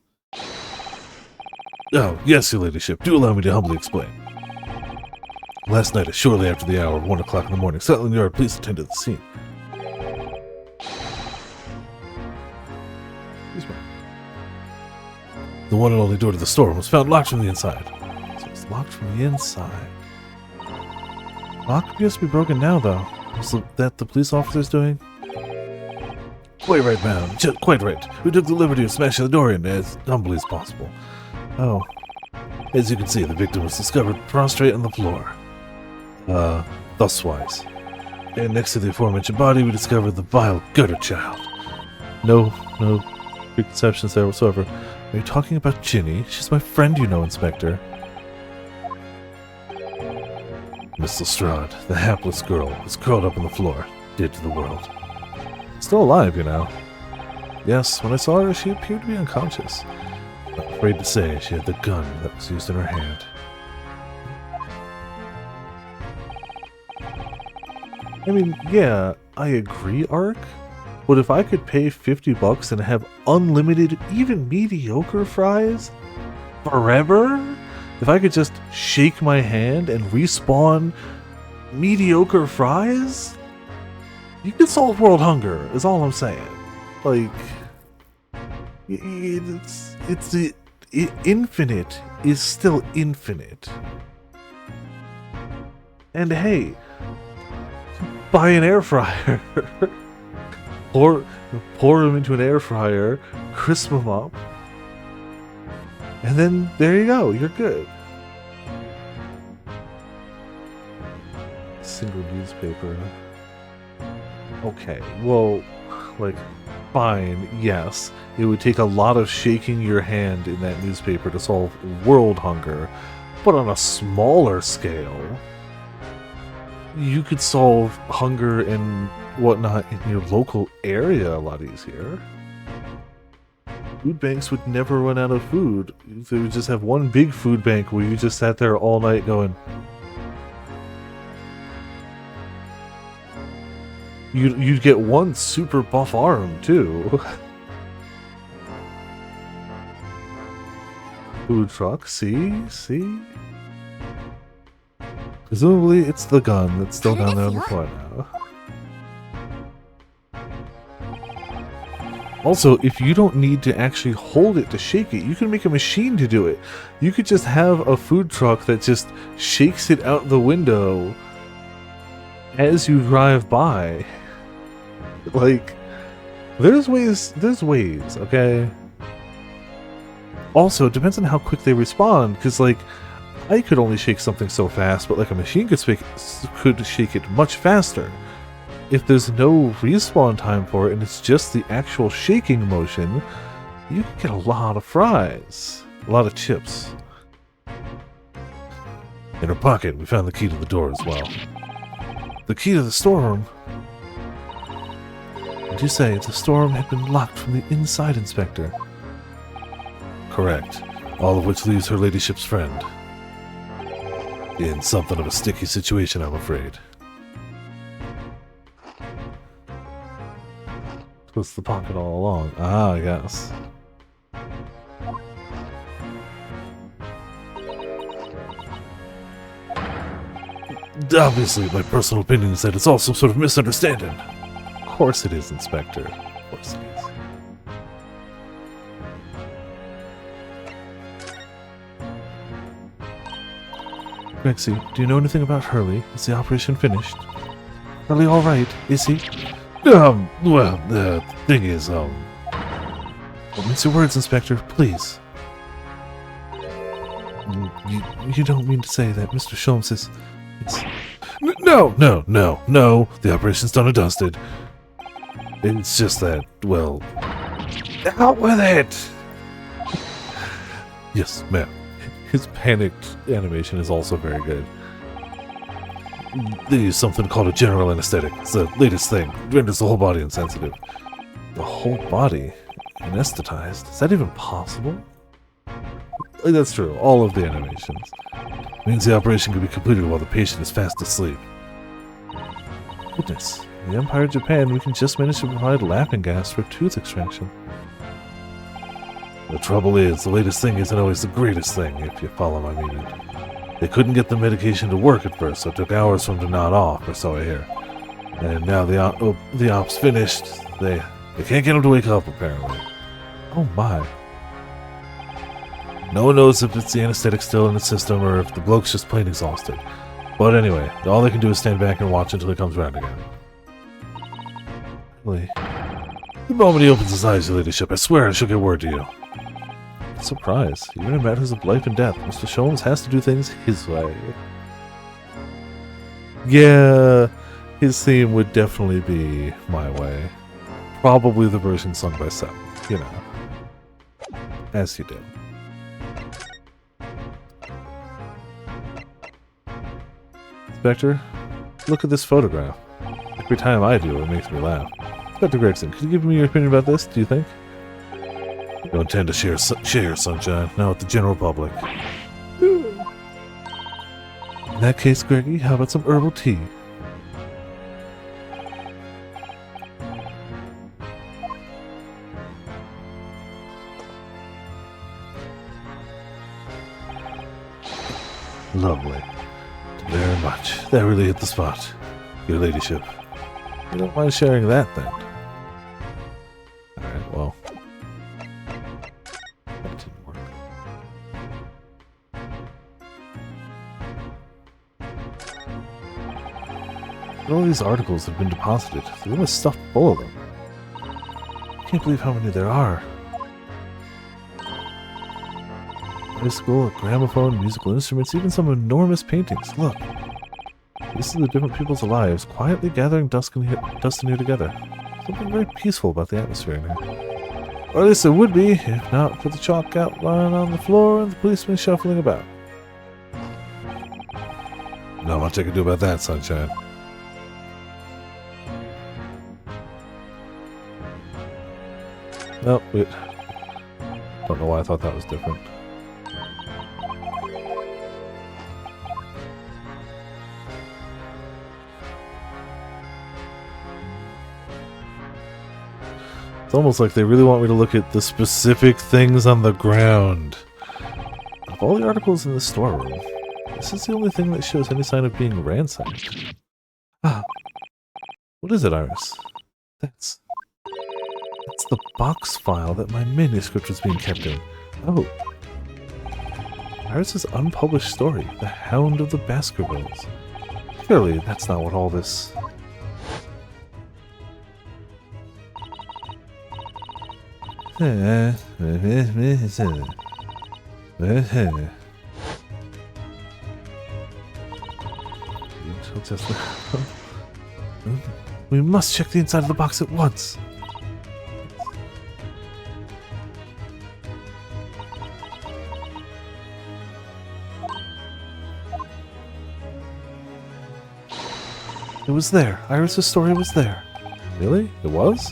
Speaker 1: Oh, yes, your ladyship. Do allow me to humbly explain. Last night, shortly after the hour of 1 o'clock in the morning, Scotland Yard police attended the scene. The one and only door to the store was found locked from the inside. So it's locked from the inside. Lock appears to be broken now, though. Is that the police officer's doing? Quite right, ma'am. Quite right. We took the liberty of smashing the door in as humbly as possible. Oh. As you can see, the victim was discovered prostrate on the floor. Thuswise. And next to the aforementioned body, we discovered the vile gutter child. No preconceptions there whatsoever. Are you talking about Ginny? She's my friend, you know, Inspector. Miss Lestrade, the hapless girl, was curled up on the floor, dead to the world. Still alive, you know. Yes, when I saw her, she appeared to be unconscious. I'm afraid to say she had the gun that was used in her hand. I mean, yeah, I agree, Ark. But if I could pay $50 and have unlimited, even mediocre fries forever, if I could just shake my hand and respawn mediocre fries, you could solve world hunger, is all I'm saying. Like, infinite is still infinite. And hey, buy an air fryer. pour them into an air fryer, crisp them up, and then there you go, you're good. Single newspaper. Okay, well, like, fine, yes. It would take a lot of shaking your hand in that newspaper to solve world hunger, but on a smaller scale, you could solve hunger and whatnot in your local area a lot easier. Food banks would never run out of food. They would just have one big food bank where you just sat there all night going... You'd get one super buff arm, too. Food truck, see? See? Presumably it's the gun that's still down there on the floor now. Also, if you don't need to actually hold it to shake it, you can make a machine to do it. You could just have a food truck that just shakes it out the window as you drive by. Like, there's ways, okay? Also, it depends on how quick they respond, because, like, I could only shake something so fast, but, like, a machine could shake it much faster. If there's no respawn time for it, and it's just the actual shaking motion, you can get a lot of fries. A lot of chips. In her pocket, we found the key to the door as well. The key to the storeroom? Did you say the storeroom had been locked from the inside, Inspector? Correct. All of which leaves her ladyship's friend in something of a sticky situation, I'm afraid. Twist the pocket all along. Ah, yes. Obviously, my personal opinion is that it's all some sort of misunderstanding. Of course it is, Inspector. Of course it is. Grexy, do you know anything about Hurley? Is the operation finished? Hurley all right, is he? Well, the thing is, Don't mince your words, Inspector, please. You don't mean to say that Mr. Sholmes is... No! The operation's done and dusted. It's just that, well... Out with it! Yes, ma'am. His panicked animation is also very good. They use something called a general anesthetic. It's the latest thing. It renders the whole body insensitive. The whole body? Anesthetized? Is that even possible? That's true. All of the animations. Means the operation can be completed while the patient is fast asleep. Goodness. In the Empire of Japan, we can just manage to provide laughing gas for tooth extraction. The trouble is, the latest thing isn't always the greatest thing, if you follow my meaning. They couldn't get the medication to work at first, so it took hours for them to nod off, or so I hear. And now the op's finished. They can't get him to wake up, apparently. Oh my. No one knows if it's the anesthetic still in the system or if the bloke's just plain exhausted. But anyway, all they can do is stand back and watch until he comes around again. Really? The moment he opens his eyes, your ladyship, I swear I shall get word to you. Surprise. Even in matters of life and death, Mr. Sholmes has to do things his way. Yeah, his theme would definitely be My Way. Probably the version sung by Seth, you know. As he did. Inspector, look at this photograph. Every time I do, it makes me laugh. Inspector Gregson, could you give me your opinion about this, do you think? I don't tend to share Sunshine, not with the general public. In that case, Greggy, how about some herbal tea? Lovely. Very much. That really hit the spot. Your ladyship. You don't mind sharing that, then? Alright, well. That didn't work. All these articles have been deposited. The room is stuffed full of them. I can't believe how many there are. High school, a gramophone, musical instruments, even some enormous paintings. Look. This is the different people's lives, quietly gathering dust in here together. Something very peaceful about the atmosphere in here. Or at least it would be, if not for the chalk outline on the floor and the policeman shuffling about. Not much I can do about that, Sunshine. Oh, wait. Don't know why I thought that was different. It's almost like they really want me to look at the specific things on the ground. Of all the articles in the storeroom, this is the only thing that shows any sign of being ransacked. Ah, what is it, Iris? That's the box file that my manuscript was being kept in. Oh. Iris's unpublished story, The Hound of the Baskervilles. Surely that's not what all this... We must check the inside of the box at once. It was there. Iris' story was there. Really? It was?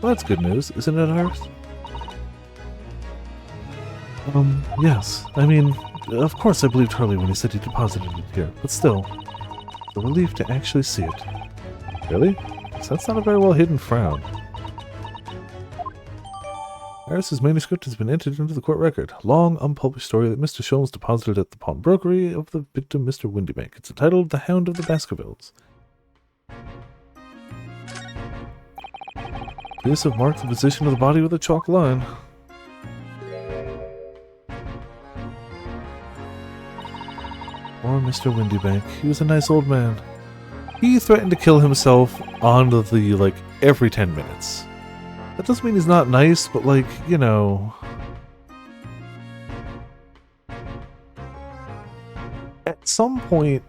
Speaker 1: Well, that's good news, isn't it, Iris? Yes. I mean, of course I believed Hurley when he said he deposited it here, but still, it's a relief to actually see it. Really? So that's not a very well hidden frown. Iris's manuscript has been entered into the court record. Long, unpublished story that Mr. Sholmes deposited at the pawnbrokery of the victim, Mr. Windybank. It's entitled The Hound of the Baskervilles. Police have marked the position of the body with a chalk line. Poor Mr. Windybank. He was a nice old man. He threatened to kill himself on the, every 10 minutes. That doesn't mean he's not nice, but, you know... At some point,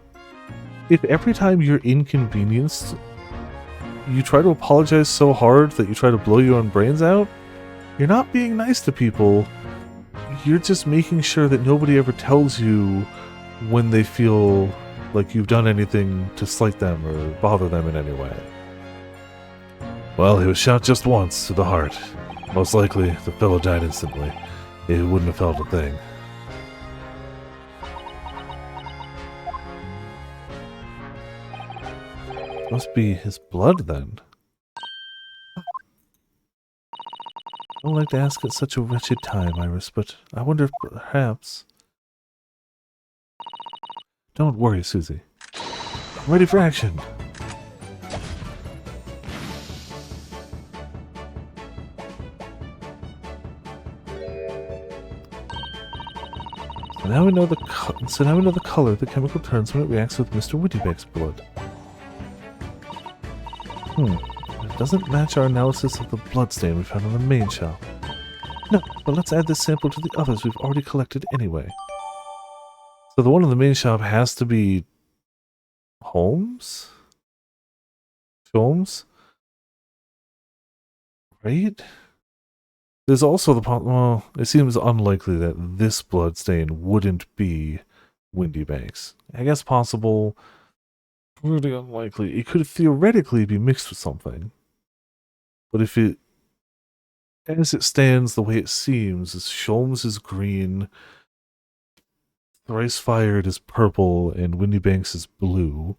Speaker 1: if every time you're inconvenienced, you try to apologize so hard that you try to blow your own brains out, you're not being nice to people. You're just making sure that nobody ever tells you when they feel like you've done anything to slight them or bother them in any way. Well, he was shot just once to the heart. Most likely, the fellow died instantly. He wouldn't have felt a thing. Must be his blood, then. I don't like to ask at such a wretched time, Iris, but I wonder if perhaps... Don't worry, Susie. I'm ready for action! So now we know the color the chemical turns when it reacts with Mr. Windybank's blood. It doesn't match our analysis of the bloodstain we found on the main shelf. No, but let's add this sample to the others we've already collected anyway. So the one in the main shop has to be... Holmes? Right? There's also the... Well, it seems unlikely that this bloodstain wouldn't be Windybank's. I guess possible... Really unlikely. It could theoretically be mixed with something. But if it... As it stands, the way it seems, is Sholmes is green, Thrice Fired is purple, and Windybank's is blue.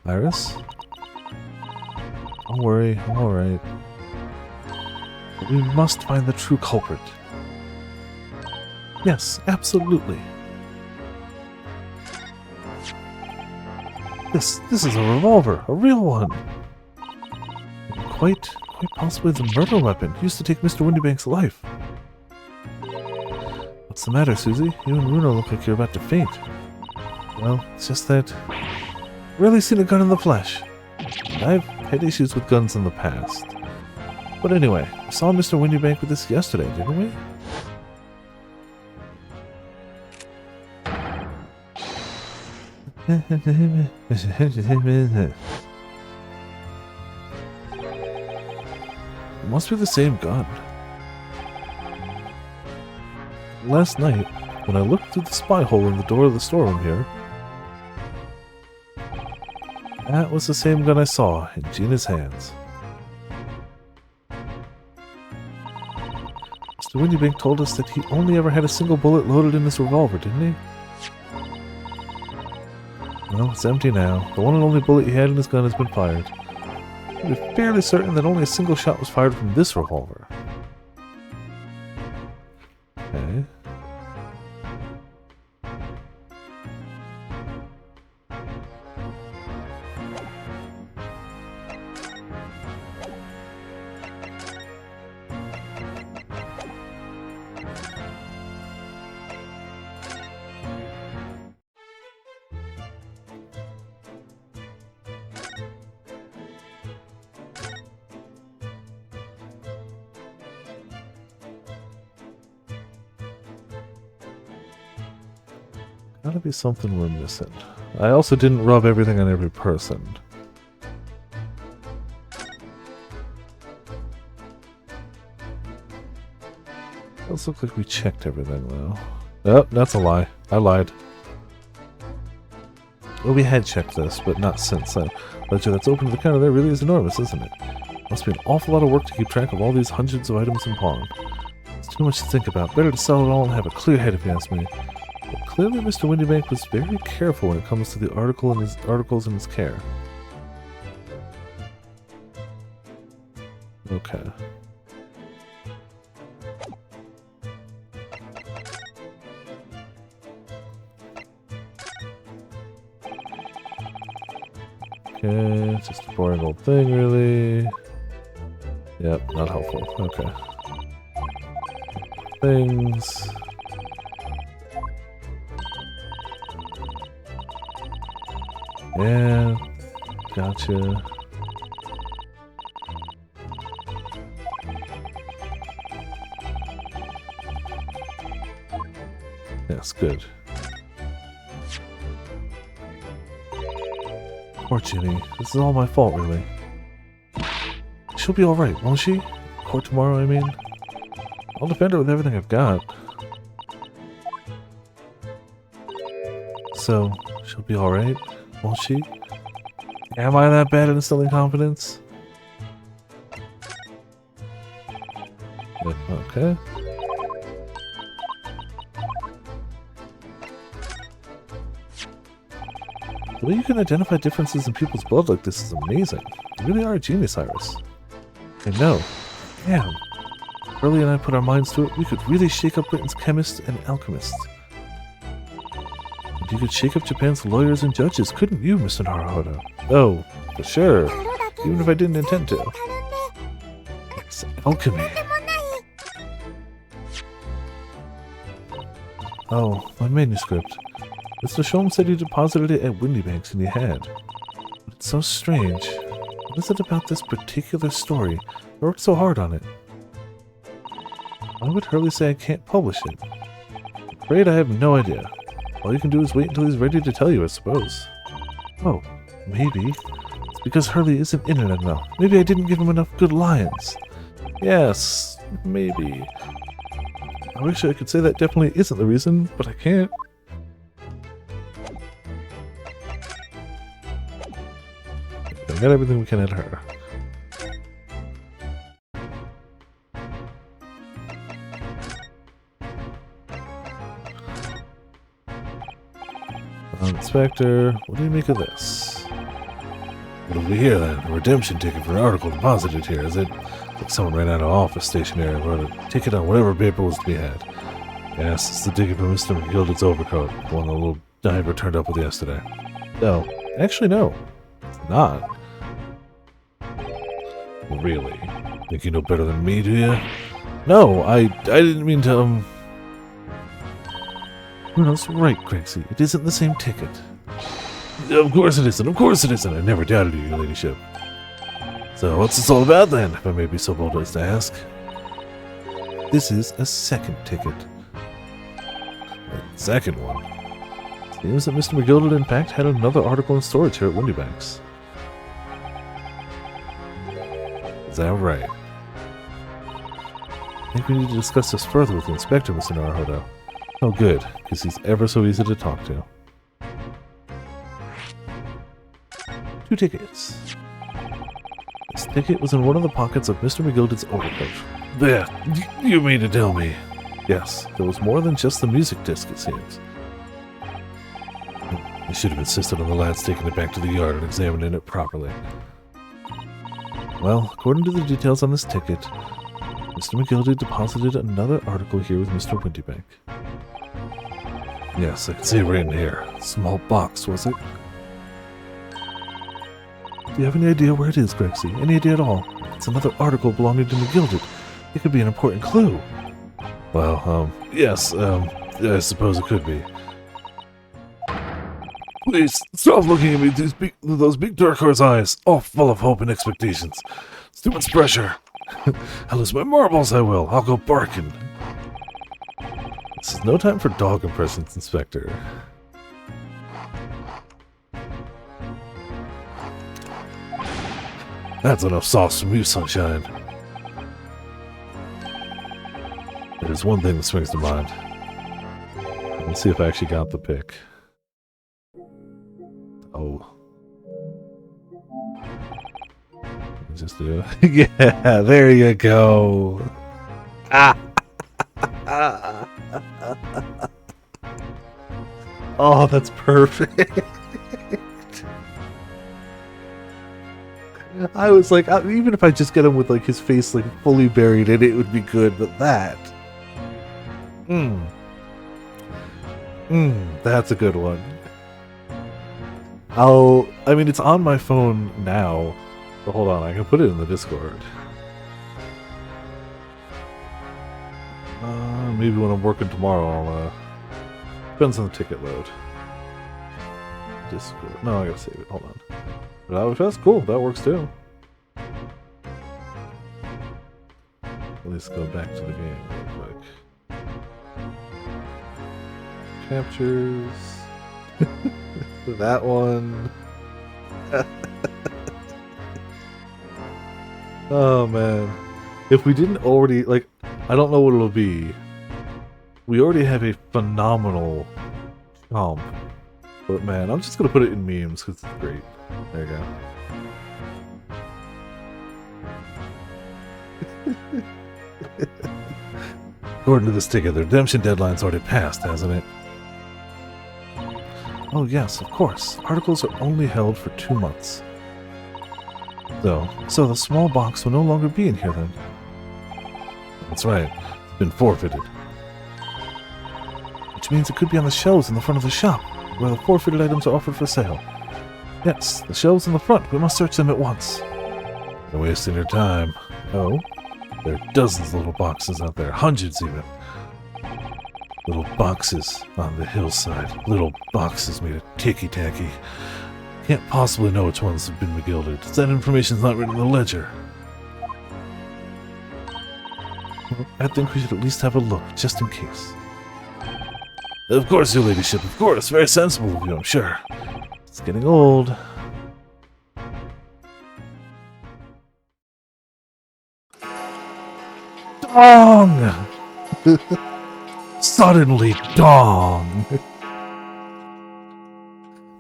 Speaker 1: Iris? Don't worry, I'm alright. But we must find the true culprit. Yes, absolutely. This is a revolver, a real one. Quite possibly the murder weapon used to take Mr. Windybank's life. What's the matter, Susie? You and Runo look like you're about to faint. Well, it's just that I've rarely seen a gun in the flesh. And I've had issues with guns in the past. But anyway, we saw Mr. Windybank with this yesterday, didn't we? It must be the same gun. Last night, when I looked through the spy hole in the door of the storeroom here, that was the same gun I saw in Gina's hands. Mr. Windybank told us that he only ever had a single bullet loaded in his revolver, didn't he? Well, it's empty now. The one and only bullet he had in his gun has been fired. We're fairly certain that only a single shot was fired from this revolver. Okay. Gotta be something we're missing. I also didn't rub everything on every person. Does look like we checked everything though. Oh, that's a lie. I lied. Well, we had checked this, but not since then. The ledger that's open to the counter there really is enormous, isn't it? Must be an awful lot of work to keep track of all these hundreds of items in pawn. It's too much to think about. Better to sell it all and have a clear head if you ask me. But clearly Mr. Windybank was very careful when it comes to the articles in his care. Okay. Okay, it's just a boring old thing, really. Yep, not helpful. Okay. Things. Yeah, gotcha. Yes, good. Poor Ginny. This is all my fault, really. She'll be alright, won't she? Court tomorrow, I mean. I'll defend her with everything I've got. So, she'll be alright, won't she? Am I that bad at instilling confidence? Okay. The way you can identify differences in people's blood like this is amazing. You really are a genius, Iris. I know. Damn. Hurley and I put our minds to it, we could really shake up Britain's chemists and alchemists. And you could shake up Japan's lawyers and judges, couldn't you, Mr. Naruhodo? Oh, for sure. Even if I didn't intend to. It's alchemy. Oh, my manuscript. Mr. Sholm said you deposited it at Windybank's, and you had. But it's so strange. What is it about this particular story? I worked so hard on it. Why would Hurley say I can't publish it? I'm afraid I have no idea. All you can do is wait until he's ready to tell you, I suppose. Oh, maybe. It's because Hurley isn't in it enough. Maybe I didn't give him enough good lines. Yes, maybe. I wish I could say that definitely isn't the reason, but I can't. I got everything we can at her. Inspector, what do you make of this? What have we here then? A redemption ticket for an article deposited here, is it? Like someone ran out of office stationery and wrote a ticket on whatever paper was to be had. Yes, it's the ticket from Mr. McGilded's overcoat, the one the little diver turned up with yesterday. No, actually no, it's not. Really? Think you know better than me, do you? No, I didn't mean to, Well, that's right, Craigsy. It isn't the same ticket. Of course it isn't. Of course it isn't. I never doubted you, your ladyship. So what's this all about then, if I may be so bold as to ask? This is a second ticket. A second one? Seems that Mr. McGilded in fact had another article in storage here at Windybank's. Is that right? I think we need to discuss this further with the inspector, Mr. Naruhodo. Oh good, because he's ever so easy to talk to. 2 tickets. This ticket was in one of the pockets of Mr. McGilded's overcoat. There! You mean to tell me? Yes, there was more than just the music disc, it seems. I should have insisted on the lads taking it back to the yard and examining it properly. Well, according to the details on this ticket, Mr. McGildy deposited another article here with Mr. Windybank. Yes, I can see it right in here. Small box, was it? Do you have any idea where it is, Grexy? Any idea at all? It's another article belonging to McGilded. It could be an important clue. Well, yes, I suppose it could be. Please, stop looking at me with those big turquoise eyes, all full of hope and expectations. It's too much pressure. I'll lose my marbles, I will. I'll go barking. This is no time for dog impressions, Inspector. That's enough sauce from you, Sunshine. There's one thing that springs to mind. Let's see if I actually got the pick. Oh. Just do it. Yeah, there you go. Ah. Oh, that's perfect. I was like, even if I just get him with like his face like fully buried in it, it would be good. But that, that's a good one. I mean, it's on my phone now. But hold on, I can put it in the Discord. Maybe when I'm working tomorrow, I'll, depends on the ticket load. Discord. No, I gotta save it. Hold on. But that's cool. That works too. Let's go back to the game real quick. Captures. That one. Oh man. If we didn't already, like, I don't know what it'll be. We already have a phenomenal comp. But man, I'm just gonna put it in memes because it's great. There you go. According to this ticket, the redemption deadline's already passed, hasn't it? Oh yes, of course. Articles are only held for 2 months. So the small box will no longer be in here then. That's right. It's been forfeited. Which means it could be on the shelves in the front of the shop, where the forfeited items are offered for sale. Yes, the shelves in the front. We must search them at once. You're wasting your time. Oh? There are dozens of little boxes out there. Hundreds even. Little boxes on the hillside. Little boxes made of ticky-tacky. Can't possibly know which ones have been McGilded. That information's not written in the ledger. I think we should at least have a look, just in case. Of course, your ladyship, of course. Very sensible of you, I'm sure. It's getting old. Dong! Suddenly, dong!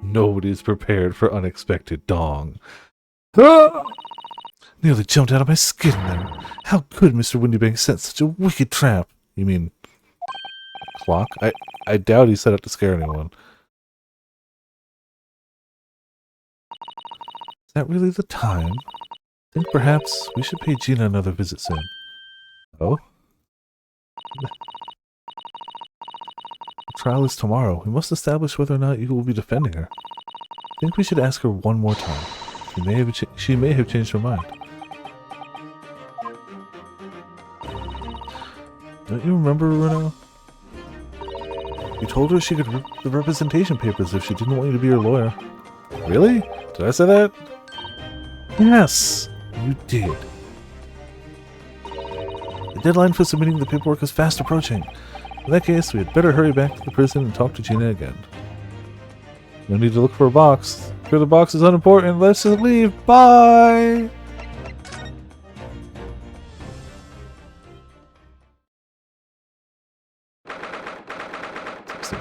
Speaker 1: Nobody's prepared for unexpected dong. Ah! Nearly jumped out of my skin there. How could Mr. Windybank set such a wicked trap? You mean clock? I doubt he set up to scare anyone. Is that really the time? I think perhaps we should pay Gina another visit soon. Oh? The trial is tomorrow. We must establish whether or not you will be defending her. I think we should ask her one more time. She may have changed her mind. Don't you remember, Bruno? You told her she could rip the representation papers if she didn't want you to be her lawyer. Really? Did I say that? Yes, you did. The deadline for submitting the paperwork is fast approaching. In that case, we had better hurry back to the prison and talk to Gina again. No need to look for a box. Sure, the box is unimportant. Let's just leave. Bye!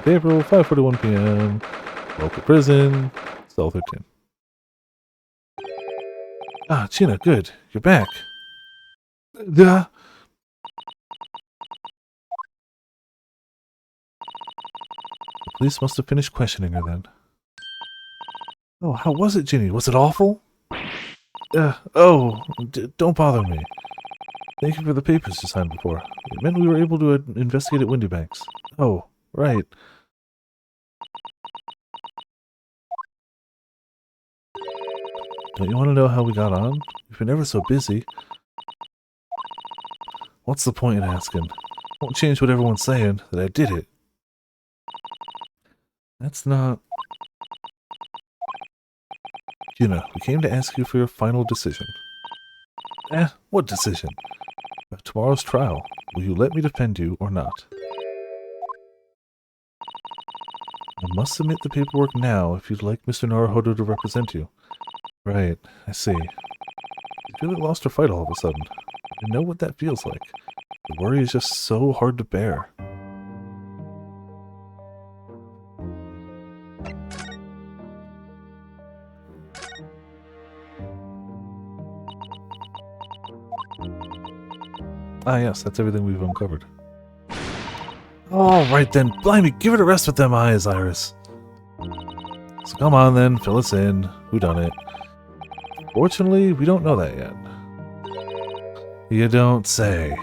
Speaker 1: April, 5:41 p.m. Local prison, cell 13. Ah, Gina, good. You're back. The police must have finished questioning her then. Oh, how was it, Ginny? Was it awful? Don't bother me. Thank you for the papers you signed before. It meant we were able to investigate at Windybanks. Oh, right. Don't you want to know how we got on? We've been ever so busy. What's the point in asking? Won't change what everyone's saying, that I did it. That's not... Gina, we came to ask you for your final decision. What decision? About tomorrow's trial. Will you let me defend you or not? I must submit the paperwork now if you'd like Mr. Naruhodo to represent you. Right, I see. You really lost your fight all of a sudden. I know what that feels like. The worry is just so hard to bear. Ah yes, that's everything we've uncovered. Alright then, blimey, give it a rest with them eyes, Iris. So come on then, fill us in. Who done it? Fortunately, we don't know that yet. You don't say.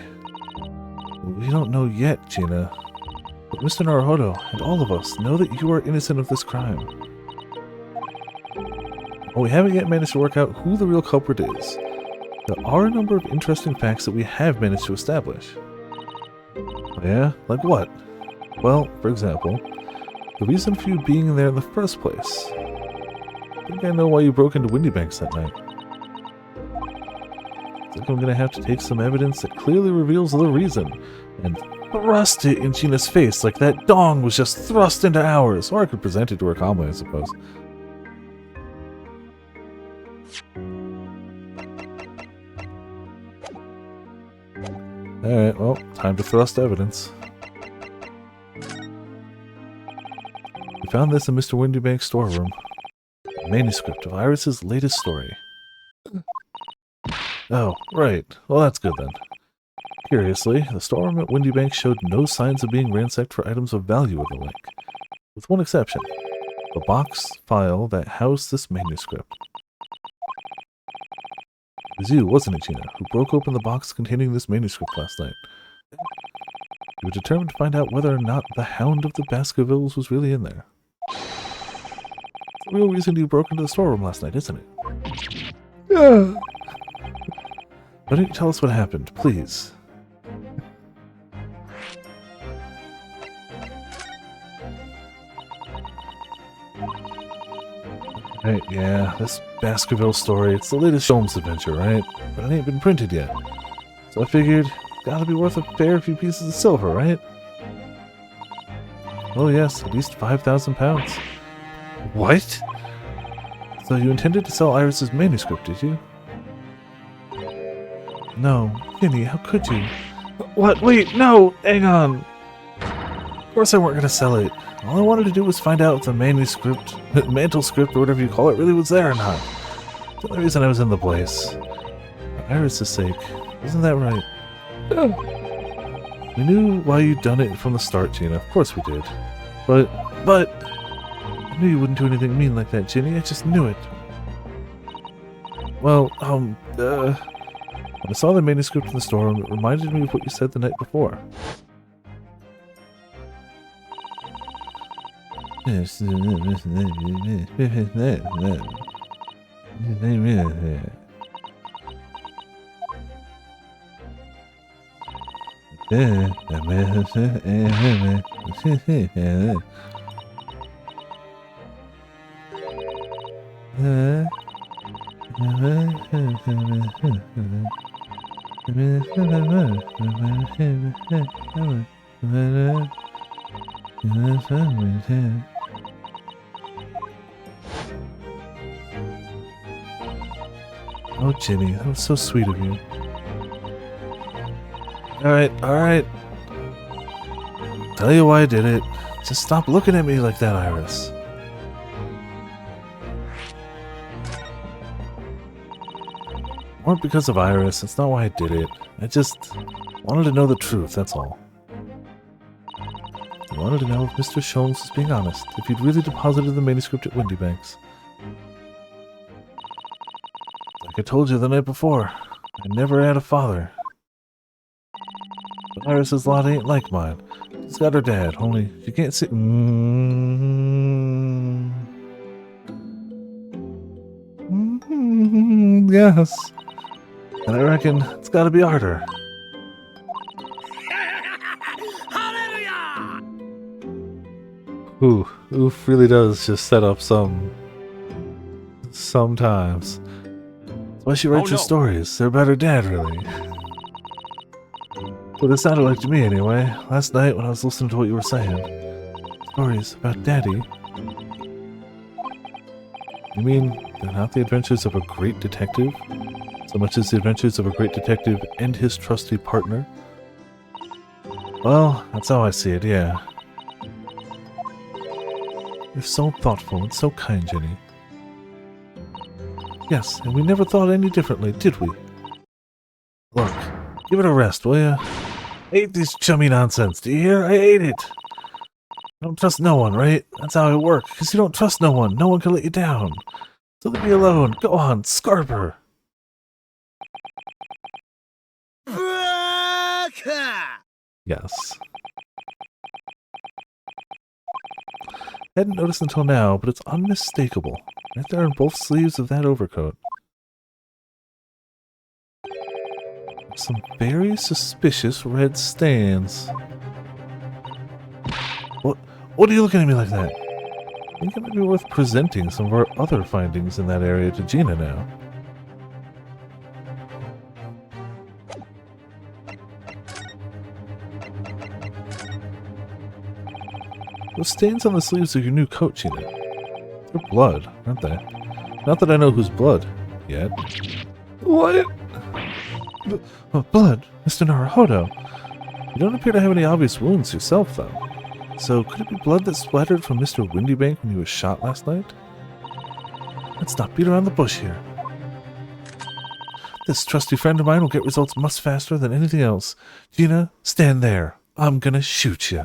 Speaker 1: We don't know yet, Gina. But Mr. Naruhodo and all of us know that you are innocent of this crime. While we haven't yet managed to work out who the real culprit is, there are a number of interesting facts that we have managed to establish. Yeah? Like what? Well, for example, the reason for you being there in the first place. I think I know why you broke into Windybanks that night. I think I'm gonna have to take some evidence that clearly reveals the reason, and thrust it in Gina's face like that dong was just thrust into ours. Or I could present it to her calmly, I suppose. Alright, well, time to thrust evidence. We found this in Mr. Windybank's storeroom. A manuscript of Iris's latest story. Oh, right. Well, that's good then. Curiously, the storeroom at Windybank showed no signs of being ransacked for items of value of the like. With one exception. The box file that housed this manuscript. It was you, wasn't it, Gina, who broke open the box containing this manuscript last night? You were determined to find out whether or not the Hound of the Baskervilles was really in there. It's the real reason you broke into the storeroom last night, isn't it? Yeah. Why don't you tell us what happened, please? Right, yeah, this Baskerville story, it's the latest Holmes adventure, right? But it ain't been printed yet. So I figured, it's gotta be worth a fair few pieces of silver, right? Oh yes, at least 5,000 pounds. What? So you intended to sell Iris's manuscript, did you? No. Kenny, how could you? What? Wait, no! Hang on! Of course I weren't gonna sell it. All I wanted to do was find out if the manuscript, mantle script, or whatever you call it, really was there or not. The only reason I was in the place. For Iris' sake. Isn't that right? We knew why you'd done it from the start, Gina. Of course we did. But... I knew you wouldn't do anything mean like that, Ginny. I just knew it. Well, when I saw the manuscript in the storeroom, it reminded me of what you said the night before. Oh, Ginny, that was so sweet of you. Alright. Tell you why I did it. Just stop looking at me like that, Iris. Weren't because of Iris, that's not why I did it. I just wanted to know the truth, that's all. I wanted to know if Mr. Sholmes was being honest, if he'd really deposited the manuscript at Windybanks. Like I told you the night before, I never had a father. But Iris's lot ain't like mine. She's got her dad, only she can't see. Yes. And I reckon it's gotta be harder.
Speaker 4: Hallelujah!
Speaker 1: Oof really does just set up sometimes. That's why she writes her stories. They're about her dad, really. But it sounded like to me anyway, last night when I was listening to what you were saying. Stories about Daddy. You mean they're not the adventures of a great detective, so much as the adventures of a great detective and his trusty partner? Well, that's how I see it, yeah. You're so thoughtful and so kind, Jenny. Yes, and we never thought any differently, did we? Look, give it a rest, will ya? I hate this chummy nonsense, do you hear? I hate it! I don't trust no one, right? That's how it works, because you don't trust no one. No one can let you down. So leave me alone. Go on, scarp her. Yes. I hadn't noticed until now, but it's unmistakable. Right there on both sleeves of that overcoat. Some very suspicious red stains. What are you looking at me like that? I think it might be worth presenting some of our other findings in that area to Gina now. Those stains on the sleeves of your new coat, Gina. They're blood, aren't they? Not that I know whose blood yet. What? Blood, Mr. Naruhodo. You don't appear to have any obvious wounds yourself, though. So, could it be blood that splattered from Mr. Windybank when he was shot last night? Let's not beat around the bush here. This trusty friend of mine will get results much faster than anything else. Gina, stand there. I'm gonna shoot you.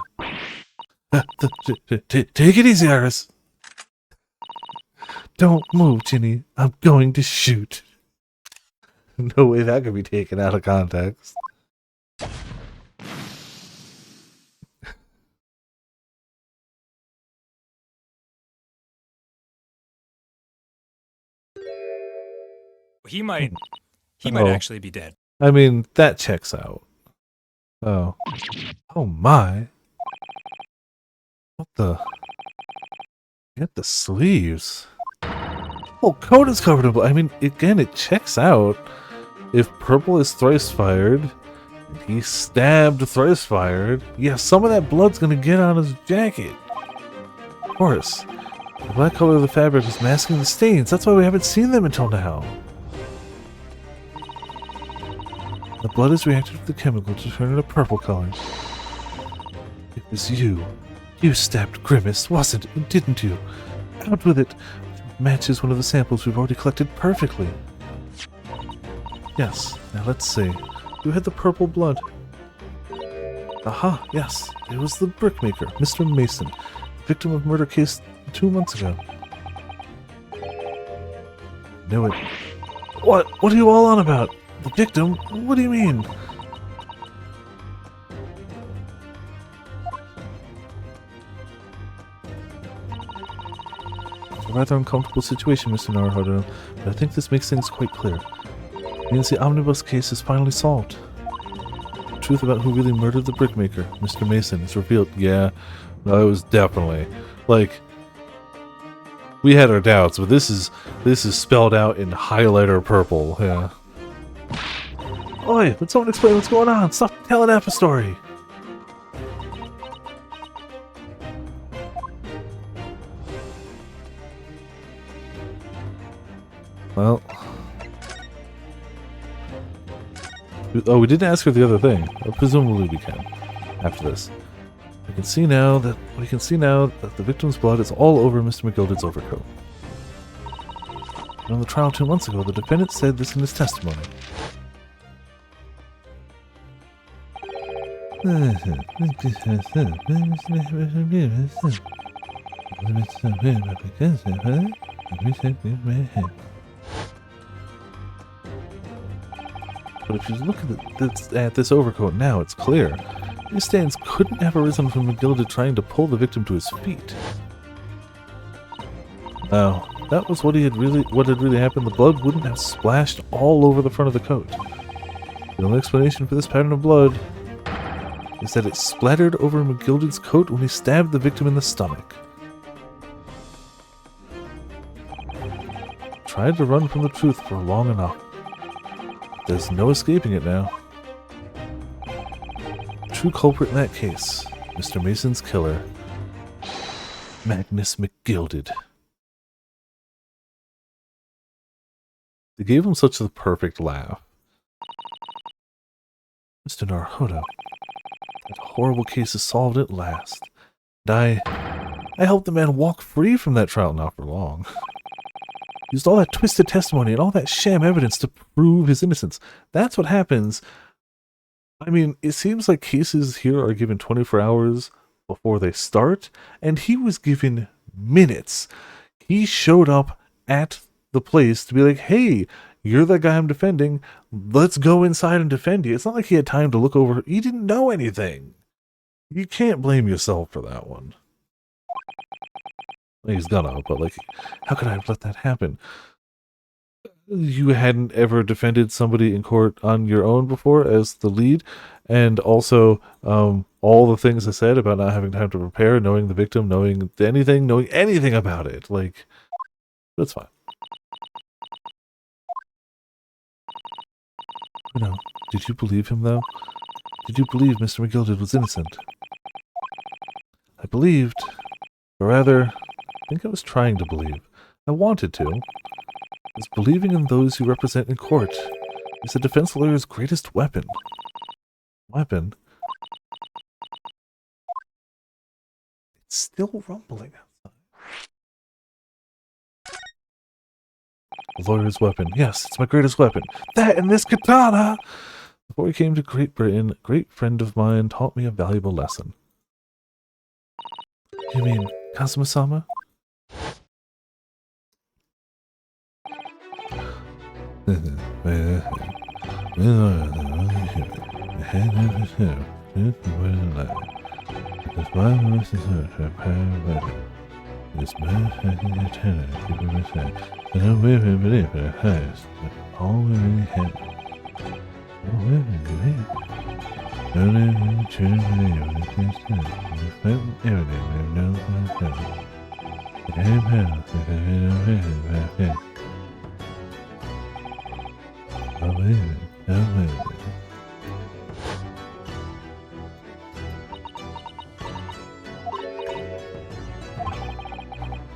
Speaker 1: Take it easy, Iris. Don't move, Ginny. I'm going to shoot. No way that could be taken out of context.
Speaker 5: He might actually be dead.
Speaker 1: I mean, that checks out. Oh. Oh my. What the? Get the sleeves. Oh, coat is covered in blood. I mean, again, it checks out. If purple is thrice fired, and he stabbed thrice fired, yeah, some of that blood's gonna get on his jacket. Of course. The black color of the fabric is masking the stains. That's why we haven't seen them until now. The blood has reacted with the chemical to turn it a purple color. It was you. You stabbed Grimace, wasn't it? Didn't you? Out with it. It matches one of the samples we've already collected perfectly. Yes. Now let's see. You had the purple blood. Aha, yes. It was the brickmaker, Mr. Mason, victim of murder case 2 months ago. Knew it. What? What are you all on about? The victim? What do you mean? It's a rather uncomfortable situation, Mr. Naruhodo, but I think this makes things quite clear. It means the omnibus case is finally solved. The truth about who really murdered the brickmaker, Mr. Mason, is revealed. Yeah, no, it was definitely. Like, we had our doubts, but this is spelled out in highlighter purple, yeah. Oi, let someone explain what's going on. Stop telling half a story. Well. Oh, we didn't ask her the other thing. Presumably we can. After this. We can see now that the victim's blood is all over Mr. McGildred's overcoat. And on the trial 2 months ago, the defendant said this in his testimony. But if you look at this overcoat now, it's clear. These stains couldn't have arisen from McGilded trying to pull the victim to his feet. Now, that was what had really happened. The blood wouldn't have splashed all over the front of the coat. The only explanation for this pattern of blood is that it splattered over McGilded's coat when he stabbed the victim in the stomach. Tried to run from the truth for long enough. There's no escaping it now. The true culprit in that case, Mr. Mason's killer, Magnus McGilded. They gave him such the perfect laugh. Mr. Naruhodo, that horrible case is solved at last. And I helped the man walk free from that trial, not for long. Used all that twisted testimony and all that sham evidence to prove his innocence. That's what happens. I mean, it seems like cases here are given 24 hours before they start, and he was given minutes. He showed up at the place to be like, hey, you're the guy I'm defending. Let's go inside and defend you. It's not like he had time to look over. He didn't know anything. You can't blame yourself for that one. He's gonna, but like, how could I have let that happen? You hadn't ever defended somebody in court on your own before as the lead, and also all the things I said about not having time to prepare, knowing the victim, knowing anything about it. Like, that's fine. You know, did you believe him, though? Did you believe Mr. McGilded was innocent? I believed, or rather, I think I was trying to believe. I wanted to. Because believing in those you represent in court is a defense lawyer's greatest weapon. Weapon? It's still rumbling outside. A lawyer's weapon. Yes, it's my greatest weapon. That and this katana! Before we came to Great Britain, a great friend of mine taught me a valuable lesson. You mean Kazuma-sama?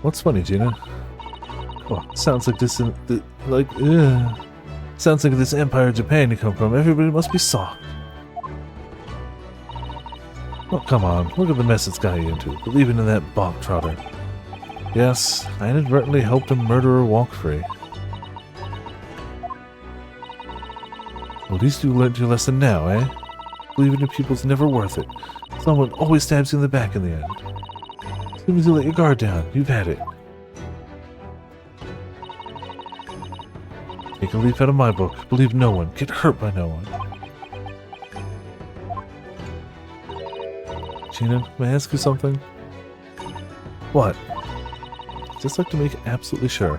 Speaker 1: What's funny, Gina? Oh, sounds like this, sounds like this Empire Japan you come from. Everybody must be soft. Oh, come on. Look at the mess it's got you into. Believing in that bog trotter. Yes, I inadvertently helped a murderer walk free. Well, at least you learned your lesson now, eh? Believing in people's never worth it. Someone always stabs you in the back in the end. As soon as you let your guard down, you've had it. Take a leaf out of my book. Believe no one. Get hurt by no one. Gina, may I ask you something? What? Just like to make absolutely sure.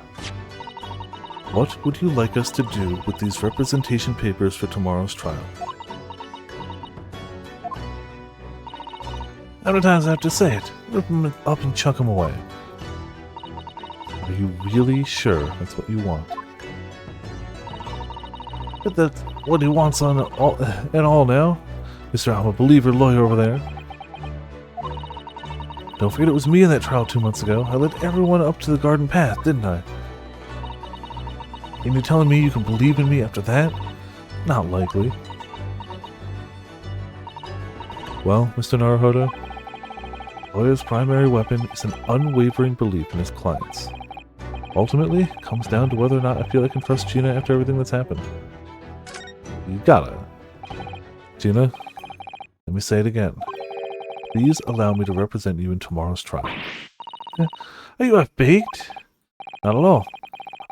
Speaker 1: What would you like us to do with these representation papers for tomorrow's trial? How many times do I have to say it? Rip them up and chuck them away. Are you really sure that's what you want? But that's what he wants on all now. Mr. I'm a believer lawyer over there. Don't forget it was me in that trial 2 months ago. I led everyone up to the garden path, didn't I? And you're telling me you can believe in me after that? Not likely. Well, Mr. Naruhodo, a lawyer's primary weapon is an unwavering belief in his clients. Ultimately, it comes down to whether or not I feel I can trust Gina after everything that's happened. You gotta. Gina, let me say it again. Please allow me to represent you in tomorrow's trial. Are you half-baked? Not at all.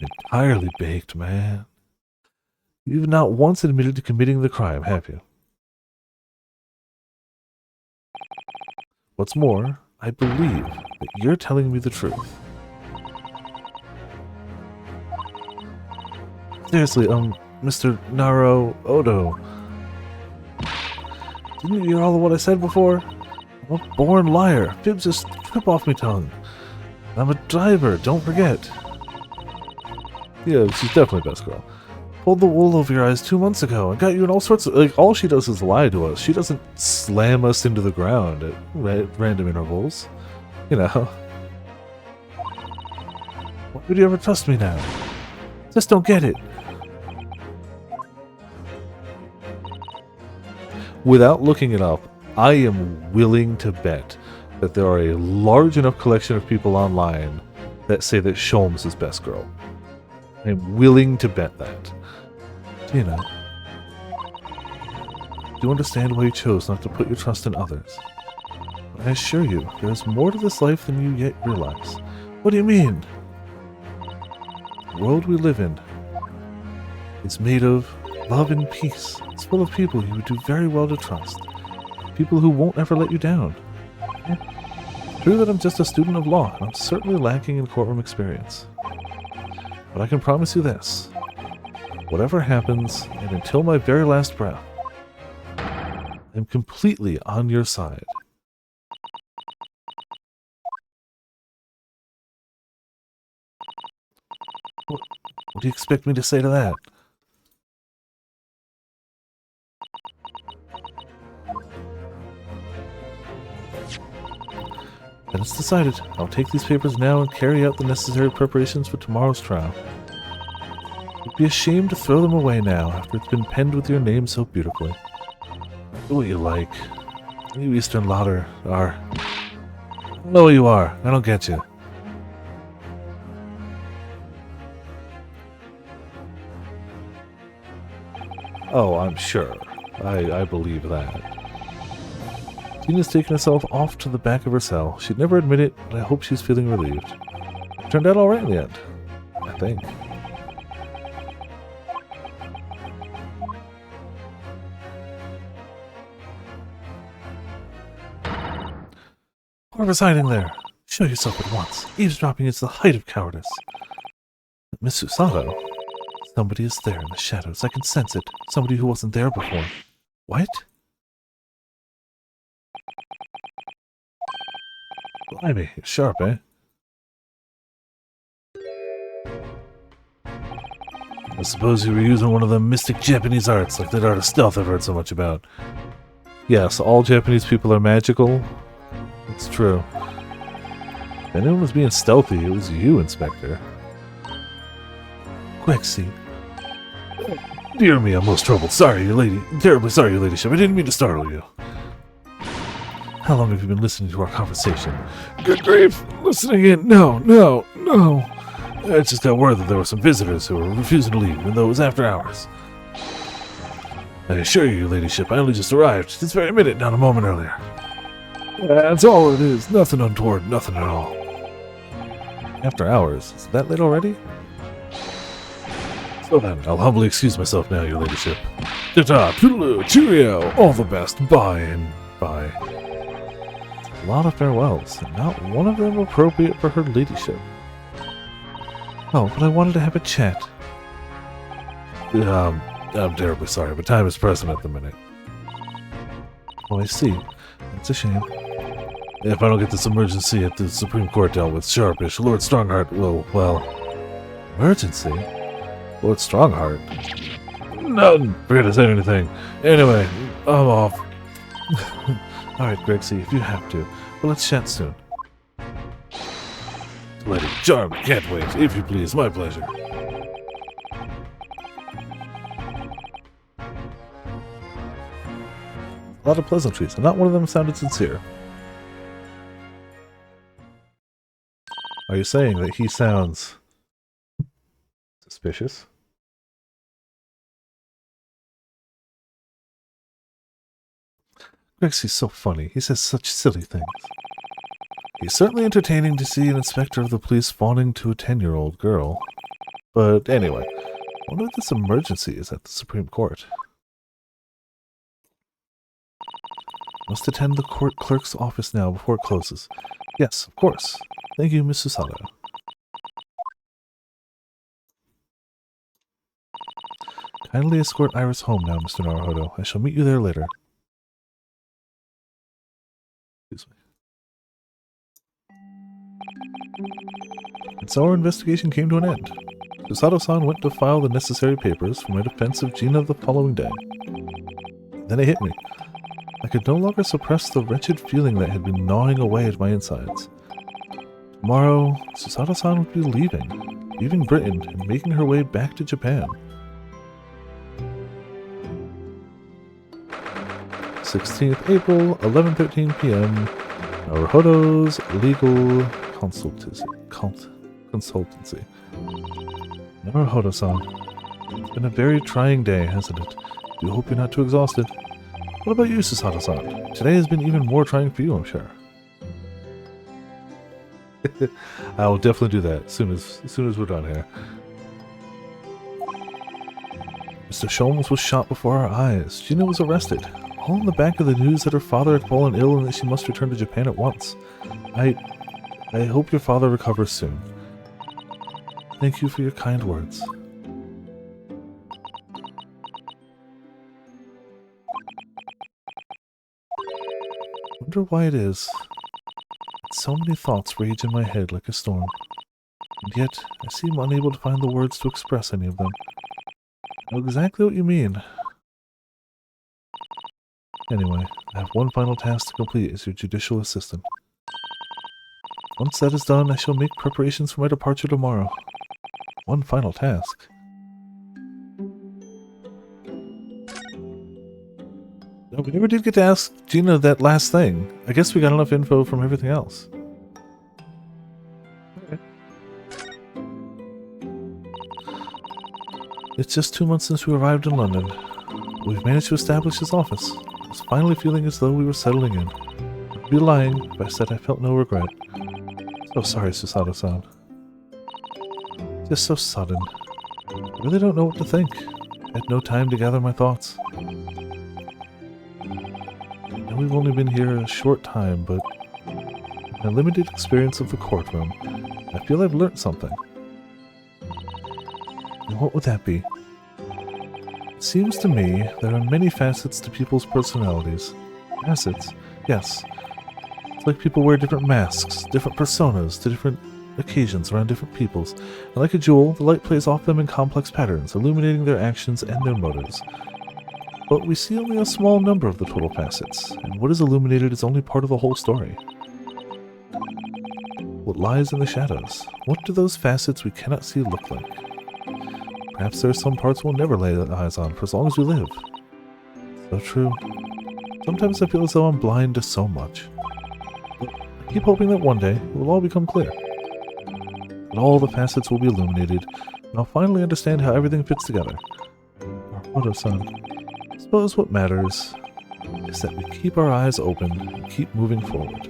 Speaker 1: Entirely baked, man. You've not once admitted to committing the crime, have you? What's more, I believe that you're telling me the truth. Seriously, Mr. Naro Odo. Didn't you hear all of what I said before? I'm a born liar. Fibs just trip off me tongue. I'm a driver, don't forget. Yeah, she's definitely best girl. Pulled the wool over your eyes 2 months ago and got you in all sorts of... Like, all she does is lie to us. She doesn't slam us into the ground at random intervals. You know. Why would you ever trust me now? Just don't get it. Without looking it up, I am willing to bet that there are a large enough collection of people online that say that Sholmes is best girl. I'm willing to bet that. You know. Do you understand why you chose not to put your trust in others? But I assure you, there is more to this life than you yet realize. What do you mean? The world we live in is made of love and peace. It's full of people you would do very well to trust. People who won't ever let you down. True that I'm just a student of law, and I'm certainly lacking in courtroom experience. But I can promise you this. Whatever happens, and until my very last breath, I'm completely on your side. What do you expect me to say to that? Then it's decided. I'll take these papers now and carry out the necessary preparations for tomorrow's trial. It'd be a shame to throw them away now after it's been penned with your name so beautifully. Do what you like. You Eastern Lauder are... I don't know who you are. I don't get you. Oh, I'm sure. I believe that. Tina's taken herself off to the back of her cell. She'd never admit it, but I hope she's feeling relieved. It turned out alright in the end. I think. Whoever's hiding there, show yourself at once. Eavesdropping is the height of cowardice. Miss Susato? Somebody is there in the shadows. I can sense it. Somebody who wasn't there before. What? Blimey, sharp, eh? I suppose you were using one of the mystic Japanese arts, like that art of stealth I've heard so much about. Yes, all Japanese people are magical. It's true. If anyone was being stealthy, it was you, Inspector. Quexy. Dear me, I'm most troubled. Sorry, your lady. Terribly sorry, your ladyship. I didn't mean to startle you. How long have you been listening to our conversation? Good grief! Listening in? No. I just got word that there were some visitors who were refusing to leave, even though it was after hours. I assure you, your ladyship, I only just arrived this very minute, not a moment earlier. That's all it is. Nothing untoward, nothing at all. After hours? Is that late already? So then, I'll humbly excuse myself now, your ladyship. Ta-ta, toodaloo, cheerio, all the best, bye and bye. A lot of farewells, and not one of them appropriate for her ladyship. Oh, but I wanted to have a chat. I'm terribly sorry, but time is pressing at the minute. Oh, I see. That's a shame. If I don't get this emergency at the Supreme Court dealt with sharpish, Lord Strongheart will, well... Emergency? Lord Strongheart? No, forget to say anything. Anyway, I'm off. Alright, Grexy, if you have to. But let's chat soon. Lady, charmed, can't wait. If you please, my pleasure. A lot of pleasantries, and not one of them sounded sincere. Are you saying that he sounds suspicious? Grexy's so funny. He says such silly things. He's certainly entertaining to see an inspector of the police fawning to a 10-year-old girl. But anyway, wonder if this emergency is at the Supreme Court. Must attend the court clerk's office now before it closes. Yes, of course. Thank you, Miss Susato. Kindly escort Iris home now, Mr. Naruhodo. I shall meet you there later. Excuse me. And so our investigation came to an end. Susato-san went to file the necessary papers for my defense of Gina the following day. Then it hit me. I could no longer suppress the wretched feeling that had been gnawing away at my insides. Tomorrow, Susato-san would be leaving Britain and making her way back to Japan. 16th April, 11:13 p.m. Naruhodo's Legal Consultancy. Naruhodo-san, it's been a very trying day, hasn't it? Do hope you're not too exhausted. What about you, Susato-san? Today has been even more trying for you, I'm sure. I'll definitely do that as soon as we're done here. Mr. Sholmes was shot before our eyes. Gina was arrested. All in the back of the news that her father had fallen ill and that she must return to Japan at once. I hope your father recovers soon. Thank you for your kind words. Wonder why it is. So many thoughts rage in my head like a storm, and yet I seem unable to find the words to express any of them. I know exactly what you mean. Anyway, I have one final task to complete as your judicial assistant. Once that is done, I shall make preparations for my departure tomorrow. One final task. No, we never did get to ask Gina that last thing. I guess we got enough info from everything else. Okay. It's just 2 months since we arrived in London. We've managed to establish his office. I was finally feeling as though we were settling in. I'd be lying if I said I felt no regret. So sorry, Susato-san. Just so sudden. I really don't know what to think. I had no time to gather my thoughts. And we've only been here a short time, but in my limited experience of the courtroom, I feel I've learned something. And what would that be? It seems to me there are many facets to people's personalities. Facets? Yes. It's like people wear different masks, different personas to different occasions around different peoples. And like a jewel, the light plays off them in complex patterns, illuminating their actions and their motives. But we see only a small number of the total facets, and what is illuminated is only part of the whole story. What lies in the shadows? What do those facets we cannot see look like? Perhaps there are some parts we'll never lay eyes on for as long as we live. So true. Sometimes I feel as though I'm blind to so much. But I keep hoping that one day it will all become clear. That all the facets will be illuminated, and I'll finally understand how everything fits together. Naruhodo-san, I suppose what matters is that we keep our eyes open and keep moving forward,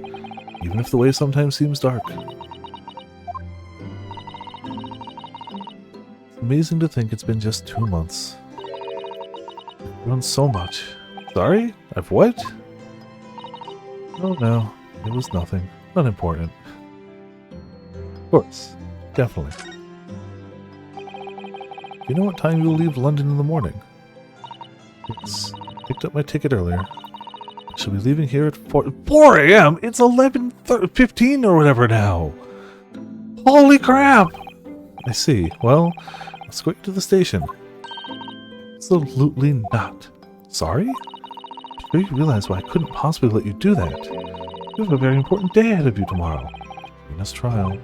Speaker 1: even if the way sometimes seems dark. It's amazing to think it's been just 2 months. I've grown so much. Sorry? I've what? Oh no, it was nothing. Unimportant. Of course. Definitely. You know what time you'll leave London in the morning? It's... I picked up my ticket earlier. I shall be leaving here at 4 a.m.? It's 11:15 or whatever now! Holy crap! I see. Well, let's go to the station. Absolutely not. Sorry? I'm sure you realize why I couldn't possibly let you do that. You have a very important day ahead of you tomorrow. Gina's trial.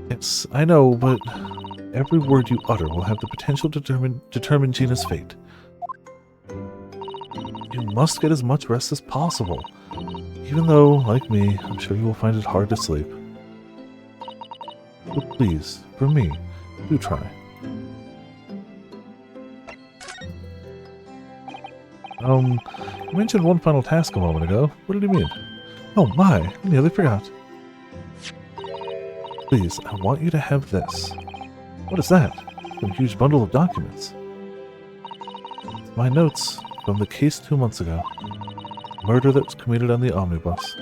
Speaker 1: Yes, I know, but every word you utter will have the potential to determine Gina's fate. You must get as much rest as possible, even though, like me, I'm sure you will find it hard to sleep. But please, for me, do try. You mentioned one final task a moment ago. What did you mean? Oh my, I nearly forgot. Please, I want you to have this. What is that? and a huge bundle of documents. It's my notes from the case 2 months ago. Murder that was committed on the omnibus.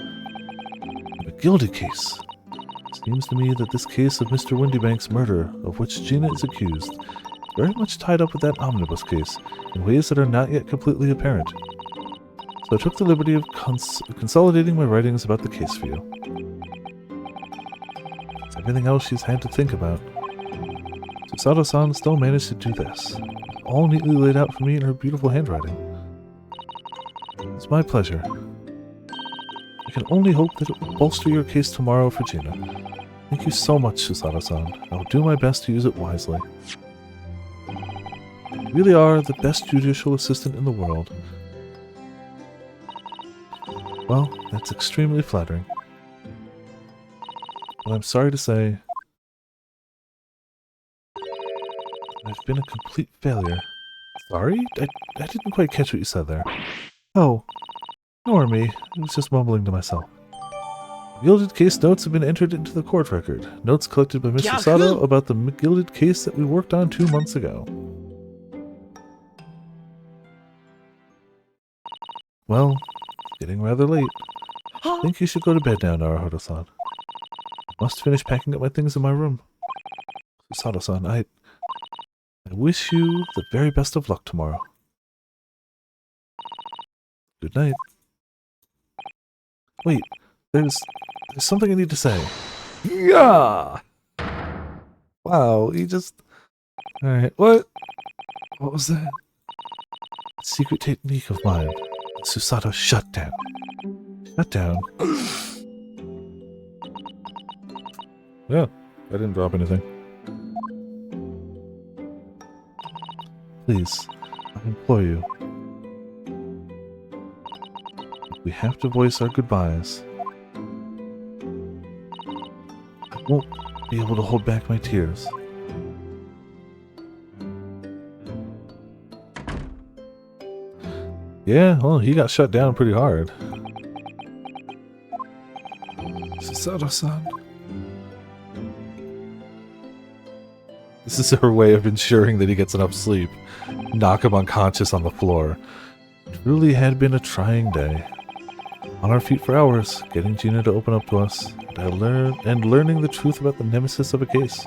Speaker 1: The gilded case. Seems to me that this case of Mr. Windybank's murder, of which Gina is accused, is very much tied up with that omnibus case in ways that are not yet completely apparent. So I took the liberty of consolidating my writings about the case for you. It's everything else she's had to think about. Susato-san still managed to do this, all neatly laid out for me in her beautiful handwriting. It's my pleasure. I can only hope that it will bolster your case tomorrow for Gina. Thank you so much, Susato-san. I will do my best to use it wisely. You really are the best judicial assistant in the world. Well, that's extremely flattering. But I'm sorry to say, I've been a complete failure. Sorry? I didn't quite catch what you said there. Oh, ignore me. I was just mumbling to myself. Gilded case notes have been entered into the court record. Notes collected by Mr. Sato about the gilded case that we worked on 2 months ago. Well, it's getting rather late. I think you should go to bed now, Naruhodo-san. I must finish packing up my things in my room. Sato-san, I wish you the very best of luck tomorrow. Good night. Wait, there's something I need to say. Yeah! Wow, he just... Alright, what? What was that? Secret technique of mine. Susato shutdown. Shutdown? Yeah, I didn't drop anything. Please, I implore you. We have to voice our goodbyes. I won't be able to hold back my tears. Yeah, well, he got shut down pretty hard. Susato-san. This is her way of ensuring that he gets enough sleep. Knock him unconscious on the floor. It really had been a trying day. On our feet for hours, getting Gina to open up to us, and learning the truth about the nemesis of a case.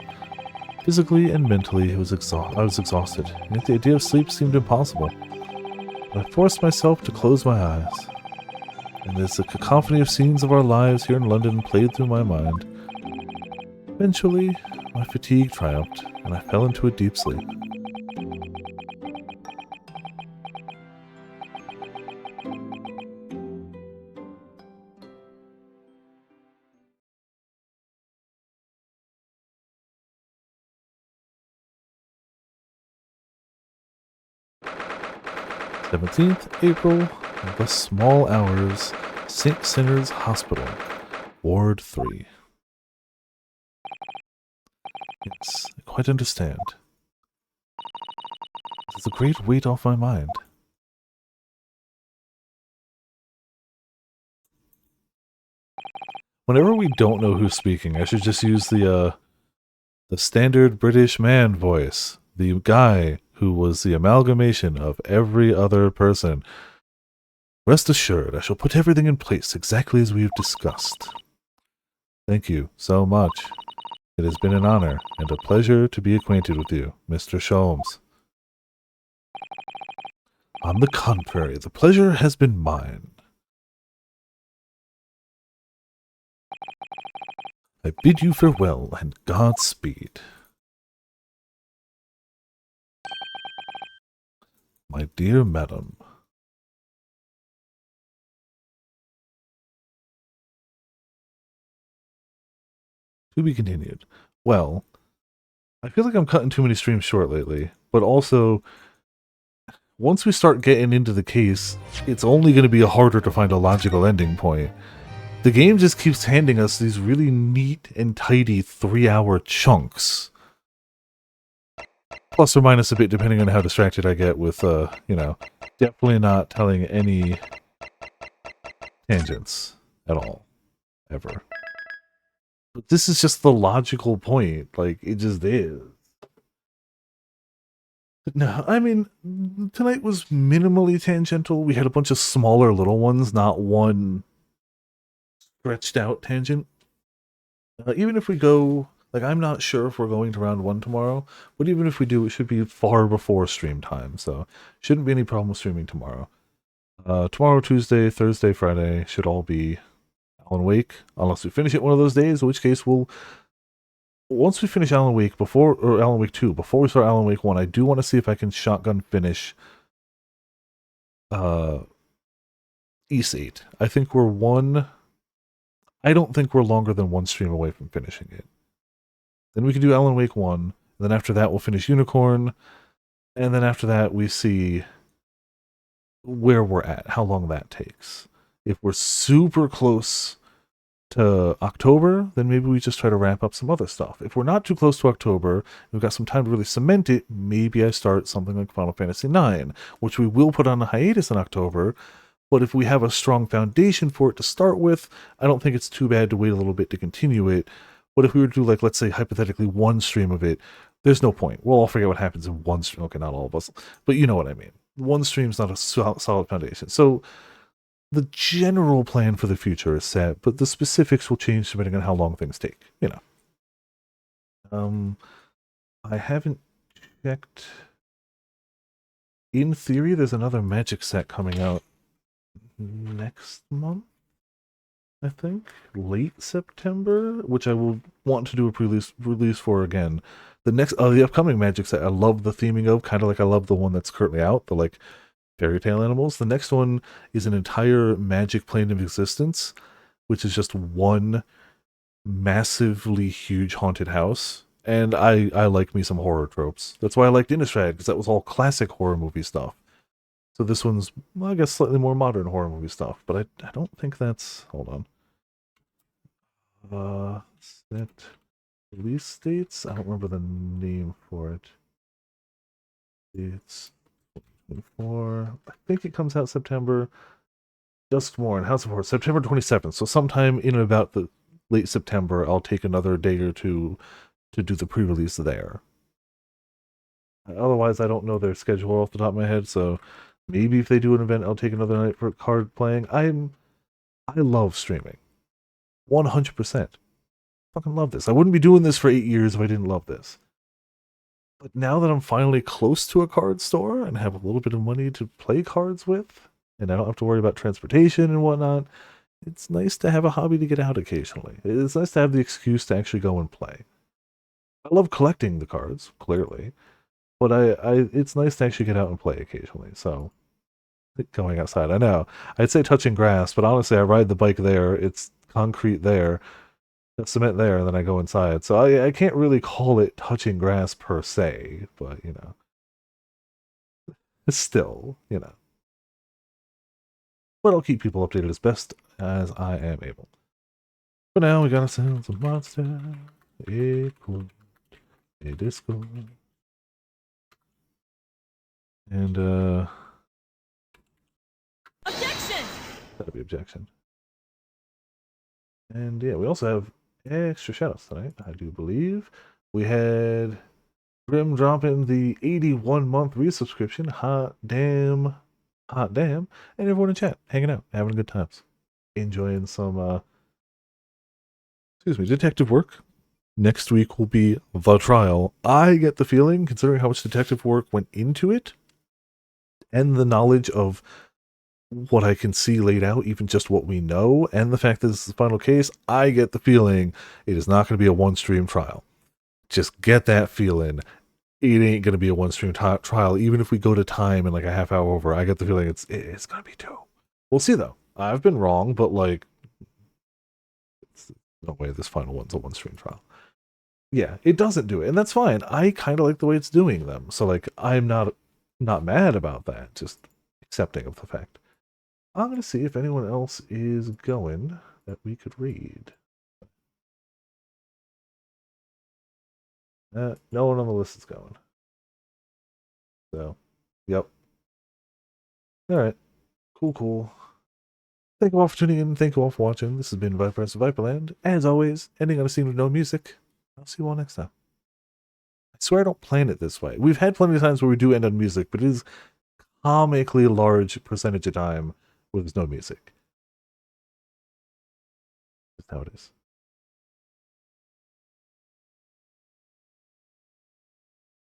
Speaker 1: Physically and mentally, I was exhausted, and yet the idea of sleep seemed impossible. But I forced myself to close my eyes, and as the cacophony of scenes of our lives here in London played through my mind, eventually, my fatigue triumphed, and I fell into a deep sleep. April 17th, the small hours, St. Sinners Hospital, Ward 3. Yes, I quite understand. It's a great weight off my mind. Whenever we don't know who's speaking, I should just use the standard British man voice. The guy who was the amalgamation of every other person. Rest assured, I shall put everything in place exactly as we have discussed. Thank you so much. It has been an honor and a pleasure to be acquainted with you, Mr. Sholmes. On the contrary, the pleasure has been mine. I bid you farewell and Godspeed. My dear madam. To be continued. Well, I feel like I'm cutting too many streams short lately, but also, once we start getting into the case, it's only going to be harder to find a logical ending point. The game just keeps handing us these really neat and tidy 3-hour chunks. Plus or minus a bit depending on how distracted I get with, definitely not telling any tangents at all. Ever. But this is just the logical point. Like, it just is. No, I mean, tonight was minimally tangential. We had a bunch of smaller little ones, not one stretched out tangent. Even if we go, like, I'm not sure if we're going to round one tomorrow, but even if we do, it should be far before stream time, so shouldn't be any problem with streaming tomorrow. Tomorrow, Tuesday, Thursday, Friday should all be Alan Wake, unless we finish it one of those days, in which case we'll, once we finish Alan Wake or Alan Wake 2, before we start Alan Wake 1, I do want to see if I can shotgun finish uh East 8. I don't think we're longer than one stream away from finishing it. Then we can do Alan Wake 1, then after that we'll finish Unicorn, and then after that we see where we're at, how long that takes. If we're super close to October, then maybe we just try to ramp up some other stuff. If we're not too close to October, we've got some time to really cement it, maybe I start something like Final Fantasy IX, which we will put on a hiatus in October, but if we have a strong foundation for it to start with, I don't think it's too bad to wait a little bit to continue it. But if we were to do, like, let's say, hypothetically, one stream of it, there's no point. We'll all forget what happens in one stream. Okay, not all of us, but you know what I mean. One stream's not a solid foundation. So the general plan for the future is set, but the specifics will change depending on how long things take, you know. I haven't checked. In theory, there's another Magic set coming out next month, I think, late September, which I will want to do a release for again. The upcoming Magic set, I love the theming of, kind of like I love the one that's currently out, the like fairy tale animals. The next one is an entire Magic plane of existence, which is just one massively huge haunted house. And I like me some horror tropes. That's why I liked Innistrad, because that was all classic horror movie stuff. So this one's, well, I guess, slightly more modern horror movie stuff, but I don't think that's... Hold on. Set release dates? I don't remember the name for it. It's 24. I think it comes out September. Duskmourn, House of Horrors, September 27th. So sometime in about the late September, I'll take another day or two to do the pre-release there. Otherwise, I don't know their schedule off the top of my head, so maybe if they do an event, I'll take another night for card playing. I love streaming. 100%. Fucking love this. I wouldn't be doing this for 8 years if I didn't love this. But now that I'm finally close to a card store and have a little bit of money to play cards with, and I don't have to worry about transportation and whatnot, it's nice to have a hobby to get out occasionally. It's nice to have the excuse to actually go and play. I love collecting the cards, clearly, but it's nice to actually get out and play occasionally. So, going outside, I know I'd say touching grass, but honestly, I ride the bike there. It's concrete there, cement there, and then I go inside. So I can't really call it touching grass per se, but you know, it's still, you know. But I'll keep people updated as best as I am able. For now, we gotta send some monster. A disco. And
Speaker 6: Objection!
Speaker 1: that'll be objection. And yeah, we also have extra shoutouts tonight, I do believe. We had Grim dropping the 81-month resubscription. Hot damn. Hot damn. And everyone in chat, hanging out, having good times. Enjoying some detective work. Next week will be The Trial. I get the feeling, considering how much detective work went into it, and the knowledge of what I can see laid out, even just what we know, and the fact that this is the final case, I get the feeling it is not going to be a one-stream trial. Just get that feeling. It ain't going to be a one-stream trial, even if we go to time in like a half hour over. I get the feeling it's going to be two. We'll see, though. I've been wrong, but like, no way this final one's a one-stream trial. Yeah, it doesn't do it, and that's fine. I kind of like the way it's doing them, so like, I'm not mad about that, just accepting of the fact. I'm going to see if anyone else is going that we could read. No one on the list is going. So, yep. Alright. Cool. Thank you all for tuning in. Thank you all for watching. This has been Vipers of Viperland. As always, ending on a scene with no music. I'll see you all next time. I swear I don't plan it this way. We've had plenty of times where we do end on music, but it is comically large percentage of time where there's no music. That's how it is.